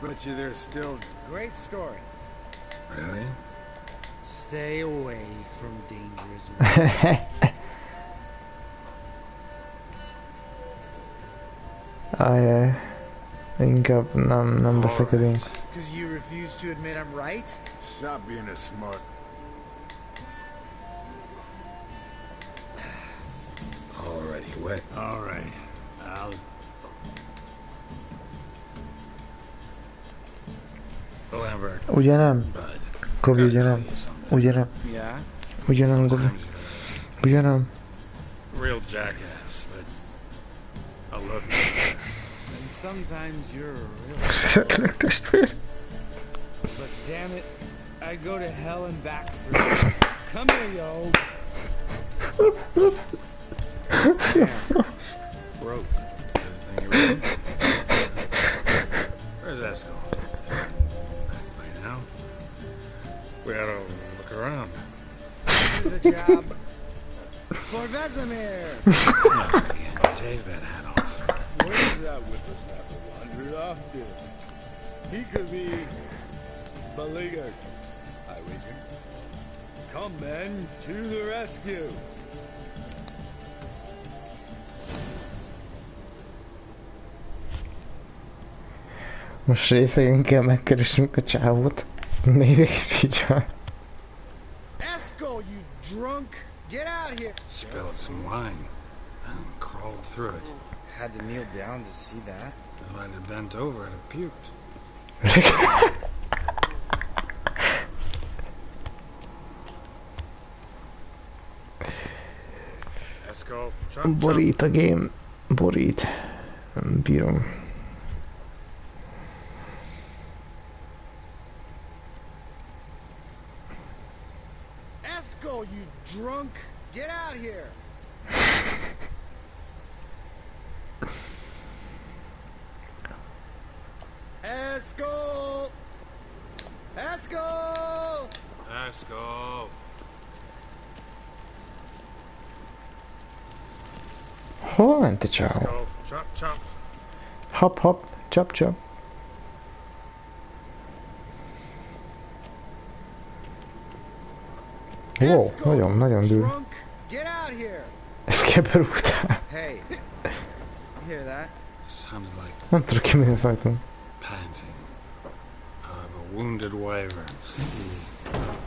Speaker 18: Bet you there's still...
Speaker 11: Great story.
Speaker 2: Really?
Speaker 11: Stay away from dangerous women.
Speaker 4: Ajaj. Inkább nem veszekedünk.
Speaker 11: Because you refuse to admit I'm right?
Speaker 18: Stop being a smart.
Speaker 2: Already wet.
Speaker 18: All right. I'll...
Speaker 2: Lambert.
Speaker 4: Ugye nem? Kobi, ugye nem? Ugye nem? Ugye nem, Kobi? Ugye nem?
Speaker 2: Real jackass, but I love you.
Speaker 11: And sometimes you're a real... But damn it, I'd go to hell and back for you. Come here, yo. Damn. Broke.
Speaker 2: Where's Eskel? By now? We gotta look around.
Speaker 11: This is a job for Vesemir.
Speaker 2: Take that hat off.
Speaker 14: Where's that whippersnapper wandered off to? He could be beleaguered, I wager. Come, men, to the rescue.
Speaker 4: Most részegen kell megkeresnünk a csávót. Nézzük is így van.
Speaker 11: Eskel, you drunk! Get out here!
Speaker 2: Spilled some wine and crawled through it.
Speaker 11: Had to kneel down to see that.
Speaker 2: If I'd have bent over, I'd have puked.
Speaker 4: Borít a game. Borít. Nem bírom.
Speaker 11: drunk? Get out here! Eskel! Eskel!
Speaker 12: Eskel!
Speaker 4: Hol ment a csávó?
Speaker 12: Chop, chop.
Speaker 4: Hop, hop, csap, csap. Wow, nagyon dűl. Ez kell után.
Speaker 11: Hey, you hear that?
Speaker 2: Sounded like
Speaker 4: Nem tudok ki mi az ajtón.
Speaker 2: panting of a wounded wyvern.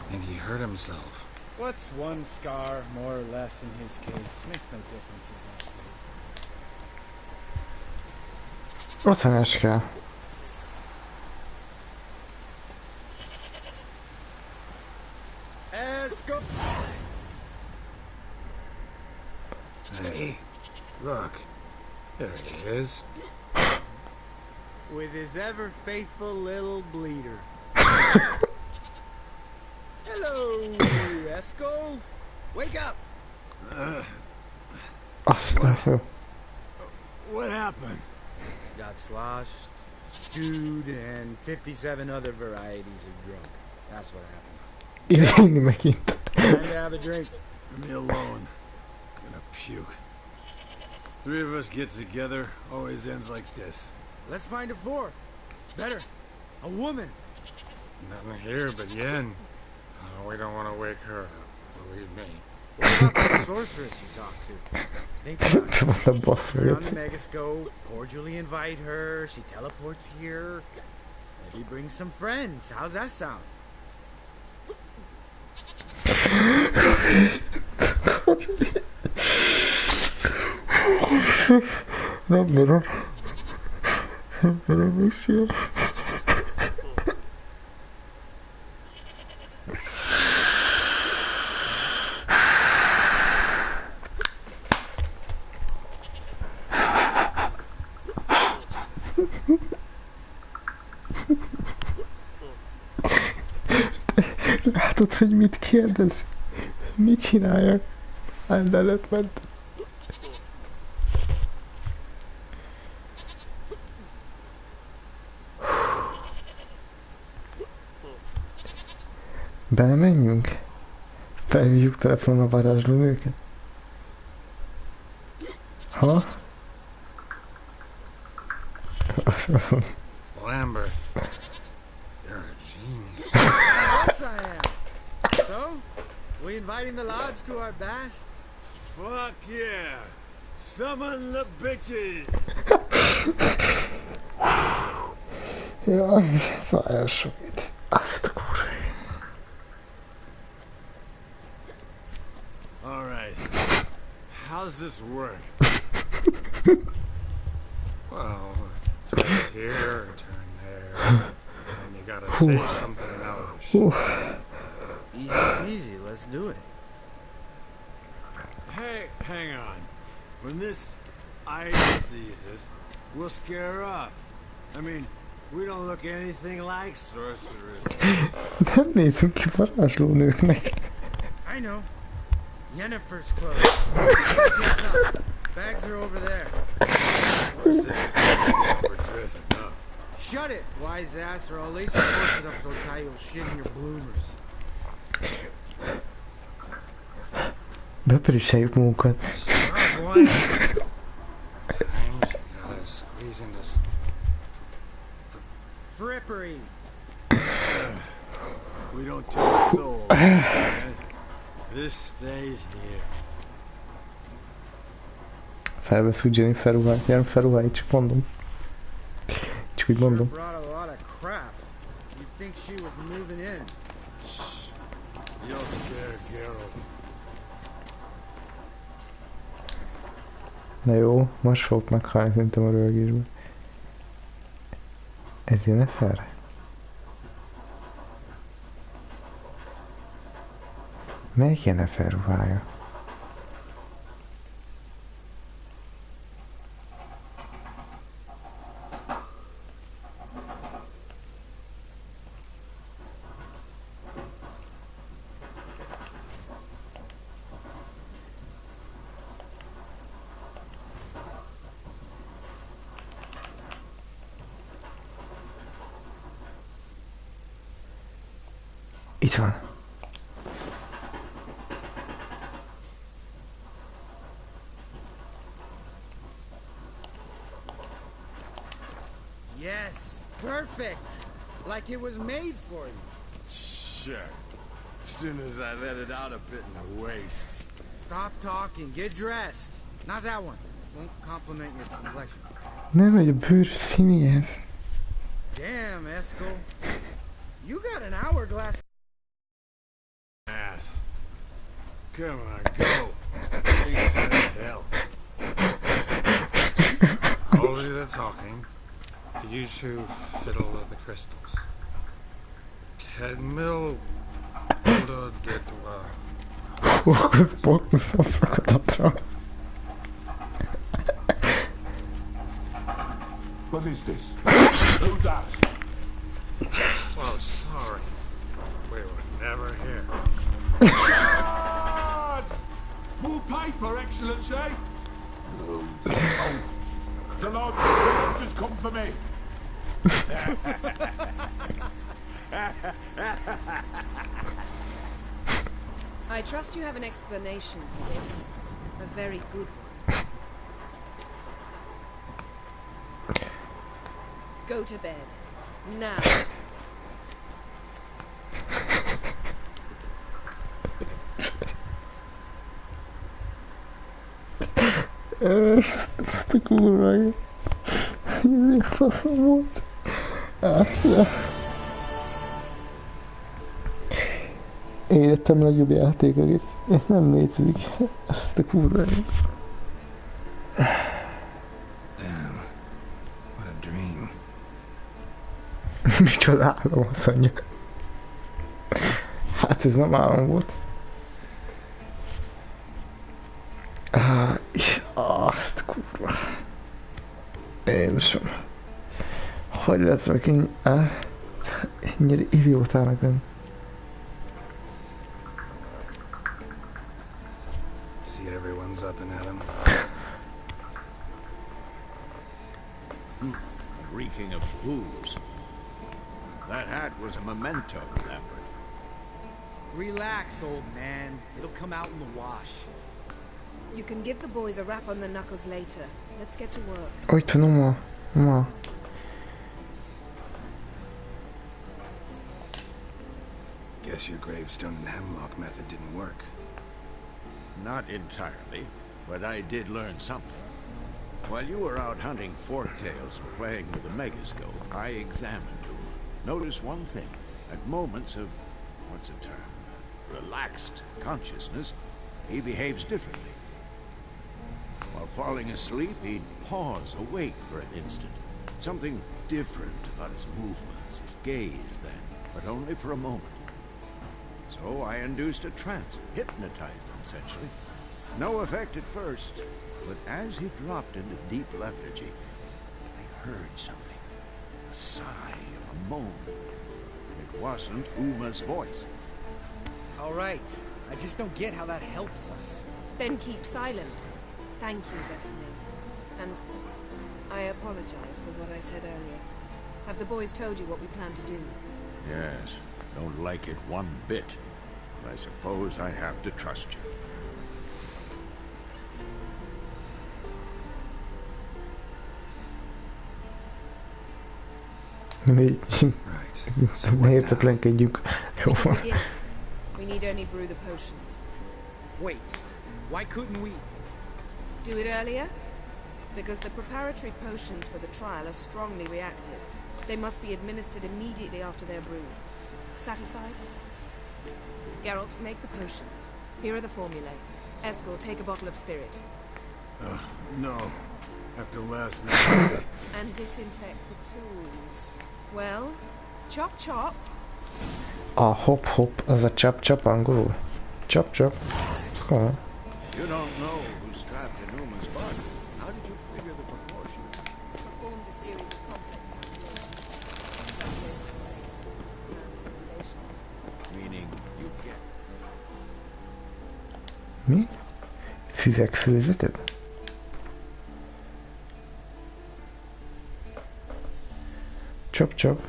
Speaker 2: Think he hurt himself.
Speaker 11: What's one scar more or less in his case? Makes no difference, as I say.
Speaker 4: Otthonás kell.
Speaker 11: Eskel!
Speaker 2: Hey, look. There he is.
Speaker 11: With his ever faithful little bleeder. Hello, Eskel. Wake up.
Speaker 12: What happened?
Speaker 11: Got sloshed, stewed, and 57 other varieties of drunk. That's what happened.
Speaker 4: Inni megint.
Speaker 11: Time to have a drink.
Speaker 12: Leave me alone. I'm gonna puke. Three of us get together, always ends like this.
Speaker 11: Let's find a fourth. Better. A woman.
Speaker 12: Nothing here but Yen. We don't want to wake her up, believe me.
Speaker 11: What about the sorceress you talked to? Think about it. Turn on the megascope, cordially invite her, she teleports here. Maybe bring some friends. How's that sound?
Speaker 4: Nem bírom is jó. Látod, hogy mit kérdez? Mit csináljak? Áll előtt ment. Belemenjünk? Felhívjuk telefonon a varázslónőket? Ha?
Speaker 12: Lambert, you're a genius.
Speaker 11: Yes, I am. So, we inviting the lodge to our bash?
Speaker 12: Fuck yeah! Summon the bitches!
Speaker 4: Jaj, fáj sok itt. Azt a kurva.
Speaker 12: All right. How's this work? Well, turn here, turn there, and you gotta say something in Elvish.
Speaker 11: Easy peasy, let's do it.
Speaker 12: Hey, hang on. When this ice sees us, we'll scare her off. I mean, we don't look anything like sorcerers.
Speaker 4: Nem nézünk ki varázslónőknek.
Speaker 11: I know. Yennefer's clothes. Let's dress up. Bags are over there.
Speaker 12: What's this for dressing up?
Speaker 11: Shut it, wise ass, or I'll lace your horses up so tight you'll shit in your bloomers.
Speaker 4: Bepereseljük magunkat.
Speaker 11: Frippery.
Speaker 12: We don't tell a soul. Man. This stays here.
Speaker 4: Felveszünk Jenny felruháját, jelen felruháját, csak mondom. Csak úgy mondom.
Speaker 11: Brought a lot of crap. You'd think she was moving in.
Speaker 12: Shh. You'll scare Geralt.
Speaker 4: Na jó, most fogok meghalni szerintem a rögésben. Ez Yennefer? Melyik Yennefer ruhája? Itt van.
Speaker 11: Yes, perfect. Like it was made for you.
Speaker 10: Sure. As soon as I let it out a bit in the waist.
Speaker 11: Stop talking. Get dressed. Not that one. Won't compliment your complexion.
Speaker 4: Nem, hogy a bőr színéhez.
Speaker 11: Damn, Eskel. You got an hourglass.
Speaker 10: Ass. Come on, go. Please to hell.
Speaker 2: I'll do the talking. You two fiddle with the crystals. Kedmil Buldo Detwa.
Speaker 4: Spokój szafrakat apra.
Speaker 15: What is this? Who's that?
Speaker 2: So sorry. We were never here.
Speaker 15: More paper, Excellency. The Lord's will just come for me.
Speaker 1: I trust you have an explanation for this. A very good one. Go to bed. Now.
Speaker 4: Ezt a kurva. Milyen faszom volt. Életem legjobb játéka itt. Ez nem létezik. Ezt a kurva.
Speaker 2: Damn. What a dream.
Speaker 4: Micsoda álom, azt mondja. Hát ez nem álom volt. És azt kurva. Jézusom. Hogy lesz valaki ennyire idiótának lenni?
Speaker 2: See everyone's up and at 'em.
Speaker 13: Reeking of booze. That hat was a memento, Lambert.
Speaker 11: Relax, old man. It'll come out in the wash.
Speaker 1: You can give the boys a rap on the knuckles later. Let's get to work.
Speaker 4: Oj, to no ma.
Speaker 2: Guess your gravestone and hemlock method didn't work.
Speaker 13: Not entirely, but I did learn something. While you were out hunting forktails and playing with the megascope, I examined him. Notice one thing. At moments of, what's the term, relaxed consciousness, he behaves differently. While falling asleep, he'd pause, awake for an instant. Something different about his movements, his gaze then, but only for a moment. So I induced a trance, hypnotized him essentially. No effect at first, but as he dropped into deep lethargy, I heard something. A sigh, a moan. And it wasn't Uma's voice.
Speaker 11: All right. I just don't get how that helps us.
Speaker 1: Then keep silent. Thank you, Vesemir. And I apologize for what I said earlier. Have the boys told you what we plan to do?
Speaker 13: Yes, don't like it one bit. But I suppose I have to trust you.
Speaker 4: Értetlenkedjük. Jó van.
Speaker 1: We need only brew the potions.
Speaker 11: Wait, why couldn't we
Speaker 1: do it earlier? Because the preparatory potions for the trial are strongly reactive. They must be administered immediately after they're brewed. Satisfied? Geralt, make the potions. Here are the formulae. Eskel, take a bottle of spirit.
Speaker 10: No. After last night.
Speaker 1: And disinfect the tools. Well, chop chop.
Speaker 4: A hop hop, az a chop chop angolul. Chop chop. Szóval.
Speaker 13: You don't know who strapped in Uma's body. How did you figure the proportions?
Speaker 1: Performed a series of complex calculations.
Speaker 13: Meaning you get.
Speaker 4: Mi? Füvek főzeted? Chop chop.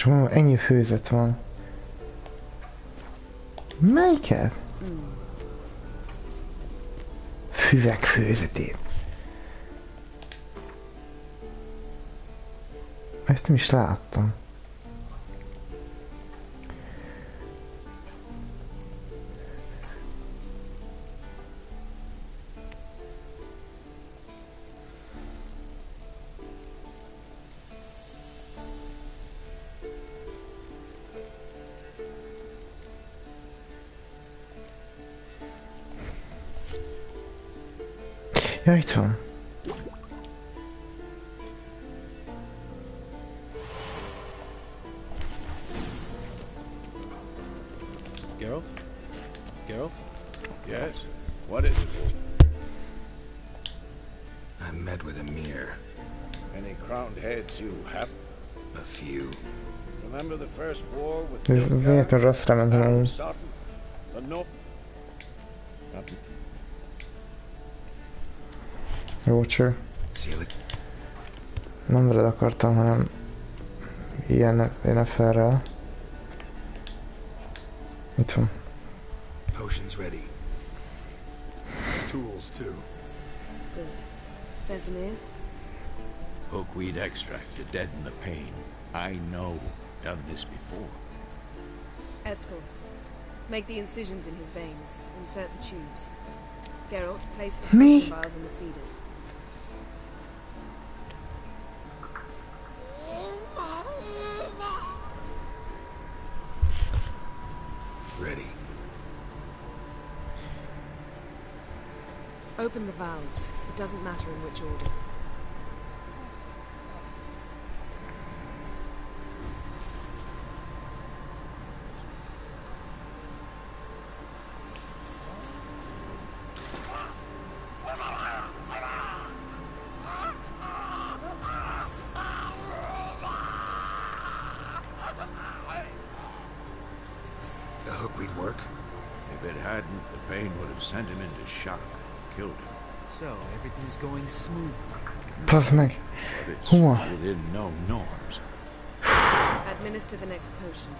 Speaker 4: És mondom, ennyi főzet van. Melyiket? Füvek főzetét. Ezt nem is láttam. Ja, itt van.
Speaker 10: Geralt? Geralt?
Speaker 13: Yes? What is it, Wolf?
Speaker 2: I met with Emir.
Speaker 13: Any crowned heads you have?
Speaker 2: A few.
Speaker 13: Remember the first war with
Speaker 4: Ez véletlenül rosszra mentem amúgy. Jó cső. Nem veled akartam, hanem ilyen felrel. Itt van.
Speaker 2: Potions ready.
Speaker 18: Tools too.
Speaker 1: Good. Vesemir?
Speaker 13: Hookweed extract to deaden the pain. I know. Done this before.
Speaker 1: Eskel, make the incisions in his veins. Insert the tubes. Geralt, place the potion vials on the feeders.
Speaker 2: Ready.
Speaker 1: Open the valves. It doesn't matter in which order.
Speaker 2: The hookweed work?
Speaker 13: If it hadn't, the pain would have sent him into shock, killed him.
Speaker 11: So, everything's going smoothly.
Speaker 4: Pass meg.
Speaker 13: But it's
Speaker 4: Hova?
Speaker 13: within known norms.
Speaker 1: Administer the next potion.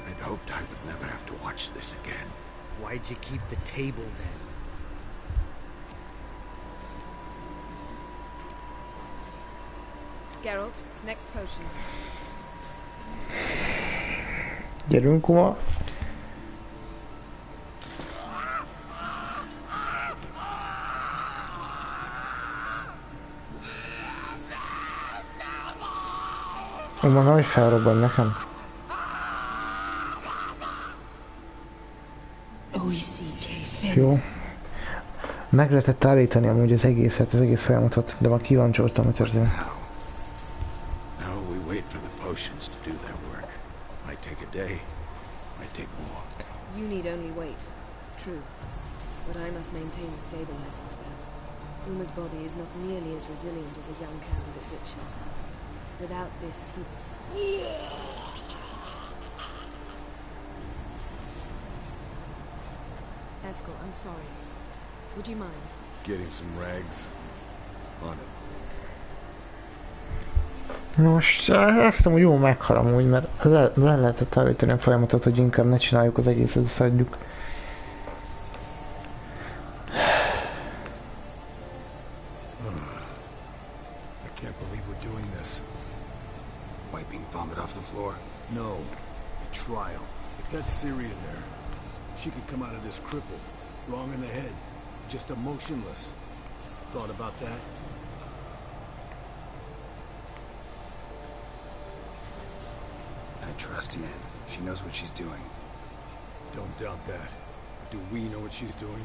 Speaker 13: I'd hoped I would never have to watch this again.
Speaker 11: Why'd you keep the table then?
Speaker 1: Geralt, next potion.
Speaker 4: Gyerünk, Kuma. Mondom, hogy felrobban nekem. Jó. Meg lehetett állítani amúgy az egészet, az egész folyamatot, de már kíváncsoltam, hogy történik.
Speaker 13: Now we wait for the potions to do their work. Might take a day, might take more.
Speaker 1: You need only wait. True. But I must maintain the stabilizing spell. Uma's body is not nearly as resilient as a young candidate witch's. Without this, he... Eskel, I'm sorry. Would you mind?
Speaker 18: Getting some rags on it.
Speaker 4: Nos, ezt amúgy jól meghal amúgy, mert le lehetett állítani a folyamatot, hogy inkább ne csináljuk az egészet, összeadjuk.
Speaker 18: I can't believe we're doing this.
Speaker 2: Wiping vomit off the floor?
Speaker 18: No. A trial. If that's Ciri in there, she could come out of this crippled, wrong in the head, just emotionless. Thought about that?
Speaker 2: I trust Yen. She knows what she's doing.
Speaker 18: Don't doubt that. Do we know what she's doing?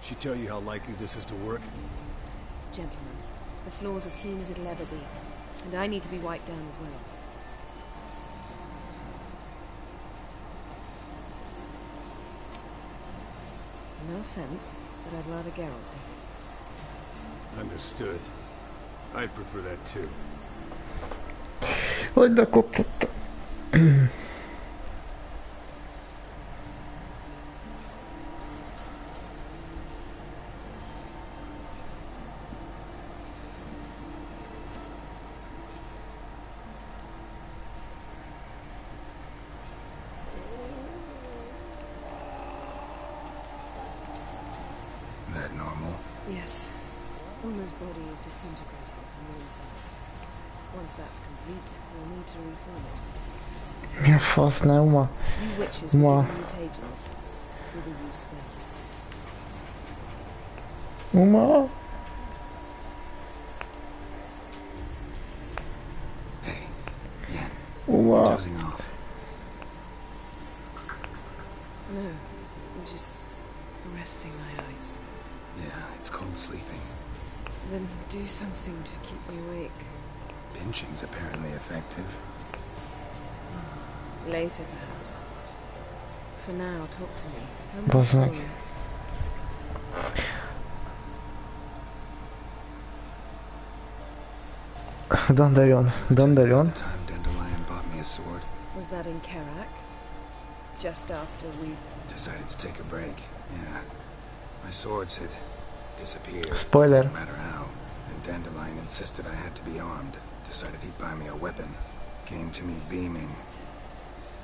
Speaker 18: She tell you how likely this is to work?
Speaker 1: Gentlemen, the floor's as clean as it'll ever be, and I need to be wiped down as well. No offense, but I'd rather Geralt did it.
Speaker 18: Understood. I'd prefer that too.
Speaker 4: Hogy de koptatta.
Speaker 2: That normal?
Speaker 1: Yes. Uma's body is disintegrating from the inside. Once that's complete, we'll need to reform it.
Speaker 4: Mi a fasz, ne, Uma?
Speaker 1: You witches with the mutagens. We will use spells.
Speaker 4: Uma?
Speaker 2: Hey, Yen.
Speaker 4: Uma?
Speaker 2: You're dozing off.
Speaker 1: No, I'm just resting my eyes.
Speaker 2: Yeah, it's called sleeping.
Speaker 1: Then do something to keep me awake.
Speaker 2: Pinching's apparently effective.
Speaker 1: Later, perhaps. For now, talk to me. Tell me
Speaker 4: Bazd
Speaker 1: the
Speaker 4: meg.
Speaker 1: story.
Speaker 4: Dandelion. Dandelion.
Speaker 2: The time Dandelion bought me a sword.
Speaker 1: Was that in Karak? Just after we...
Speaker 2: Decided to take a break, yeah. My swords had disappeared.
Speaker 4: Spoiler.
Speaker 2: Doesn't matter how. And Dandelion insisted I had to be armed. Decided he'd buy me a weapon. Came to me beaming.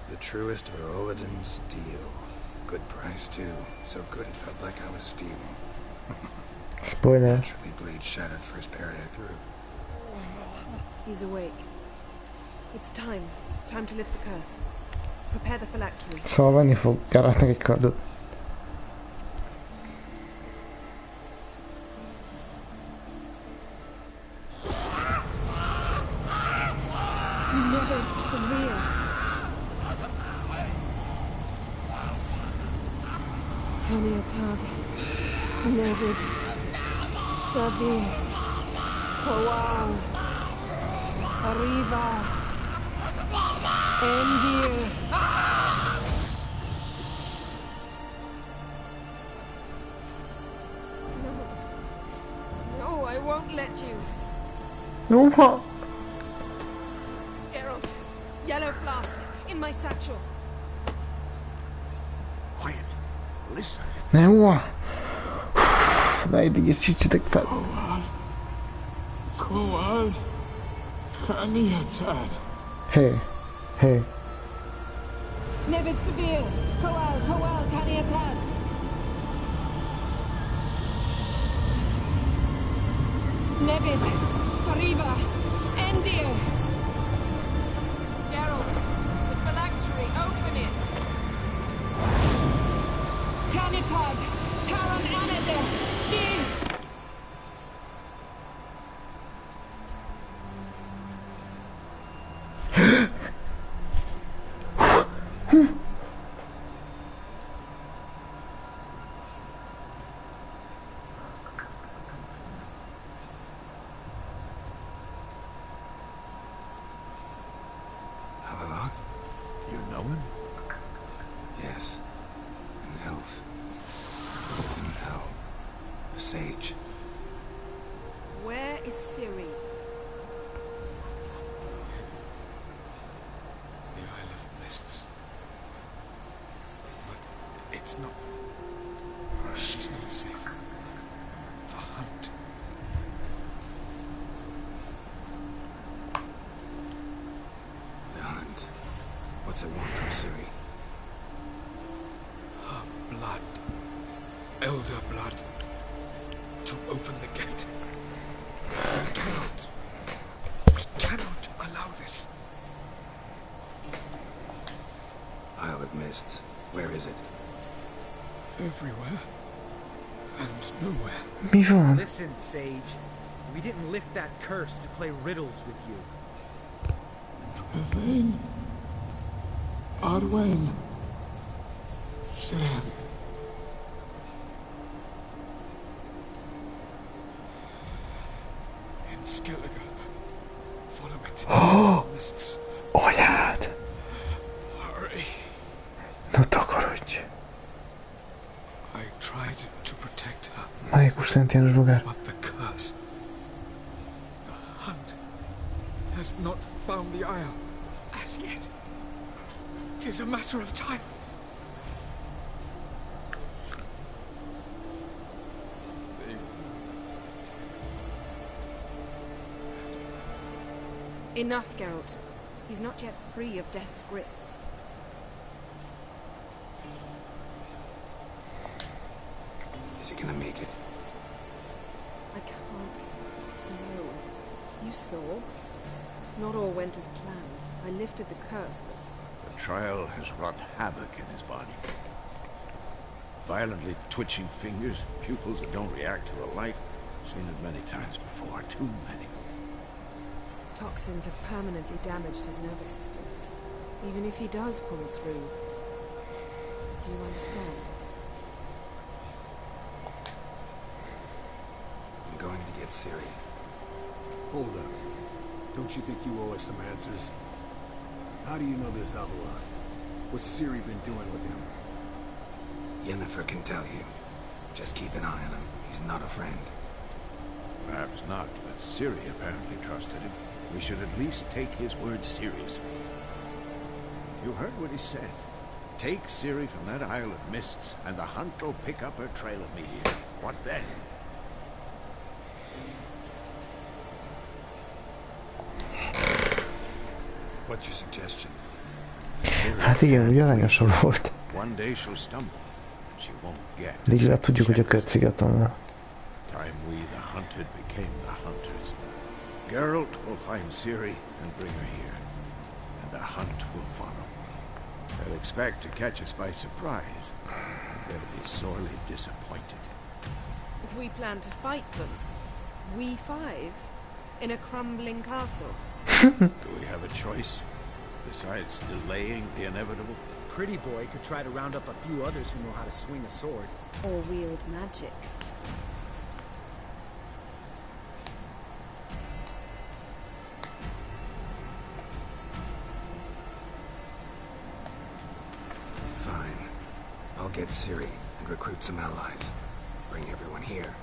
Speaker 2: The truest Verolidan steel. Good price too. So good it felt like I was stealing.
Speaker 4: Spoiler.
Speaker 2: Naturally, blade shattered first parry I threw.
Speaker 1: He's awake. It's time. Time to lift the curse. Prepare the phylactery.
Speaker 4: Szóval venni fog Geraltnak egy kardot.
Speaker 3: Never Samir. Kaniatag. Nevid. Savir. Kowal. Arriva. Endir.
Speaker 1: No, I won't let you.
Speaker 4: Uma!
Speaker 1: Geralt, yellow flask, in my satchel.
Speaker 13: Quiet. Listen.
Speaker 4: Ne, Uma! Ne egészítsetek fel.
Speaker 15: Kowal. Kaniatad.
Speaker 4: Hey. Hey.
Speaker 3: Nevid Savir. Kowal, Kaniatad. Nevid. Arriva. Endir.
Speaker 1: Geralt, the phylactery, open it.
Speaker 3: Kanitad. Taran Anade. Diz.
Speaker 2: Havelock?
Speaker 13: You know him?
Speaker 2: Yes. An elf. An elf. A sage.
Speaker 1: Where is Ciri?
Speaker 14: The Isle of Mists. But it's not... She's not safe. The hunt.
Speaker 2: The hunt. What's it want from Ciri?
Speaker 14: Her blood. Elder blood. To open the gate. We cannot allow this.
Speaker 2: Isle of Mists. Where is it?
Speaker 14: Everywhere. And nowhere.
Speaker 4: Mi van?
Speaker 11: Listen, Sage. We didn't lift that curse to play riddles with you.
Speaker 15: Yvain. Arwen. Siren.
Speaker 14: In Skellige. Follow it.
Speaker 4: Oh!
Speaker 14: Mists.
Speaker 4: Anyád!
Speaker 14: Hurry.
Speaker 4: Ne takarodj!
Speaker 14: I tried to protect her.
Speaker 4: Mágikus Szent János bogár.
Speaker 14: But the curse has not found the Isle as yet. It is a matter of time.
Speaker 1: Enough, Geralt. He's not yet free of death's grip.
Speaker 2: Is he gonna make it?
Speaker 1: I can't. No. You saw? Not all went as planned. I lifted the curse, but...
Speaker 13: The trial has wrought havoc in his body. Violently twitching fingers, pupils that don't react to the light. Seen it many times before, too many.
Speaker 1: Toxins have permanently damaged his nervous system. Even if he does pull through. Do you understand?
Speaker 2: I'm going to get Ciri.
Speaker 18: Hold up. Don't you think you owe us some answers? How do you know this Avila? What's Ciri been doing with him?
Speaker 2: Yennefer can tell you. Just keep an eye on him. He's not a friend.
Speaker 13: Perhaps not, but Ciri apparently trusted him. We should at least take his words seriously. You heard what he said. Take Ciri from that Isle of Mists, and the hunt will pick up her trail immediately. What then?
Speaker 2: What's your suggestion?
Speaker 4: Hát igen, ugye aranyosabb volt.
Speaker 13: One day she'll stumble, and she won't get.
Speaker 4: Legalább tudjuk, hogy a kötszigeton van.
Speaker 13: Time we, the hunted, became the hunters. Geralt will find Ciri and bring her here, and the hunt will follow. They'll expect to catch us by surprise, and they'll be sorely disappointed.
Speaker 1: We plan to fight them. We five? In a crumbling castle?
Speaker 13: Do we have a choice? Besides delaying the inevitable?
Speaker 11: Pretty Boy could try to round up a few others who know how to swing a sword.
Speaker 1: Or wield magic.
Speaker 2: Fine. I'll get Ciri and recruit some allies. Bring everyone here.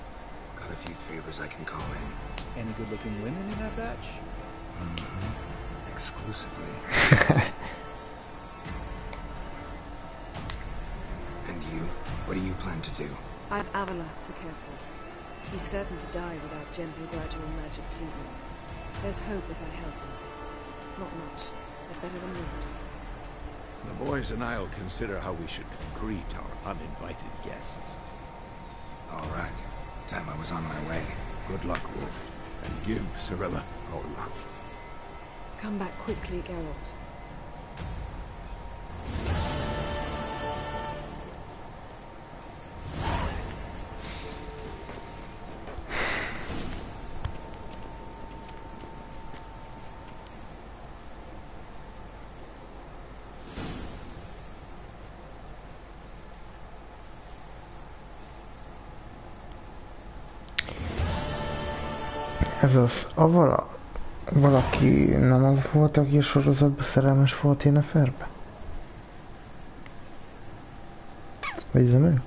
Speaker 2: Got a few favors I can call in.
Speaker 11: Any good-looking women in that batch?
Speaker 2: Mm-hmm. Exclusively. And you? What do you plan to do?
Speaker 1: I've Avila to care for. He's certain to die without gentle, gradual magic treatment. There's hope if I help him. Not much, but better than not.
Speaker 13: The boys and I'll consider how we should greet our uninvited guests.
Speaker 2: All right. Time I was on my way.
Speaker 13: Good luck, Wolf. And give Cirilla our love.
Speaker 1: Come back quickly, Geralt.
Speaker 4: Ez az, valaki nem az volt, aki a sorozatban szerelmes volt Yenneferbe? Vagy ez nem ő?